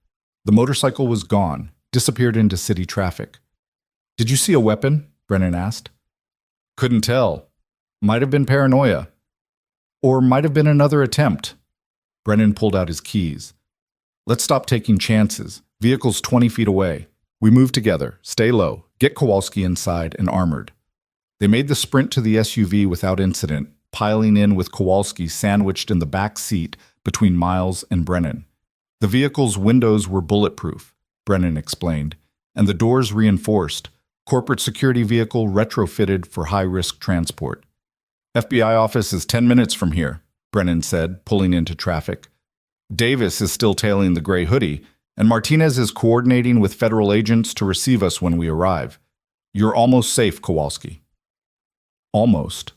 The motorcycle was gone, disappeared into city traffic. "Did you see a weapon?" Brennan asked. "Couldn't tell. Might have been paranoia. Or might have been another attempt." Brennan pulled out his keys. "Let's stop taking chances. Vehicle's 20 feet away. We move together. Stay low. Get Kowalski inside and armored." They made the sprint to the SUV without incident, piling in with Kowalski sandwiched in the back seat between Miles and Brennan. The vehicle's windows were bulletproof, Brennan explained, and the doors reinforced. Corporate security vehicle retrofitted for high-risk transport. FBI office is 10 minutes from here, Brennan said, pulling into traffic. Davis is still tailing the gray hoodie, and Martinez is coordinating with federal agents to receive us when we arrive. You're almost safe, Kowalski. Almost.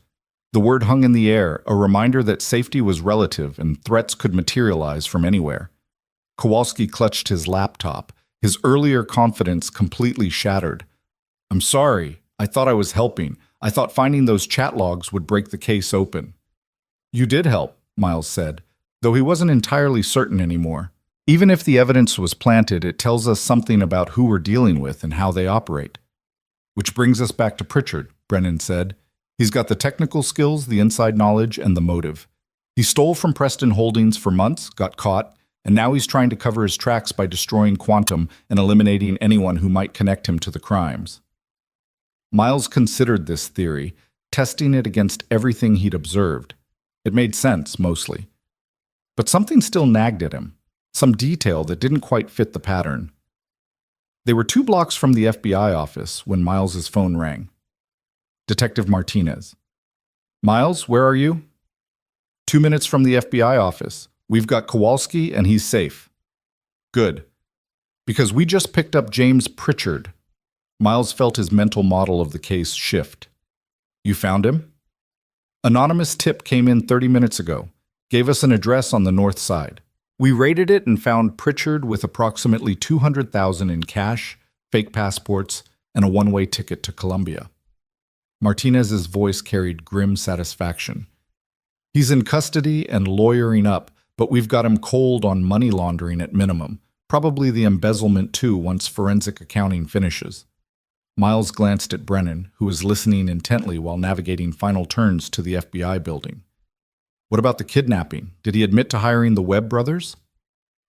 The word hung in the air, a reminder that safety was relative and threats could materialize from anywhere. Kowalski clutched his laptop, his earlier confidence completely shattered. I'm sorry. I thought I was helping. I thought finding those chat logs would break the case open. You did help, Miles said, though he wasn't entirely certain anymore. Even if the evidence was planted, it tells us something about who we're dealing with and how they operate. Which brings us back to Pritchard, Brennan said. He's got the technical skills, the inside knowledge, and the motive. He stole from Preston Holdings for months, got caught, and now he's trying to cover his tracks by destroying Quantum and eliminating anyone who might connect him to the crimes. Miles considered this theory, testing it against everything he'd observed. It made sense, mostly. But something still nagged at him, some detail that didn't quite fit the pattern. They were 2 blocks from the FBI office when Miles's phone rang. Detective Martinez. Miles, where are you? 2 minutes from the FBI office. We've got Kowalski and he's safe. Good. Because we just picked up James Pritchard. Miles felt his mental model of the case shift. You found him? Anonymous tip came in 30 minutes ago. Gave us an address on the north side. We raided it and found Pritchard with approximately $200,000 in cash, fake passports, and a one-way ticket to Colombia. Martinez's voice carried grim satisfaction. He's in custody and lawyering up, but we've got him cold on money laundering at minimum, probably the embezzlement too once forensic accounting finishes. Miles glanced at Brennan, who was listening intently while navigating final turns to the FBI building. What about the kidnapping? Did he admit to hiring the Webb brothers?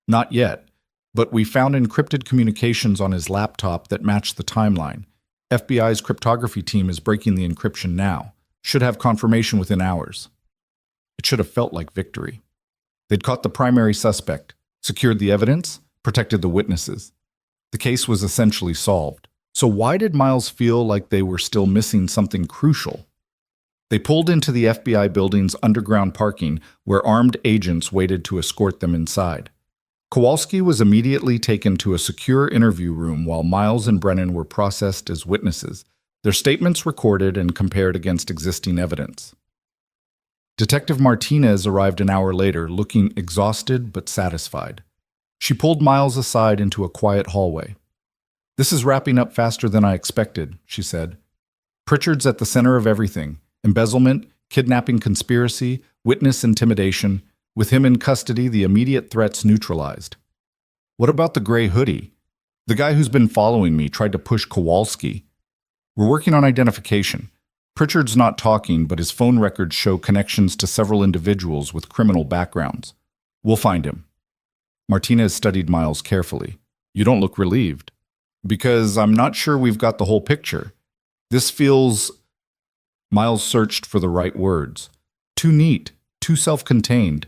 Not yet, but we found encrypted communications on his laptop that matched the timeline. FBI's cryptography team is breaking the encryption now. Should have confirmation within hours. It should have felt like victory. They'd caught the primary suspect, secured the evidence, protected the witnesses. The case was essentially solved. So why did Miles feel like they were still missing something crucial? They pulled into the FBI building's underground parking, where armed agents waited to escort them inside. Kowalski was immediately taken to a secure interview room while Miles and Brennan were processed as witnesses, their statements recorded and compared against existing evidence. Detective Martinez arrived an hour later, looking exhausted but satisfied. She pulled Miles aside into a quiet hallway. This is wrapping up faster than I expected, she said. Pritchard's at the center of everything. Embezzlement, kidnapping conspiracy, witness intimidation. With him in custody, the immediate threats neutralized. What about the gray hoodie? The guy who's been following me tried to push Kowalski. We're working on identification. Pritchard's not talking, but his phone records show connections to several individuals with criminal backgrounds. We'll find him. Martinez studied Miles carefully. You don't look relieved. Because I'm not sure we've got the whole picture. This feels... Miles searched for the right words. Too neat, too self-contained.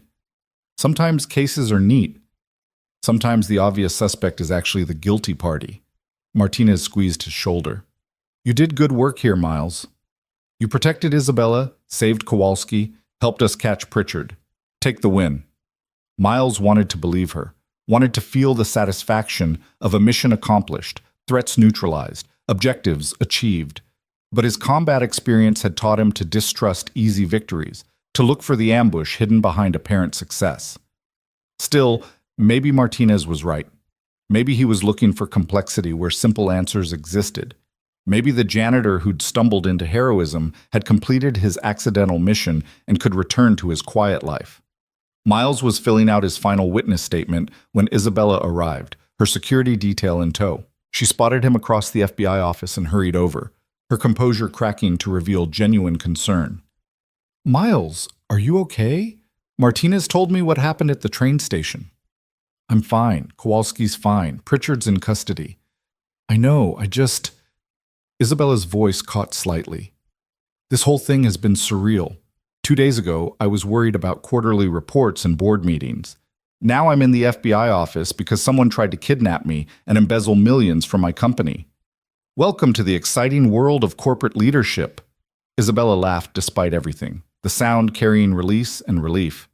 Sometimes cases are neat. Sometimes the obvious suspect is actually the guilty party. Martinez squeezed his shoulder. You did good work here, Miles. You protected Isabella, saved Kowalski, helped us catch Pritchard. Take the win. Miles wanted to believe her, wanted to feel the satisfaction of a mission accomplished, threats neutralized, objectives achieved. But his combat experience had taught him to distrust easy victories, to look for the ambush hidden behind apparent success. Still, maybe Martinez was right. Maybe he was looking for complexity where simple answers existed. Maybe the janitor who'd stumbled into heroism had completed his accidental mission and could return to his quiet life. Miles was filling out his final witness statement when Isabella arrived, her security detail in tow. She spotted him across the FBI office and hurried over, her composure cracking to reveal genuine concern. Miles, are you okay? Martinez told me what happened at the train station. I'm fine. Kowalski's fine. Pritchard's in custody. I know, Isabella's voice caught slightly. This whole thing has been surreal. 2 days ago, I was worried about quarterly reports and board meetings. Now I'm in the FBI office because someone tried to kidnap me and embezzle millions from my company. Welcome to the exciting world of corporate leadership. Isabella laughed despite everything, the sound carrying release and relief.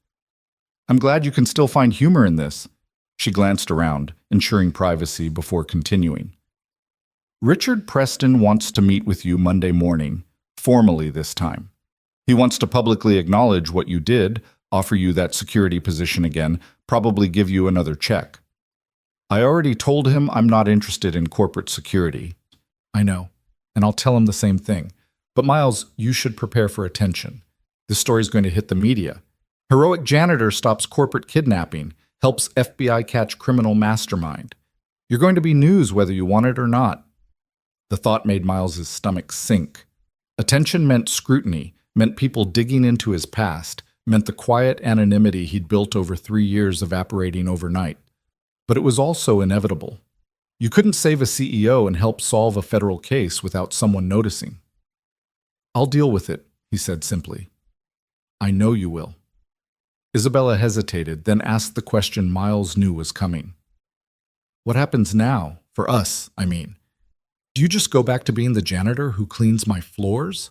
I'm glad you can still find humor in this. She glanced around, ensuring privacy before continuing. Richard Preston wants to meet with you Monday morning, formally this time. He wants to publicly acknowledge what you did, offer you that security position again, probably give you another check. I already told him I'm not interested in corporate security. I know, and I'll tell him the same thing. But Miles, you should prepare for attention. This story's going to hit the media. Heroic janitor stops corporate kidnapping, helps FBI catch criminal mastermind. You're going to be news whether you want it or not. The thought made Miles's stomach sink. Attention meant scrutiny, meant people digging into his past, meant the quiet anonymity he'd built over 3 years evaporating overnight. But it was also inevitable. You couldn't save a CEO and help solve a federal case without someone noticing. I'll deal with it, he said simply. I know you will. Isabella hesitated, then asked the question Miles knew was coming. What happens now? For us, I mean. Do you just go back to being the janitor who cleans my floors?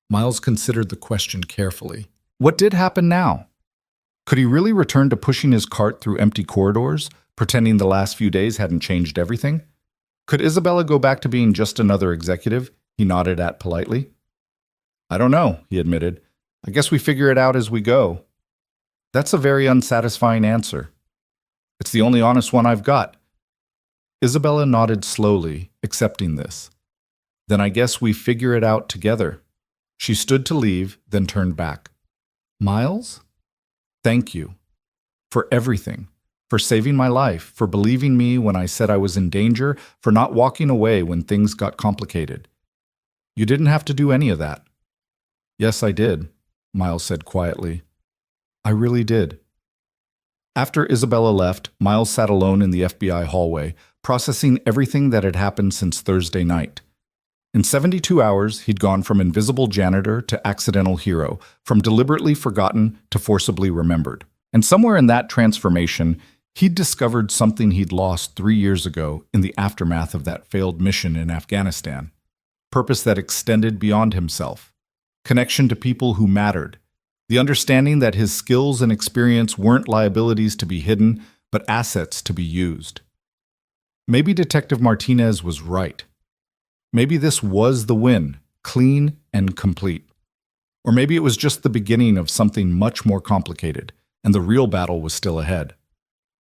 Miles considered the question carefully. What did happen now? Could he really return to pushing his cart through empty corridors, pretending the last few days hadn't changed everything? Could Isabella go back to being just another executive? He nodded at politely. I don't know, he admitted. I guess we figure it out as we go. That's a very unsatisfying answer. It's the only honest one I've got. Isabella nodded slowly, accepting this. Then I guess we figure it out together. She stood to leave, then turned back. Miles? Thank you. For everything. For saving my life, for believing me when I said I was in danger, for not walking away when things got complicated. You didn't have to do any of that. Yes, I did, Miles said quietly. I really did. After Isabella left, Miles sat alone in the FBI hallway, processing everything that had happened since Thursday night. In 72 hours, he'd gone from invisible janitor to accidental hero, from deliberately forgotten to forcibly remembered. And somewhere in that transformation, he'd discovered something he'd lost 3 years ago in the aftermath of that failed mission in Afghanistan. Purpose that extended beyond himself. Connection to people who mattered. The understanding that his skills and experience weren't liabilities to be hidden, but assets to be used. Maybe Detective Martinez was right. Maybe this was the win, clean and complete. Or maybe it was just the beginning of something much more complicated, and the real battle was still ahead.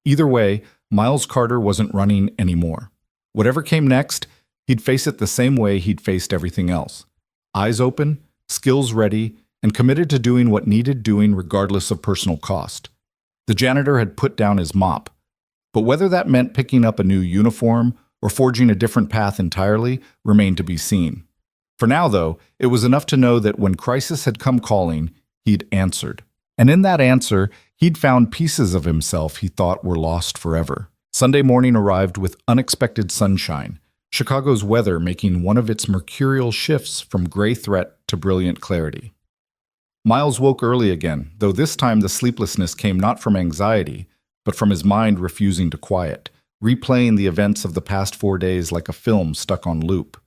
Either way, Miles Carter wasn't running anymore. Whatever came next, he'd face it the same way he'd faced everything else. Eyes open, skills ready, and committed to doing what needed doing regardless of personal cost. The janitor had put down his mop. But whether that meant picking up a new uniform or forging a different path entirely remained to be seen. For now, though, it was enough to know that when crisis had come calling, he'd answered. And in that answer, he'd found pieces of himself he thought were lost forever. Sunday morning arrived with unexpected sunshine, Chicago's weather making one of its mercurial shifts from gray threat to brilliant clarity. Miles woke early again, though this time the sleeplessness came not from anxiety, but from his mind refusing to quiet, replaying the events of the past 4 days like a film stuck on loop.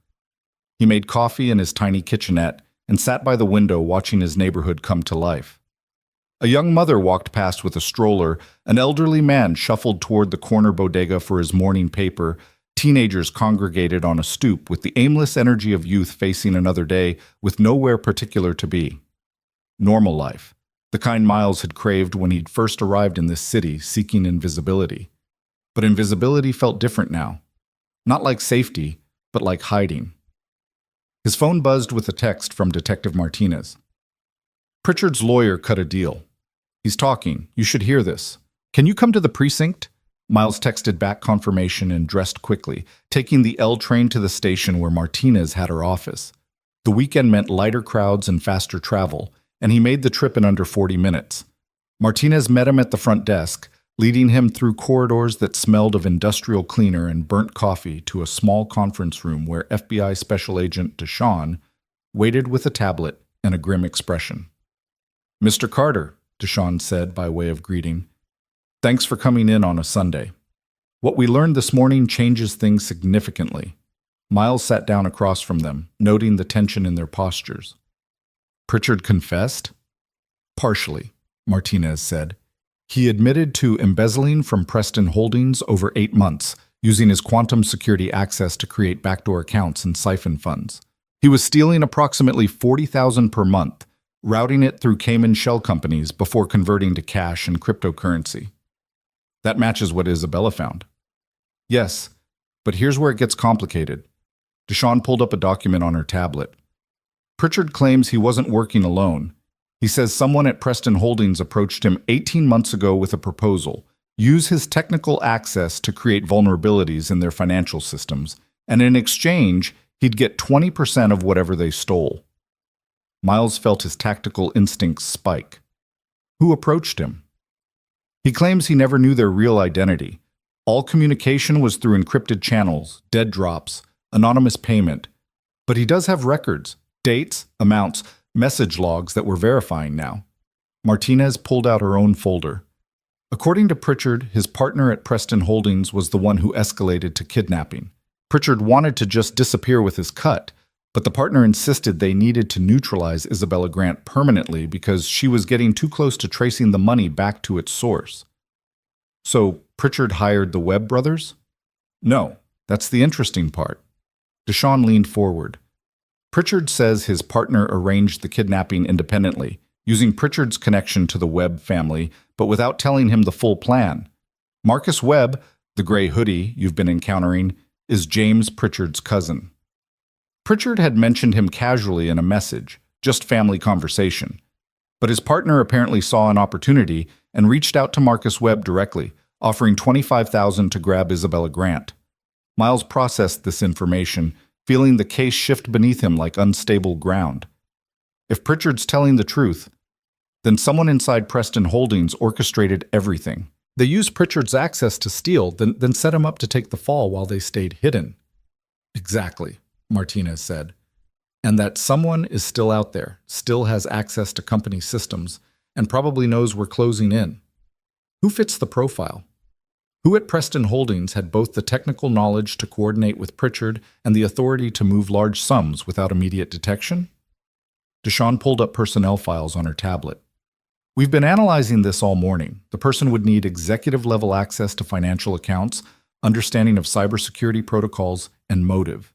He made coffee in his tiny kitchenette and sat by the window watching his neighborhood come to life. A young mother walked past with a stroller, an elderly man shuffled toward the corner bodega for his morning paper, teenagers congregated on a stoop with the aimless energy of youth facing another day with nowhere particular to be. Normal life, the kind Miles had craved when he'd first arrived in this city seeking invisibility. But invisibility felt different now. Not like safety, but like hiding. His phone buzzed with a text from Detective Martinez. Pritchard's lawyer cut a deal. He's talking. You should hear this. Can you come to the precinct? Miles texted back confirmation and dressed quickly, taking the L train to the station where Martinez had her office. The weekend meant lighter crowds and faster travel, and he made the trip in under 40 minutes. Martinez met him at the front desk, leading him through corridors that smelled of industrial cleaner and burnt coffee to a small conference room where FBI Special Agent Deshawn waited with a tablet and a grim expression. Mr. Carter, Deshawn said by way of greeting, thanks for coming in on a Sunday. What we learned this morning changes things significantly. Miles sat down across from them, noting the tension in their postures. Pritchard confessed? Partially, Martinez said. He admitted to embezzling from Preston Holdings over 8 months, using his quantum security access to create backdoor accounts and siphon funds. He was stealing approximately $40,000 per month, routing it through Cayman shell companies before converting to cash and cryptocurrency. That matches what Isabella found. Yes, but here's where it gets complicated. Deshawn pulled up a document on her tablet. Pritchard claims he wasn't working alone. He says someone at Preston Holdings approached him 18 months ago with a proposal: use his technical access to create vulnerabilities in their financial systems, and in exchange, he'd get 20% of whatever they stole. Miles felt his tactical instincts spike. Who approached him? He claims he never knew their real identity. All communication was through encrypted channels, dead drops, anonymous payment. But he does have records, dates, amounts, message logs that we're verifying now. Martinez pulled out her own folder. According to Pritchard, his partner at Preston Holdings was the one who escalated to kidnapping. Pritchard wanted to just disappear with his cut, but the partner insisted they needed to neutralize Isabella Grant permanently because she was getting too close to tracing the money back to its source. So Pritchard hired the Webb brothers? No, that's the interesting part. Deshawn leaned forward. Pritchard says his partner arranged the kidnapping independently, using Pritchard's connection to the Webb family, but without telling him the full plan. Marcus Webb, the gray hoodie you've been encountering, is James Pritchard's cousin. Pritchard had mentioned him casually in a message, just family conversation. But his partner apparently saw an opportunity and reached out to Marcus Webb directly, offering $25,000 to grab Isabella Grant. Miles processed this information, feeling the case shift beneath him like unstable ground. If Pritchard's telling the truth, then someone inside Preston Holdings orchestrated everything. They used Pritchard's access to steal, then set him up to take the fall while they stayed hidden. Exactly, Martinez said. And that someone is still out there, still has access to company systems, and probably knows we're closing in. Who fits the profile? Who at Preston Holdings had both the technical knowledge to coordinate with Pritchard and the authority to move large sums without immediate detection? Deshawn pulled up personnel files on her tablet. We've been analyzing this all morning. The person would need executive-level access to financial accounts, understanding of cybersecurity protocols, and motive.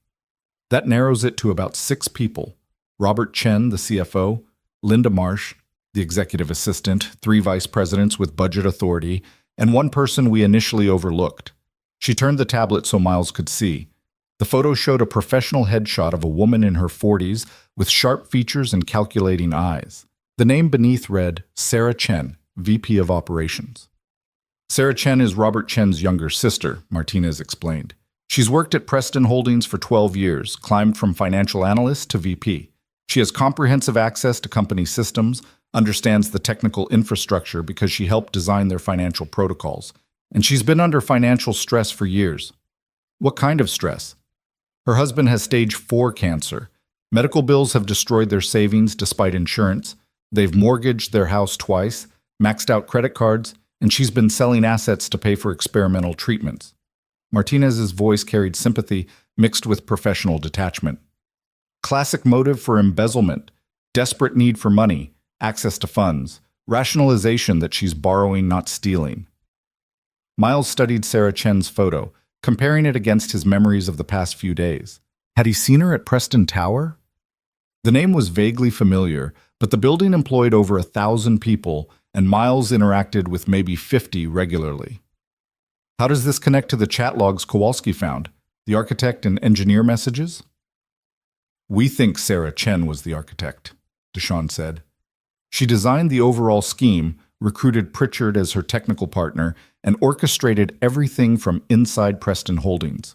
That narrows it to about 6 people: Robert Chen, the CFO, Linda Marsh, the executive assistant, 3 vice presidents with budget authority, and 1 person we initially overlooked. She turned the tablet so Miles could see. The photo showed a professional headshot of a woman in her 40s with sharp features and calculating eyes. The name beneath read Sarah Chen, VP of Operations. Sarah Chen is Robert Chen's younger sister, Martinez explained. She's worked at Preston Holdings for 12 years, climbed from financial analyst to VP. She has comprehensive access to company systems, understands the technical infrastructure because she helped design their financial protocols, and she's been under financial stress for years. What kind of stress? Her husband has stage 4 cancer. Medical bills have destroyed their savings despite insurance. They've mortgaged their house twice, maxed out credit cards, and she's been selling assets to pay for experimental treatments. Martinez's voice carried sympathy mixed with professional detachment. Classic motive for embezzlement, desperate need for money, access to funds, rationalization that she's borrowing, not stealing. Miles studied Sarah Chen's photo, comparing it against his memories of the past few days. Had he seen her at Preston Tower? The name was vaguely familiar, but the building employed over 1,000 people, and Miles interacted with maybe 50 regularly. How does this connect to the chat logs Kowalski found, the architect and engineer messages? We think Sarah Chen was the architect, Deshawn said. She designed the overall scheme, recruited Pritchard as her technical partner, and orchestrated everything from inside Preston Holdings.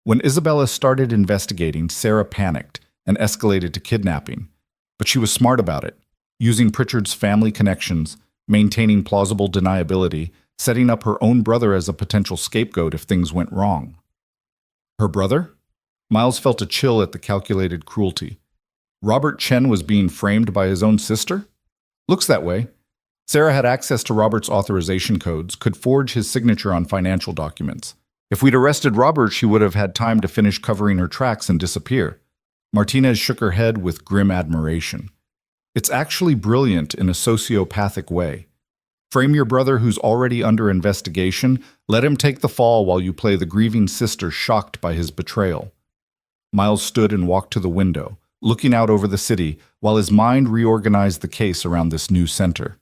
When Isabella started investigating, Sarah panicked and escalated to kidnapping. But she was smart about it, using Pritchard's family connections, maintaining plausible deniability, setting up her own brother as a potential scapegoat if things went wrong. Her brother? Miles felt a chill at the calculated cruelty. Robert Chen was being framed by his own sister? Looks that way. Sarah had access to Robert's authorization codes, could forge his signature on financial documents. If we'd arrested Robert, she would have had time to finish covering her tracks and disappear. Martinez shook her head with grim admiration. It's actually brilliant in a sociopathic way. Frame your brother who's already under investigation, let him take the fall while you play the grieving sister shocked by his betrayal. Miles stood and walked to the window, looking out over the city while his mind reorganized the case around this new center.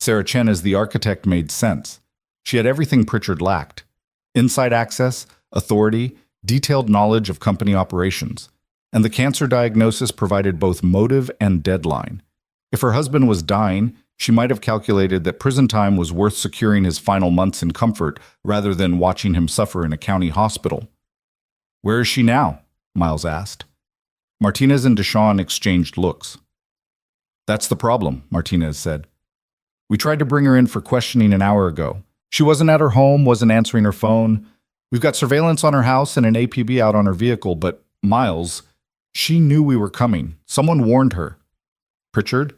Sarah Chen as the architect made sense. She had everything Pritchard lacked: inside access, authority, detailed knowledge of company operations. And the cancer diagnosis provided both motive and deadline. If her husband was dying, she might have calculated that prison time was worth securing his final months in comfort rather than watching him suffer in a county hospital. "Where is she now?" Miles asked. Martinez and Deshawn exchanged looks. "That's the problem," Martinez said. "We tried to bring her in for questioning an hour ago. She wasn't at her home, wasn't answering her phone. We've got surveillance on her house and an APB out on her vehicle, but Miles, she knew we were coming. Someone warned her." "Pritchard?"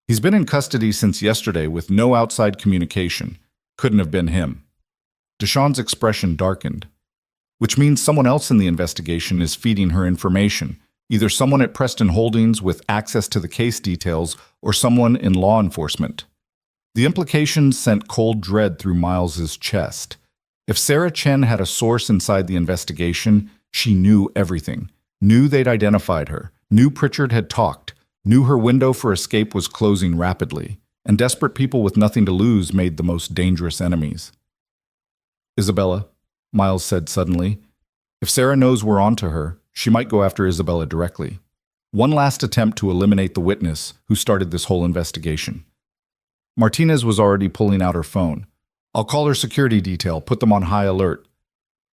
"He's been in custody since yesterday with no outside communication. Couldn't have been him." Deshawn's expression darkened. "Which means someone else in the investigation is feeding her information. Either someone at Preston Holdings with access to the case details or someone in law enforcement." The implications sent cold dread through Miles's chest. If Sarah Chen had a source inside the investigation, she knew everything. Knew they'd identified her. Knew Pritchard had talked. Knew her window for escape was closing rapidly. And desperate people with nothing to lose made the most dangerous enemies. "Isabella," Miles said suddenly, "if Sarah knows we're onto her, she might go after Isabella directly. One last attempt to eliminate the witness who started this whole investigation." Martinez was already pulling out her phone. "I'll call her security detail, put them on high alert."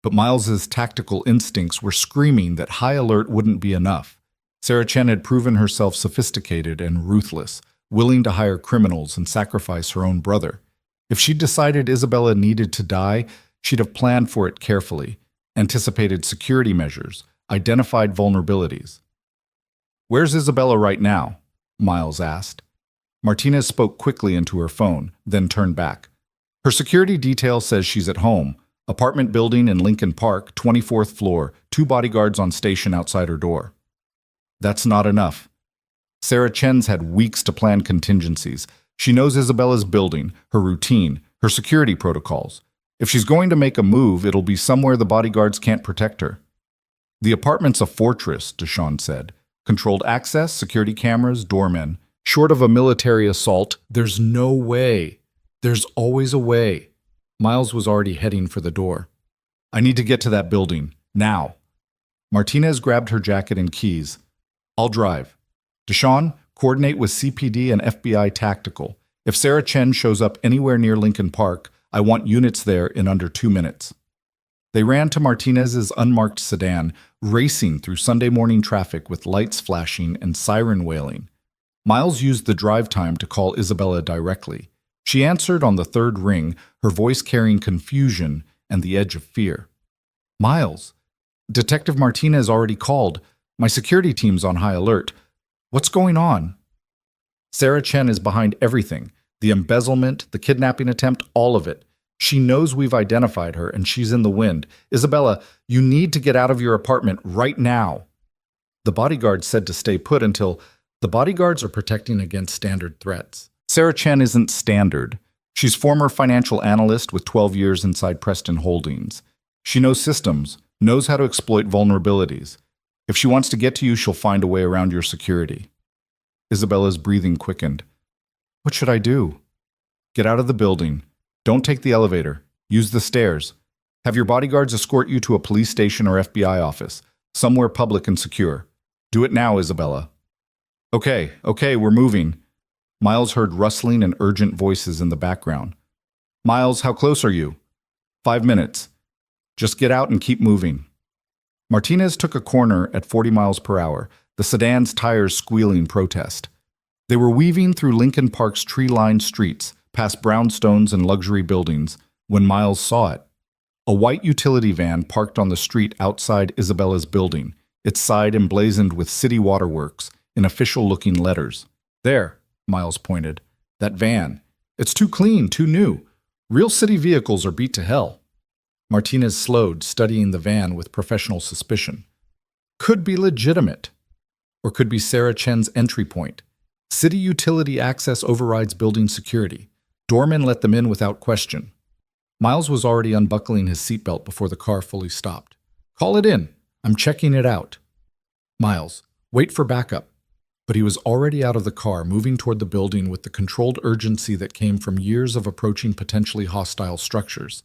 But Miles's tactical instincts were screaming that high alert wouldn't be enough. Sarah Chen had proven herself sophisticated and ruthless, willing to hire criminals and sacrifice her own brother. If she'd decided Isabella needed to die, she'd have planned for it carefully, anticipated security measures, identified vulnerabilities. "Where's Isabella right now?" Miles asked. Martinez spoke quickly into her phone, then turned back. "Her security detail says she's at home. Apartment building in Lincoln Park, 24th floor, 2 bodyguards on station outside her door." That's not enough. Sarah Chen's had weeks to plan contingencies. She knows Isabella's building, her routine, her security protocols. If she's going to make a move, it'll be somewhere the bodyguards can't protect her. "The apartment's a fortress," Deshawn said. "Controlled access, security cameras, doormen. Short of a military assault, there's no way. There's always a way." Miles was already heading for the door. "I need to get to that building. Now." Martinez grabbed her jacket and keys. "I'll drive. Deshawn, coordinate with CPD and FBI Tactical. If Sarah Chen shows up anywhere near Lincoln Park, I want units there in under 2 minutes." They ran to Martinez's unmarked sedan, racing through Sunday morning traffic with lights flashing and siren wailing. Miles used the drive time to call Isabella directly. She answered on the 3rd ring, her voice carrying confusion and the edge of fear. "Miles, Detective Martinez already called. My security team's on high alert. What's going on?" "Sarah Chen is behind everything. The embezzlement, the kidnapping attempt, all of it. She knows we've identified her and she's in the wind. Isabella, you need to get out of your apartment right now." The bodyguard said to stay put until... The bodyguards are protecting against standard threats. Sarah Chen isn't standard. She's former financial analyst with 12 years inside Preston Holdings. She knows systems, knows how to exploit vulnerabilities. If she wants to get to you, she'll find a way around your security. Isabella's breathing quickened. "What should I do?" "Get out of the building. Don't take the elevator. Use the stairs. Have your bodyguards escort you to a police station or FBI office, somewhere public and secure. Do it now, Isabella." Okay, we're moving." Miles heard rustling and urgent voices in the background. "Miles, how close are you?" 5 minutes. Just get out and keep moving." Martinez took a corner at 40 miles per hour, the sedan's tires squealing protest. They were weaving through Lincoln Park's tree-lined streets, past brownstones and luxury buildings, when Miles saw it. A white utility van parked on the street outside Isabella's building, its side emblazoned with city waterworks in official-looking letters. "There," Miles pointed. "That van. It's too clean, too new. Real city vehicles are beat to hell." Martinez slowed, studying the van with professional suspicion. Could be legitimate. Or could be Sarah Chen's entry point. City utility access overrides building security. Doormen let them in without question. Miles was already unbuckling his seatbelt before the car fully stopped. Call it in. I'm checking it out. Miles, wait for backup. But he was already out of the car, moving toward the building with the controlled urgency that came from years of approaching potentially hostile structures.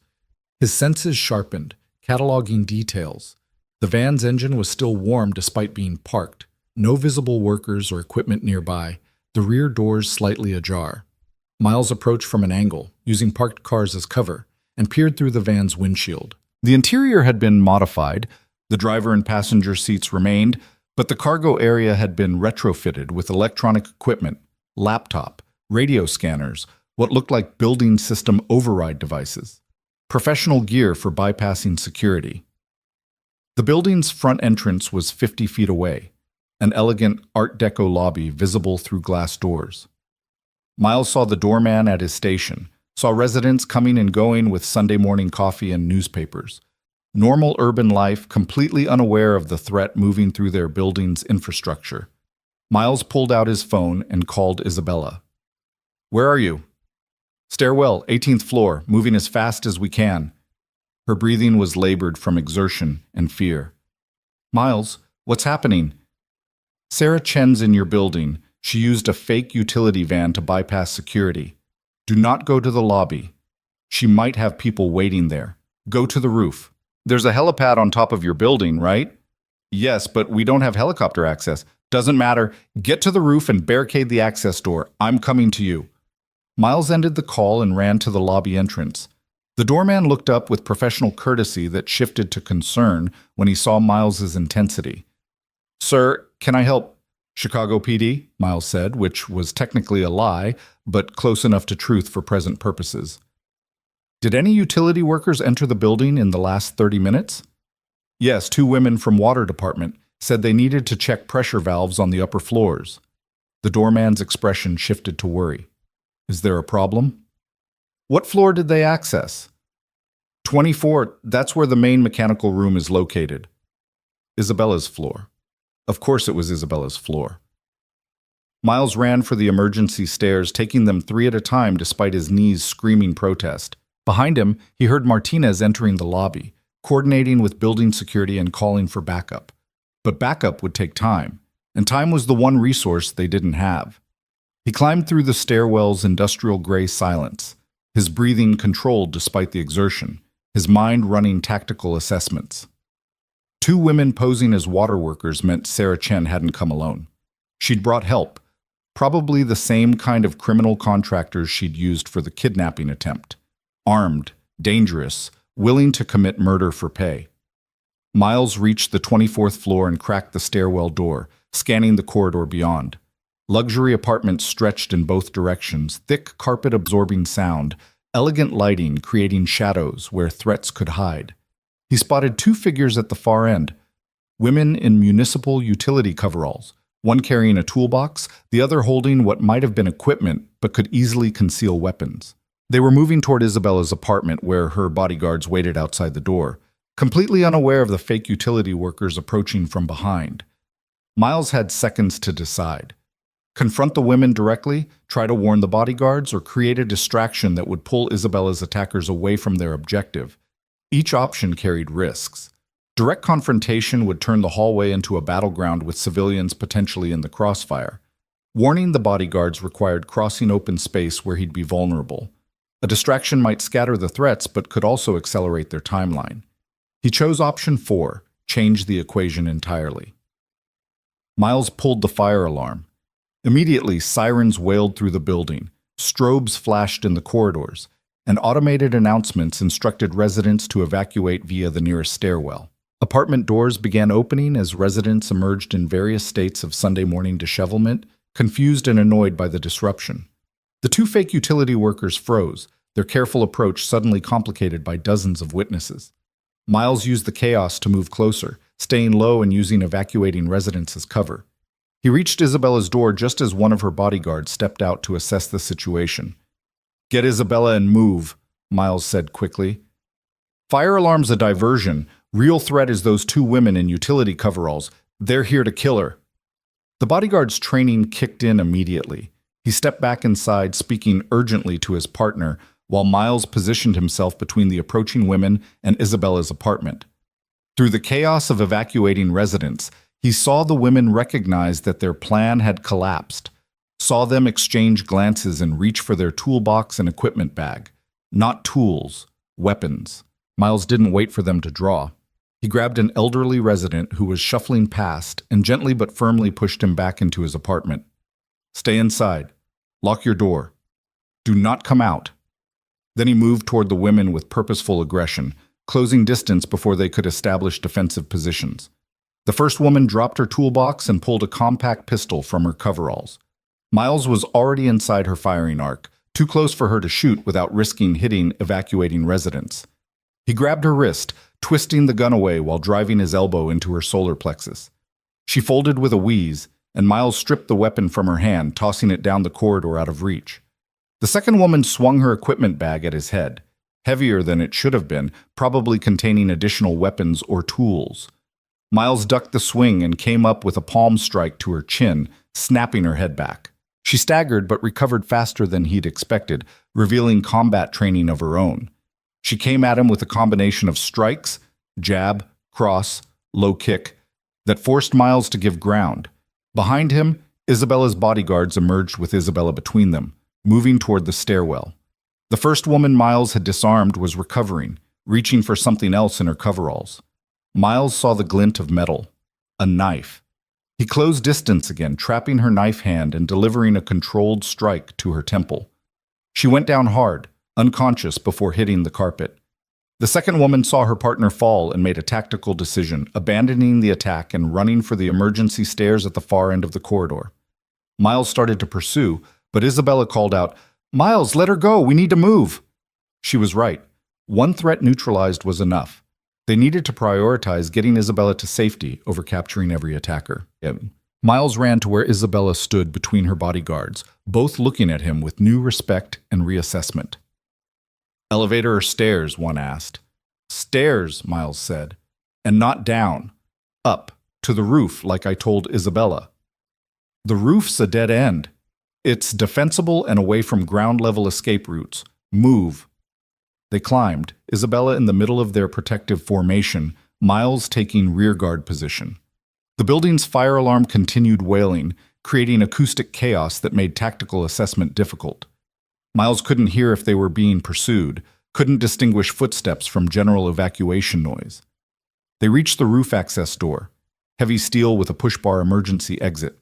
His senses sharpened, cataloging details. The van's engine was still warm despite being parked. No visible workers or equipment nearby, the rear doors slightly ajar. Miles approached from an angle, using parked cars as cover, and peered through the van's windshield. The interior had been modified, the driver and passenger seats remained, but the cargo area had been retrofitted with electronic equipment, laptop, radio scanners, what looked like building system override devices. Professional gear for bypassing security. The building's front entrance was 50 feet away, an elegant Art Deco lobby visible through glass doors. Miles saw the doorman at his station, saw residents coming and going with Sunday morning coffee and newspapers. Normal urban life, completely unaware of the threat moving through their building's infrastructure. Miles pulled out his phone and called Isabella. Where are you? Stairwell, 18th floor, moving as fast as we can. Her breathing was labored from exertion and fear. Miles, what's happening? Sarah Chen's in your building. She used a fake utility van to bypass security. Do not go to the lobby. She might have people waiting there. Go to the roof. There's a helipad on top of your building, right? Yes, but we don't have helicopter access. Doesn't matter. Get to the roof and barricade the access door. I'm coming to you. Miles ended the call and ran to the lobby entrance. The doorman looked up with professional courtesy that shifted to concern when he saw Miles's intensity. Sir, can I help? Chicago PD, Miles said, which was technically a lie, but close enough to truth for present purposes. Did any utility workers enter the building in the last 30 minutes? Yes, 2 women from water department said they needed to check pressure valves on the upper floors. The doorman's expression shifted to worry. Is there a problem? What floor did they access? 24, that's where the main mechanical room is located. Isabella's floor. Of course it was Isabella's floor. Miles ran for the emergency stairs, taking them 3 at a time despite his knees screaming protest. Behind him, he heard Martinez entering the lobby, coordinating with building security and calling for backup. But backup would take time, and time was the one resource they didn't have. He climbed through the stairwell's industrial gray silence, his breathing controlled despite the exertion, his mind running tactical assessments. 2 women posing as water workers meant Sarah Chen hadn't come alone. She'd brought help, probably the same kind of criminal contractors she'd used for the kidnapping attempt. Armed, dangerous, willing to commit murder for pay. Miles reached the 24th floor and cracked the stairwell door, scanning the corridor beyond. Luxury apartments stretched in both directions, thick carpet-absorbing sound, elegant lighting creating shadows where threats could hide. He spotted 2 figures at the far end, women in municipal utility coveralls, one carrying a toolbox, the other holding what might have been equipment but could easily conceal weapons. They were moving toward Isabella's apartment where her bodyguards waited outside the door, completely unaware of the fake utility workers approaching from behind. Miles had seconds to decide. Confront the women directly, try to warn the bodyguards, or create a distraction that would pull Isabella's attackers away from their objective. Each option carried risks. Direct confrontation would turn the hallway into a battleground with civilians potentially in the crossfire. Warning the bodyguards required crossing open space where he'd be vulnerable. A distraction might scatter the threats but could also accelerate their timeline. He chose option 4, change the equation entirely. Miles pulled the fire alarm. Immediately, sirens wailed through the building, strobes flashed in the corridors, and automated announcements instructed residents to evacuate via the nearest stairwell. Apartment doors began opening as residents emerged in various states of Sunday morning dishevelment, confused and annoyed by the disruption. The 2 fake utility workers froze, their careful approach suddenly complicated by dozens of witnesses. Miles used the chaos to move closer, staying low and using evacuating residents as cover. He reached Isabella's door just as one of her bodyguards stepped out to assess the situation. Get Isabella and move, Miles said quickly. Fire alarm's a diversion. Real threat is those two women in utility coveralls. They're here to kill her. The bodyguard's training kicked in immediately. He stepped back inside, speaking urgently to his partner, while Miles positioned himself between the approaching women and Isabella's apartment. Through the chaos of evacuating residents, he saw the women recognize that their plan had collapsed, saw them exchange glances and reach for their toolbox and equipment bag. Not tools, weapons. Miles didn't wait for them to draw. He grabbed an elderly resident who was shuffling past and gently but firmly pushed him back into his apartment. Stay inside. Lock your door. Do not come out. Then he moved toward the women with purposeful aggression, closing distance before they could establish defensive positions. The first woman dropped her toolbox and pulled a compact pistol from her coveralls. Miles was already inside her firing arc, too close for her to shoot without risking hitting evacuating residents. He grabbed her wrist, twisting the gun away while driving his elbow into her solar plexus. She folded with a wheeze, and Miles stripped the weapon from her hand, tossing it down the corridor out of reach. The second woman swung her equipment bag at his head, heavier than it should have been, probably containing additional weapons or tools. Miles ducked the swing and came up with a palm strike to her chin, snapping her head back. She staggered but recovered faster than he'd expected, revealing combat training of her own. She came at him with a combination of strikes, jab, cross, low kick, that forced Miles to give ground. Behind him, Isabella's bodyguards emerged with Isabella between them, moving toward the stairwell. The first woman Miles had disarmed was recovering, reaching for something else in her coveralls. Miles saw the glint of metal, a knife. He closed distance again, trapping her knife hand and delivering a controlled strike to her temple. She went down hard, unconscious before hitting the carpet. The second woman saw her partner fall and made a tactical decision, abandoning the attack and running for the emergency stairs at the far end of the corridor. Miles started to pursue, but Isabella called out, "Miles, let her go, we need to move." She was right. One threat neutralized was enough. They needed to prioritize getting Isabella to safety over capturing every attacker. Miles ran to where Isabella stood between her bodyguards, both looking at him with new respect and reassessment. "Elevator or stairs?" one asked. "Stairs," Miles said, "and not down. Up, to the roof like I told Isabella." "The roof's a dead end. It's defensible and away from ground-level escape routes. Move." They climbed, Isabella in the middle of their protective formation, Miles taking rearguard position. The building's fire alarm continued wailing, creating acoustic chaos that made tactical assessment difficult. Miles couldn't hear if they were being pursued, couldn't distinguish footsteps from general evacuation noise. They reached the roof access door, heavy steel with a push-bar emergency exit.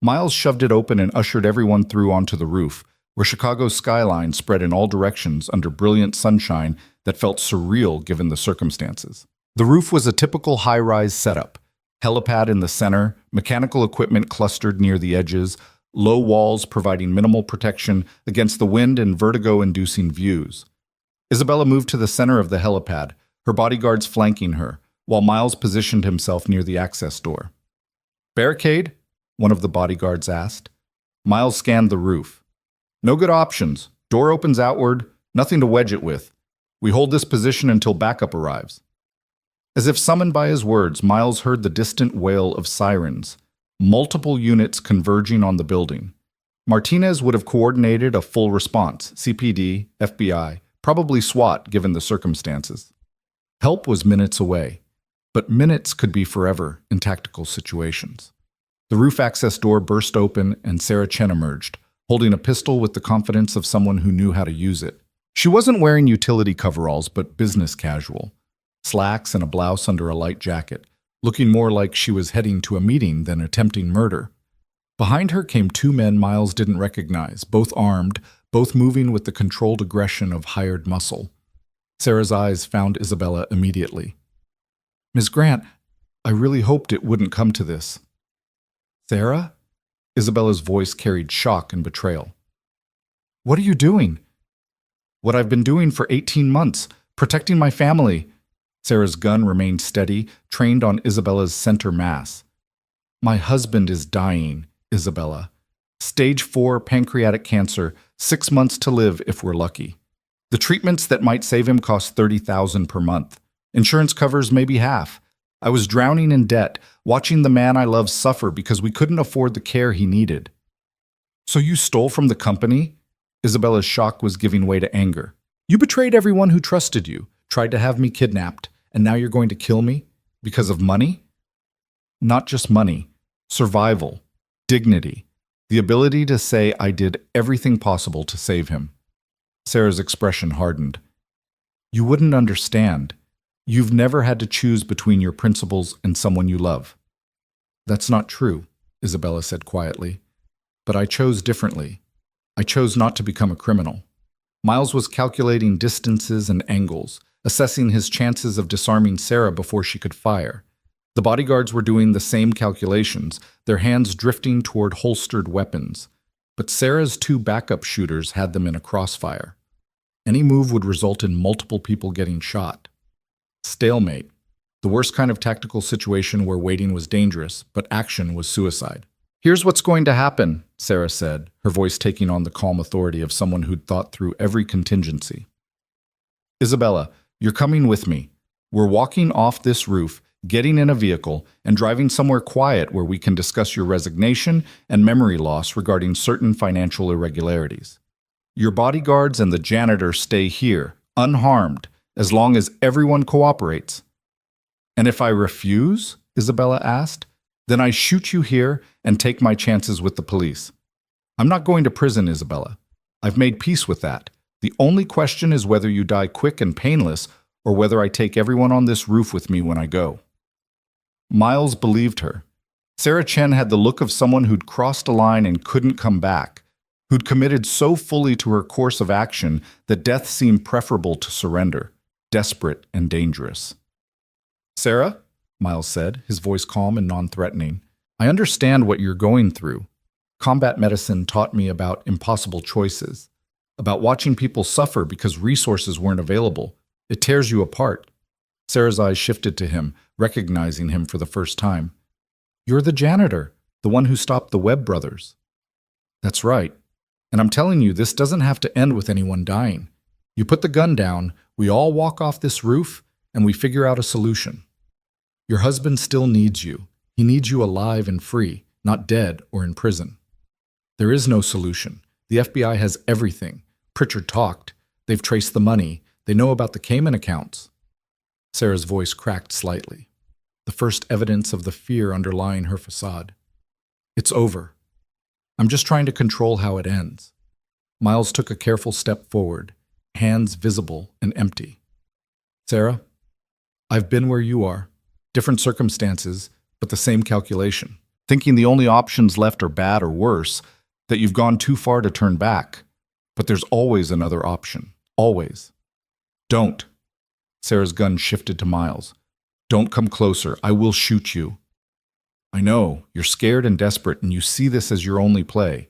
Miles shoved it open and ushered everyone through onto the roof, where Chicago's skyline spread in all directions under brilliant sunshine that felt surreal given the circumstances. The roof was a typical high-rise setup. Helipad in the center, mechanical equipment clustered near the edges, low walls providing minimal protection against the wind and vertigo-inducing views. Isabella moved to the center of the helipad, her bodyguards flanking her, while Miles positioned himself near the access door. "Barricade?" one of the bodyguards asked. Miles scanned the roof. "No good options. Door opens outward, nothing to wedge it with. We hold this position until backup arrives." As if summoned by his words, Miles heard the distant wail of sirens, multiple units converging on the building. Martinez would have coordinated a full response, CPD, FBI, probably SWAT given the circumstances. Help was minutes away, but minutes could be forever in tactical situations. The roof access door burst open and Sarah Chen emerged, holding a pistol with the confidence of someone who knew how to use it. She wasn't wearing utility coveralls, but business casual. Slacks and a blouse under a light jacket, looking more like she was heading to a meeting than attempting murder. Behind her came two men Miles didn't recognize, both armed, both moving with the controlled aggression of hired muscle. Sarah's eyes found Isabella immediately. "Ms. Grant, I really hoped it wouldn't come to this." "Sarah?" Isabella's voice carried shock and betrayal. "What are you doing?" "What I've been doing for 18 months, protecting my family." Sarah's gun remained steady, trained on Isabella's center mass. "My husband is dying, Isabella. Stage 4 pancreatic cancer, 6 months to live if we're lucky." The treatments that might save him cost $30,000 per month. Insurance covers maybe half. I was drowning in debt, watching the man I love suffer because we couldn't afford the care he needed. So you stole from the company? Isabella's shock was giving way to anger. You betrayed everyone who trusted you, tried to have me kidnapped, and now you're going to kill me? Because of money? Not just money. Survival. Dignity. The ability to say I did everything possible to save him. Sarah's expression hardened. You wouldn't understand. You've never had to choose between your principles and someone you love. That's not true, Isabella said quietly. But I chose differently. I chose not to become a criminal. Miles was calculating distances and angles, assessing his chances of disarming Sarah before she could fire. The bodyguards were doing the same calculations, their hands drifting toward holstered weapons. But Sarah's two backup shooters had them in a crossfire. Any move would result in multiple people getting shot. Stalemate. The worst kind of tactical situation where waiting was dangerous, but action was suicide. Here's what's going to happen, Sarah said, her voice taking on the calm authority of someone who'd thought through every contingency. Isabella, you're coming with me. We're walking off this roof, getting in a vehicle, and driving somewhere quiet where we can discuss your resignation and memory loss regarding certain financial irregularities. Your bodyguards and the janitor stay here, unharmed, as long as everyone cooperates. And if I refuse, Isabella asked, then I shoot you here and take my chances with the police. I'm not going to prison, Isabella. I've made peace with that. The only question is whether you die quick and painless or whether I take everyone on this roof with me when I go. Miles believed her. Sarah Chen had the look of someone who'd crossed a line and couldn't come back, who'd committed so fully to her course of action that death seemed preferable to surrender, desperate and dangerous. Sarah, Miles said, his voice calm and non-threatening, I understand what you're going through. Combat medicine taught me about impossible choices, about watching people suffer because resources weren't available. It tears you apart. Sarah's eyes shifted to him, recognizing him for the first time. You're the janitor, the one who stopped the Webb brothers. That's right. And I'm telling you, this doesn't have to end with anyone dying. You put the gun down, we all walk off this roof, and we figure out a solution. Your husband still needs you. He needs you alive and free, not dead or in prison. There is no solution. The FBI has everything. Pritchard talked. They've traced the money. They know about the Cayman accounts. Sarah's voice cracked slightly, the first evidence of the fear underlying her facade. It's over. I'm just trying to control how it ends. Miles took a careful step forward, hands visible and empty. Sarah, I've been where you are. Different circumstances, but the same calculation. Thinking the only options left are bad or worse, that you've gone too far to turn back. But there's always another option. Always. Don't. Sarah's gun shifted to Miles. Don't come closer. I will shoot you. I know, you're scared and desperate, and you see this as your only play.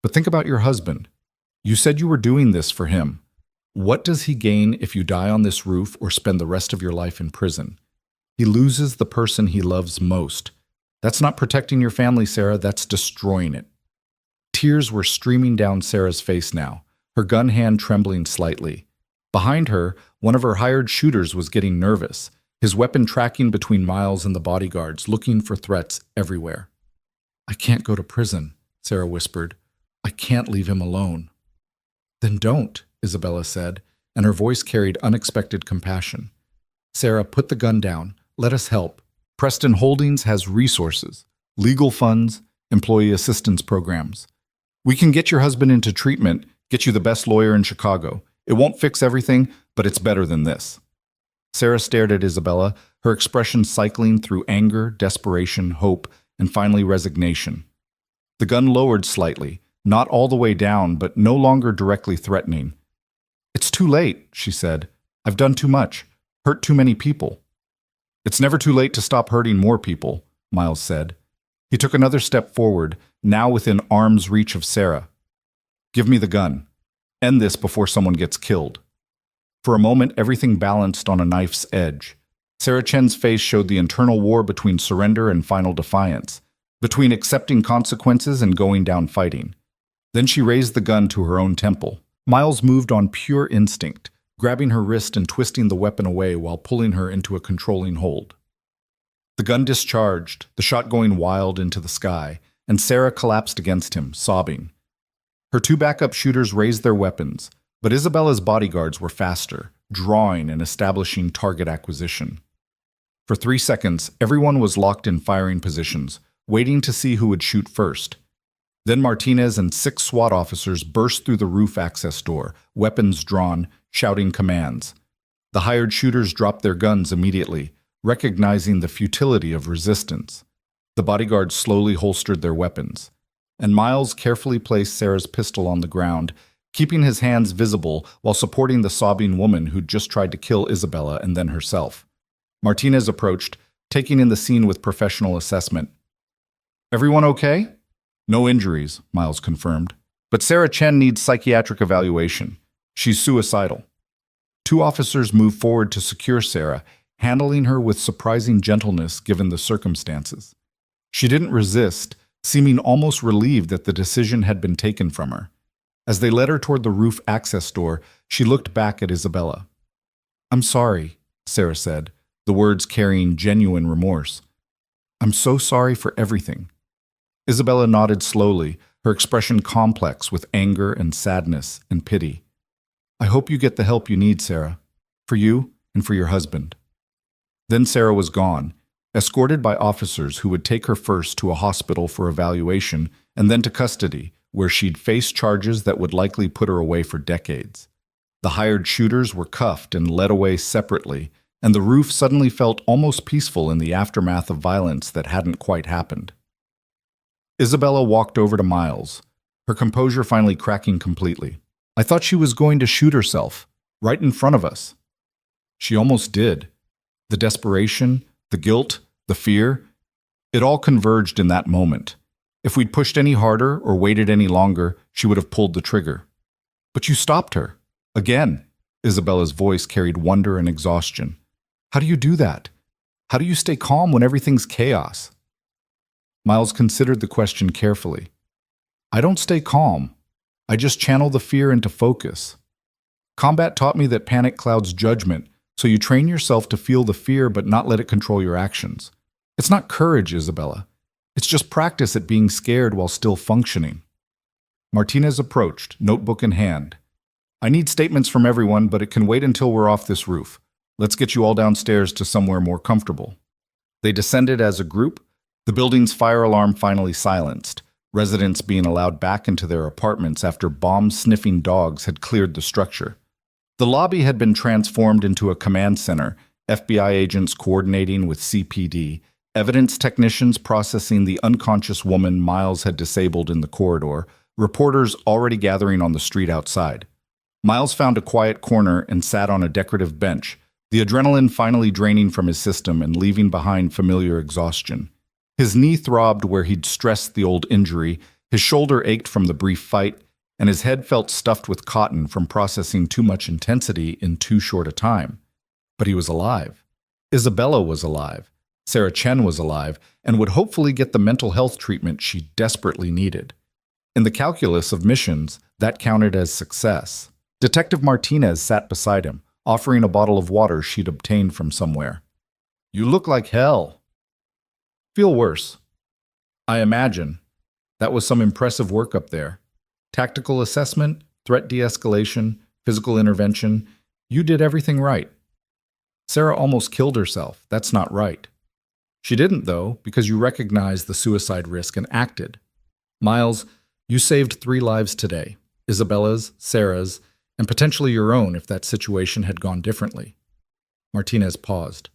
But think about your husband. You said you were doing this for him. What does he gain if you die on this roof or spend the rest of your life in prison? He loses the person he loves most. That's not protecting your family, Sarah. That's destroying it. Tears were streaming down Sarah's face now, her gun hand trembling slightly. Behind her, one of her hired shooters was getting nervous, his weapon tracking between Miles and the bodyguards, looking for threats everywhere. I can't go to prison, Sarah whispered. I can't leave him alone. Then don't, Isabella said, and her voice carried unexpected compassion. Sarah, put the gun down. Let us help. Preston Holdings has resources, legal funds, employee assistance programs. We can get your husband into treatment, get you the best lawyer in Chicago. It won't fix everything, but it's better than this. Sarah stared at Isabella, her expression cycling through anger, desperation, hope, and finally resignation. The gun lowered slightly, not all the way down, but no longer directly threatening. It's too late, she said. I've done too much, hurt too many people. It's never too late to stop hurting more people, Miles said. He took another step forward, now within arm's reach of Sarah. Give me the gun. End this before someone gets killed. For a moment, everything balanced on a knife's edge. Sarah Chen's face showed the internal war between surrender and final defiance, between accepting consequences and going down fighting. Then she raised the gun to her own temple, Miles moved on pure instinct, grabbing her wrist and twisting the weapon away while pulling her into a controlling hold. The gun discharged, the shot going wild into the sky, and Sarah collapsed against him, sobbing. Her two backup shooters raised their weapons, but Isabella's bodyguards were faster, drawing and establishing target acquisition. For 3 seconds, everyone was locked in firing positions, waiting to see who would shoot first. Then Martinez and 6 SWAT officers burst through the roof access door, weapons drawn, shouting commands. The hired shooters dropped their guns immediately, recognizing the futility of resistance. The bodyguards slowly holstered their weapons, and Miles carefully placed Sarah's pistol on the ground, keeping his hands visible while supporting the sobbing woman who'd just tried to kill Isabella and then herself. Martinez approached, taking in the scene with professional assessment. "Everyone okay?" "No injuries," Miles confirmed. "But Sarah Chen needs psychiatric evaluation. She's suicidal." 2 officers moved forward to secure Sarah, handling her with surprising gentleness given the circumstances. She didn't resist, seeming almost relieved that the decision had been taken from her. As they led her toward the roof access door, she looked back at Isabella. "I'm sorry," Sarah said, the words carrying genuine remorse. "I'm so sorry for everything." Isabella nodded slowly, her expression complex with anger and sadness and pity. "I hope you get the help you need, Sarah, for you and for your husband." Then Sarah was gone, escorted by officers who would take her first to a hospital for evaluation and then to custody, where she'd face charges that would likely put her away for decades. The hired shooters were cuffed and led away separately, and the roof suddenly felt almost peaceful in the aftermath of violence that hadn't quite happened. Isabella walked over to Miles, her composure finally cracking completely. "I thought she was going to shoot herself, right in front of us." She almost did. The desperation, the guilt, the fear, it all converged in that moment. If we'd pushed any harder or waited any longer, she would have pulled the trigger. "But you stopped her." Again, Isabella's voice carried wonder and exhaustion. "How do you do that? How do you stay calm when everything's chaos?" Miles considered the question carefully. "I don't stay calm. I just channel the fear into focus. Combat taught me that panic clouds judgment, so you train yourself to feel the fear but not let it control your actions. It's not courage, Isabella. It's just practice at being scared while still functioning." Martinez approached, notebook in hand. "I need statements from everyone, but it can wait until we're off this roof. Let's get you all downstairs to somewhere more comfortable." They descended as a group, the building's fire alarm finally silenced, residents being allowed back into their apartments after bomb-sniffing dogs had cleared the structure. The lobby had been transformed into a command center, FBI agents coordinating with CPD, evidence technicians processing the unconscious woman Miles had disabled in the corridor, reporters already gathering on the street outside. Miles found a quiet corner and sat on a decorative bench, the adrenaline finally draining from his system and leaving behind familiar exhaustion. His knee throbbed where he'd stressed the old injury, his shoulder ached from the brief fight, and his head felt stuffed with cotton from processing too much intensity in too short a time. But he was alive. Isabella was alive. Sarah Chen was alive, and would hopefully get the mental health treatment she desperately needed. In the calculus of missions, that counted as success. Detective Martinez sat beside him, offering a bottle of water she'd obtained from somewhere. "You look like hell." "Feel worse." "I imagine. That was some impressive work up there. Tactical assessment, threat de-escalation, physical intervention. You did everything right." "Sarah almost killed herself. That's not right." "She didn't, though, because you recognized the suicide risk and acted. Miles, you saved 3 lives today. Isabella's, Sarah's, and potentially your own if that situation had gone differently." Martinez paused.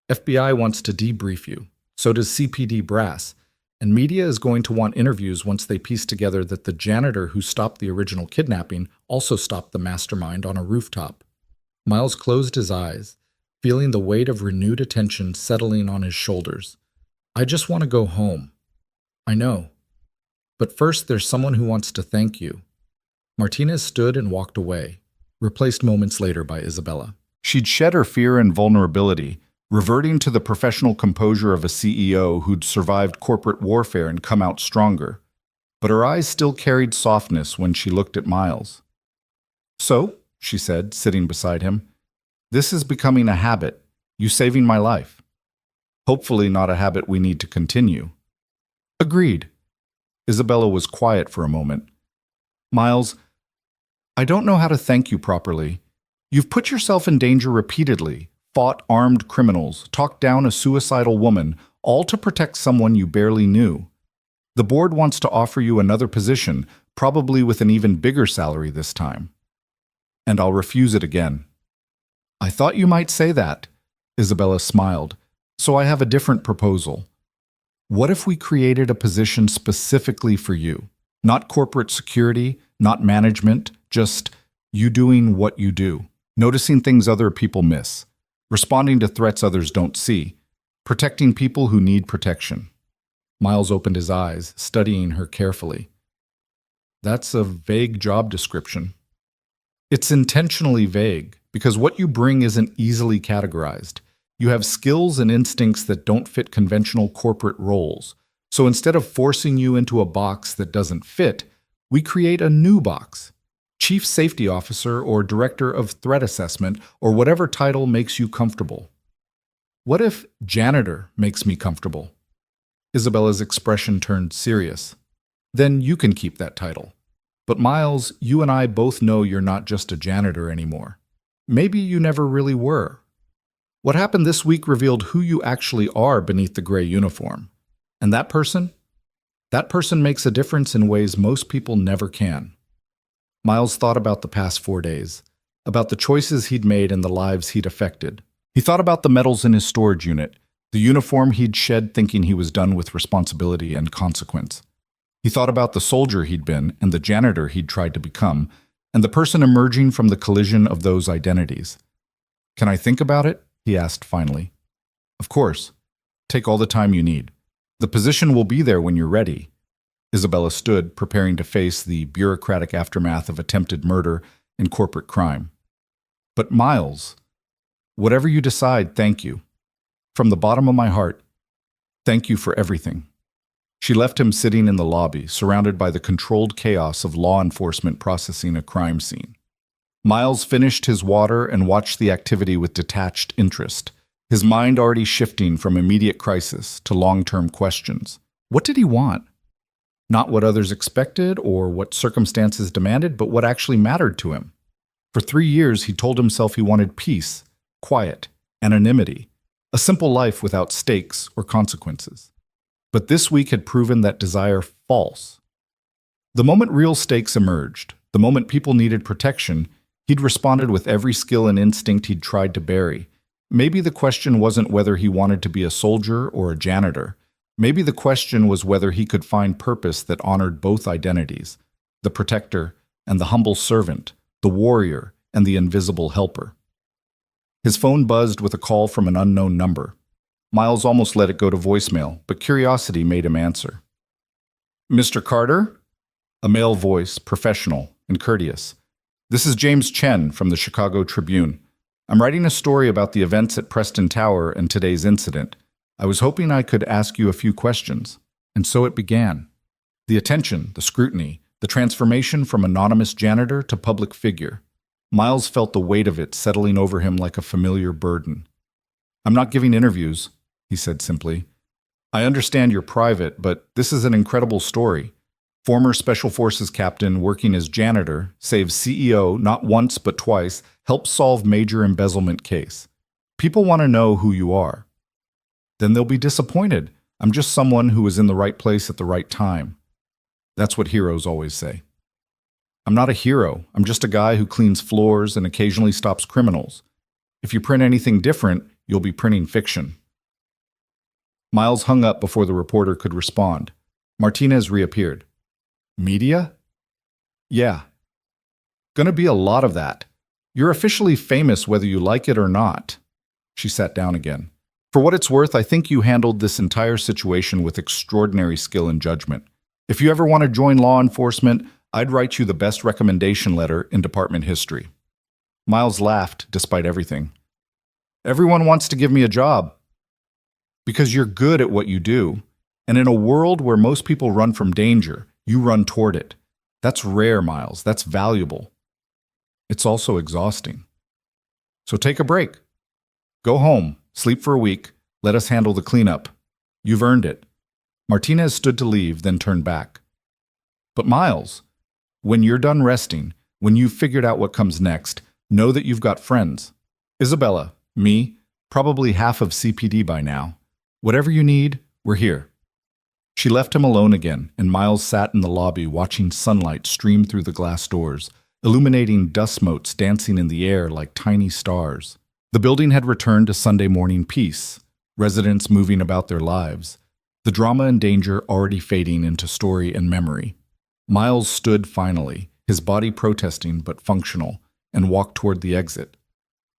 "FBI wants to debrief you. So does CPD brass. And media is going to want interviews once they piece together that the janitor who stopped the original kidnapping also stopped the mastermind on a rooftop." Miles closed his eyes, feeling the weight of renewed attention settling on his shoulders. "I just want to go home." "I know. But first there's someone who wants to thank you." Martinez stood and walked away, replaced moments later by Isabella. She'd shed her fear and vulnerability, reverting to the professional composure of a CEO who'd survived corporate warfare and come out stronger. But her eyes still carried softness when she looked at Miles. So, she said, sitting beside him, this is becoming a habit, you saving my life. Hopefully not a habit we need to continue. Agreed. Isabella was quiet for a moment. Miles, I don't know how to thank you properly. You've put yourself in danger repeatedly, fought armed criminals, talked down a suicidal woman, all to protect someone you barely knew. The board wants to offer you another position, probably with an even bigger salary this time. And I'll refuse it again. I thought you might say that, Isabella smiled, so I have a different proposal. What if we created a position specifically for you? Not corporate security, not management, just you doing what you do, noticing things other people miss, responding to threats others don't see, protecting people who need protection. Miles opened his eyes, studying her carefully. That's a vague job description. It's intentionally vague, because what you bring isn't easily categorized. You have skills and instincts that don't fit conventional corporate roles. So instead of forcing you into a box that doesn't fit, we create a new box. Chief Safety Officer or Director of Threat Assessment or whatever title makes you comfortable. What if Janitor makes me comfortable? Isabella's expression turned serious. Then you can keep that title. But Miles, you and I both know you're not just a janitor anymore. Maybe you never really were. What happened this week revealed who you actually are beneath the gray uniform. And that person? That person makes a difference in ways most people never can. Miles thought about the past 4 days, about the choices he'd made and the lives he'd affected. He thought about the medals in his storage unit, the uniform he'd shed thinking he was done with responsibility and consequence. He thought about the soldier he'd been and the janitor he'd tried to become, and the person emerging from the collision of those identities. Can I think about it? He asked finally. Of course. Take all the time you need. The position will be there when you're ready. Isabella stood, preparing to face the bureaucratic aftermath of attempted murder and corporate crime. But Miles, whatever you decide, thank you. From the bottom of my heart, thank you for everything. She left him sitting in the lobby, surrounded by the controlled chaos of law enforcement processing a crime scene. Miles finished his water and watched the activity with detached interest, his mind already shifting from immediate crisis to long-term questions. What did he want? Not what others expected or what circumstances demanded, but what actually mattered to him. For 3 years, he told himself he wanted peace, quiet, anonymity, a simple life without stakes or consequences. But this week had proven that desire false. The moment real stakes emerged, the moment people needed protection, he'd responded with every skill and instinct he'd tried to bury. Maybe the question wasn't whether he wanted to be a soldier or a janitor. Maybe the question was whether he could find purpose that honored both identities, the protector and the humble servant, the warrior and the invisible helper. His phone buzzed with a call from an unknown number. Miles almost let it go to voicemail, but curiosity made him answer. Mr. Carter? A male voice, professional and courteous. This is James Chen from the Chicago Tribune. I'm writing a story about the events at Preston Tower and today's incident. I was hoping I could ask you a few questions. And so it began. The attention, the scrutiny, the transformation from anonymous janitor to public figure. Miles felt the weight of it settling over him like a familiar burden. I'm not giving interviews, he said simply. I understand you're private, but this is an incredible story. Former Special Forces captain working as janitor, saves CEO not once but twice, helps solve major embezzlement case. People want to know who you are. Then they'll be disappointed. I'm just someone who was in the right place at the right time. That's what heroes always say. I'm not a hero. I'm just a guy who cleans floors and occasionally stops criminals. If you print anything different, you'll be printing fiction. Miles hung up before the reporter could respond. Martinez reappeared. Media? Yeah. Gonna be a lot of that. You're officially famous whether you like it or not. She sat down again. For what it's worth, I think you handled this entire situation with extraordinary skill and judgment. If you ever want to join law enforcement, I'd write you the best recommendation letter in department history. Miles laughed despite everything. Everyone wants to give me a job. Because you're good at what you do. And in a world where most people run from danger, you run toward it. That's rare, Miles. That's valuable. It's also exhausting. So take a break. Go home, sleep for a week, let us handle the cleanup. You've earned it. Martinez stood to leave, then turned back. But Miles, when you're done resting, when you've figured out what comes next, know that you've got friends. Isabella, me, probably half of CPD by now. Whatever you need, we're here. She left him alone again, and Miles sat in the lobby watching sunlight stream through the glass doors, illuminating dust motes dancing in the air like tiny stars. The building had returned to Sunday morning peace, residents moving about their lives, the drama and danger already fading into story and memory. Miles stood finally, his body protesting but functional, and walked toward the exit.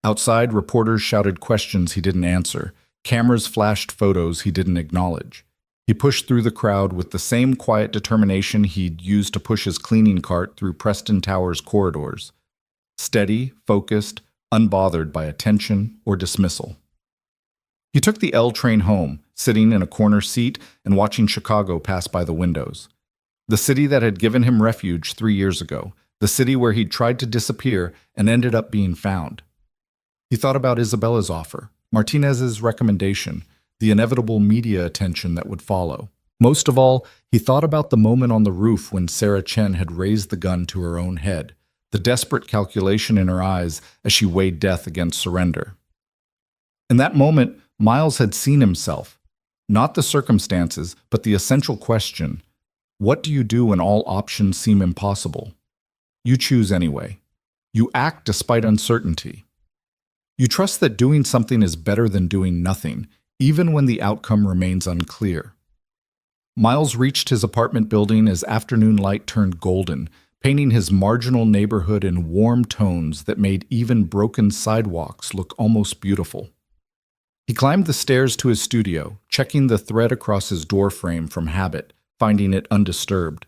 Outside, reporters shouted questions he didn't answer. Cameras flashed photos he didn't acknowledge. He pushed through the crowd with the same quiet determination he'd used to push his cleaning cart through Preston Tower's corridors. Steady, focused, unbothered by attention or dismissal. He took the L train home, sitting in a corner seat and watching Chicago pass by the windows. The city that had given him refuge 3 years ago, the city where he'd tried to disappear and ended up being found. He thought about Isabella's offer, Martinez's recommendation, the inevitable media attention that would follow. Most of all, he thought about the moment on the roof when Sarah Chen had raised the gun to her own head, the desperate calculation in her eyes as she weighed death against surrender. In that moment, Miles had seen himself, not the circumstances, but the essential question: what do you do when all options seem impossible? You choose anyway. You act despite uncertainty. You trust that doing something is better than doing nothing, even when the outcome remains unclear. Miles reached his apartment building as afternoon light turned golden, painting his marginal neighborhood in warm tones that made even broken sidewalks look almost beautiful. He climbed the stairs to his studio, checking the thread across his doorframe from habit, finding it undisturbed.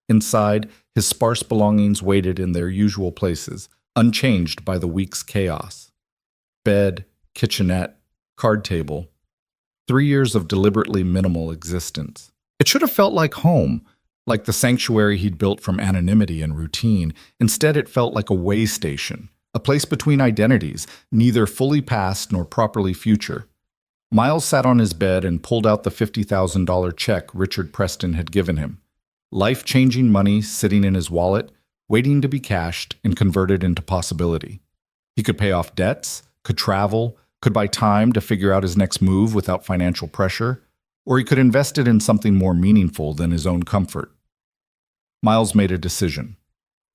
Inside, his sparse belongings waited in their usual places, unchanged by the week's chaos. Bed, kitchenette, card table. 3 years of deliberately minimal existence. It should have felt like home, like the sanctuary he'd built from anonymity and routine. Instead, it felt like a way station, a place between identities, neither fully past nor properly future. Miles sat on his bed and pulled out the $50,000 check Richard Preston had given him. Life-changing money sitting in his wallet, waiting to be cashed and converted into possibility. He could pay off debts, could travel, could buy time to figure out his next move without financial pressure, or he could invest it in something more meaningful than his own comfort. Miles made a decision.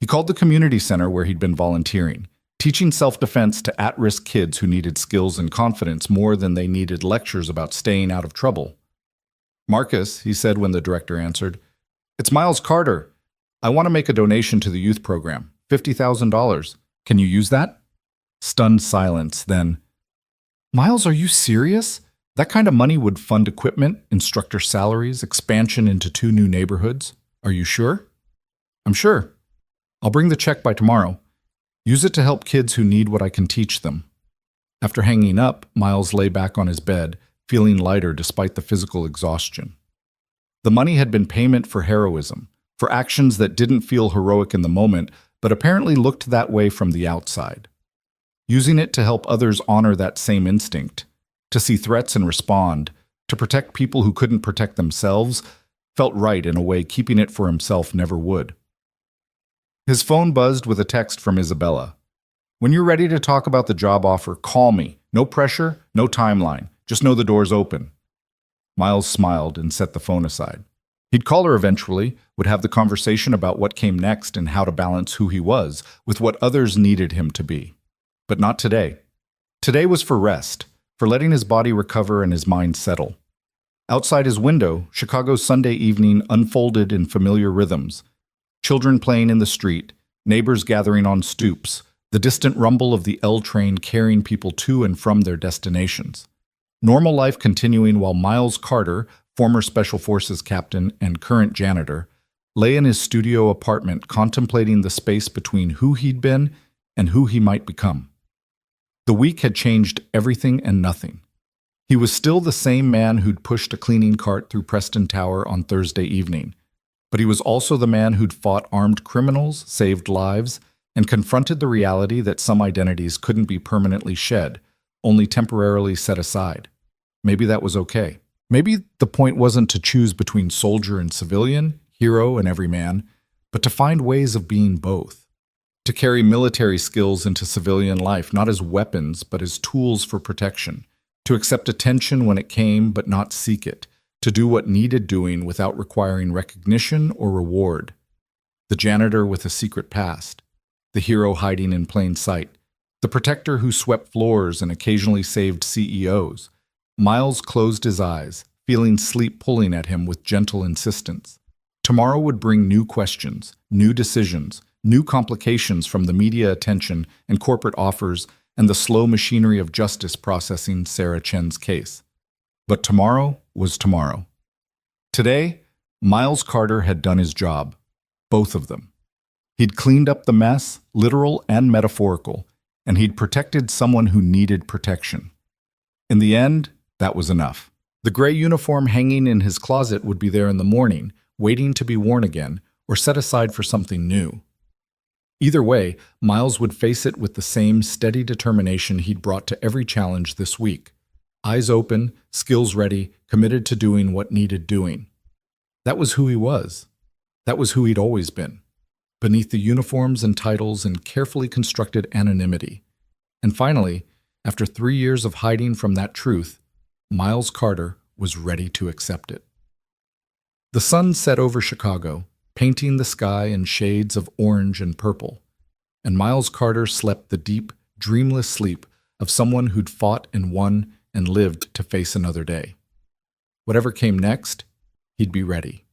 He called the community center where he'd been volunteering, teaching self-defense to at-risk kids who needed skills and confidence more than they needed lectures about staying out of trouble. "Marcus," he said when the director answered, "it's Miles Carter. I want to make a donation to the youth program, $50,000. Can you use that?" Stunned silence, then, "Miles, are you serious? That kind of money would fund equipment, instructor salaries, expansion into 2 new neighborhoods. Are you sure?" "I'm sure. I'll bring the check by tomorrow. Use it to help kids who need what I can teach them." After hanging up, Miles lay back on his bed, feeling lighter despite the physical exhaustion. The money had been payment for heroism, for actions that didn't feel heroic in the moment, but apparently looked that way from the outside. Using it to help others honor that same instinct, to see threats and respond, to protect people who couldn't protect themselves, felt right in a way keeping it for himself never would. His phone buzzed with a text from Isabella. "When you're ready to talk about the job offer, call me. No pressure, no timeline. Just know the door's open." Miles smiled and set the phone aside. He'd call her eventually, would have the conversation about what came next and how to balance who he was with what others needed him to be. But not today. Today was for rest, for letting his body recover and his mind settle. Outside his window, Chicago's Sunday evening unfolded in familiar rhythms. Children playing in the street, neighbors gathering on stoops, the distant rumble of the L train carrying people to and from their destinations. Normal life continuing while Miles Carter, former Special Forces captain and current janitor, lay in his studio apartment contemplating the space between who he'd been and who he might become. The week had changed everything and nothing. He was still the same man who'd pushed a cleaning cart through Preston Tower on Thursday evening, but he was also the man who'd fought armed criminals, saved lives, and confronted the reality that some identities couldn't be permanently shed, only temporarily set aside. Maybe that was okay. Maybe the point wasn't to choose between soldier and civilian, hero and everyman, but to find ways of being both. To carry military skills into civilian life, not as weapons, but as tools for protection. To accept attention when it came, but not seek it. To do what needed doing without requiring recognition or reward. The janitor with a secret past. The hero hiding in plain sight. The protector who swept floors and occasionally saved CEOs. Miles closed his eyes, feeling sleep pulling at him with gentle insistence. Tomorrow would bring new questions, new decisions, new complications from the media attention and corporate offers and the slow machinery of justice processing Sarah Chen's case. But tomorrow was tomorrow. Today, Miles Carter had done his job. Both of them. He'd cleaned up the mess, literal and metaphorical, and he'd protected someone who needed protection. In the end, that was enough. The gray uniform hanging in his closet would be there in the morning, waiting to be worn again, or set aside for something new. Either way, Miles would face it with the same steady determination he'd brought to every challenge this week. Eyes open, skills ready, committed to doing what needed doing. That was who he was. That was who he'd always been. Beneath the uniforms and titles and carefully constructed anonymity. And finally, after 3 years of hiding from that truth, Miles Carter was ready to accept it. The sun set over Chicago, painting the sky in shades of orange and purple, and Miles Carter slept the deep, dreamless sleep of someone who'd fought and won and lived to face another day. Whatever came next, he'd be ready.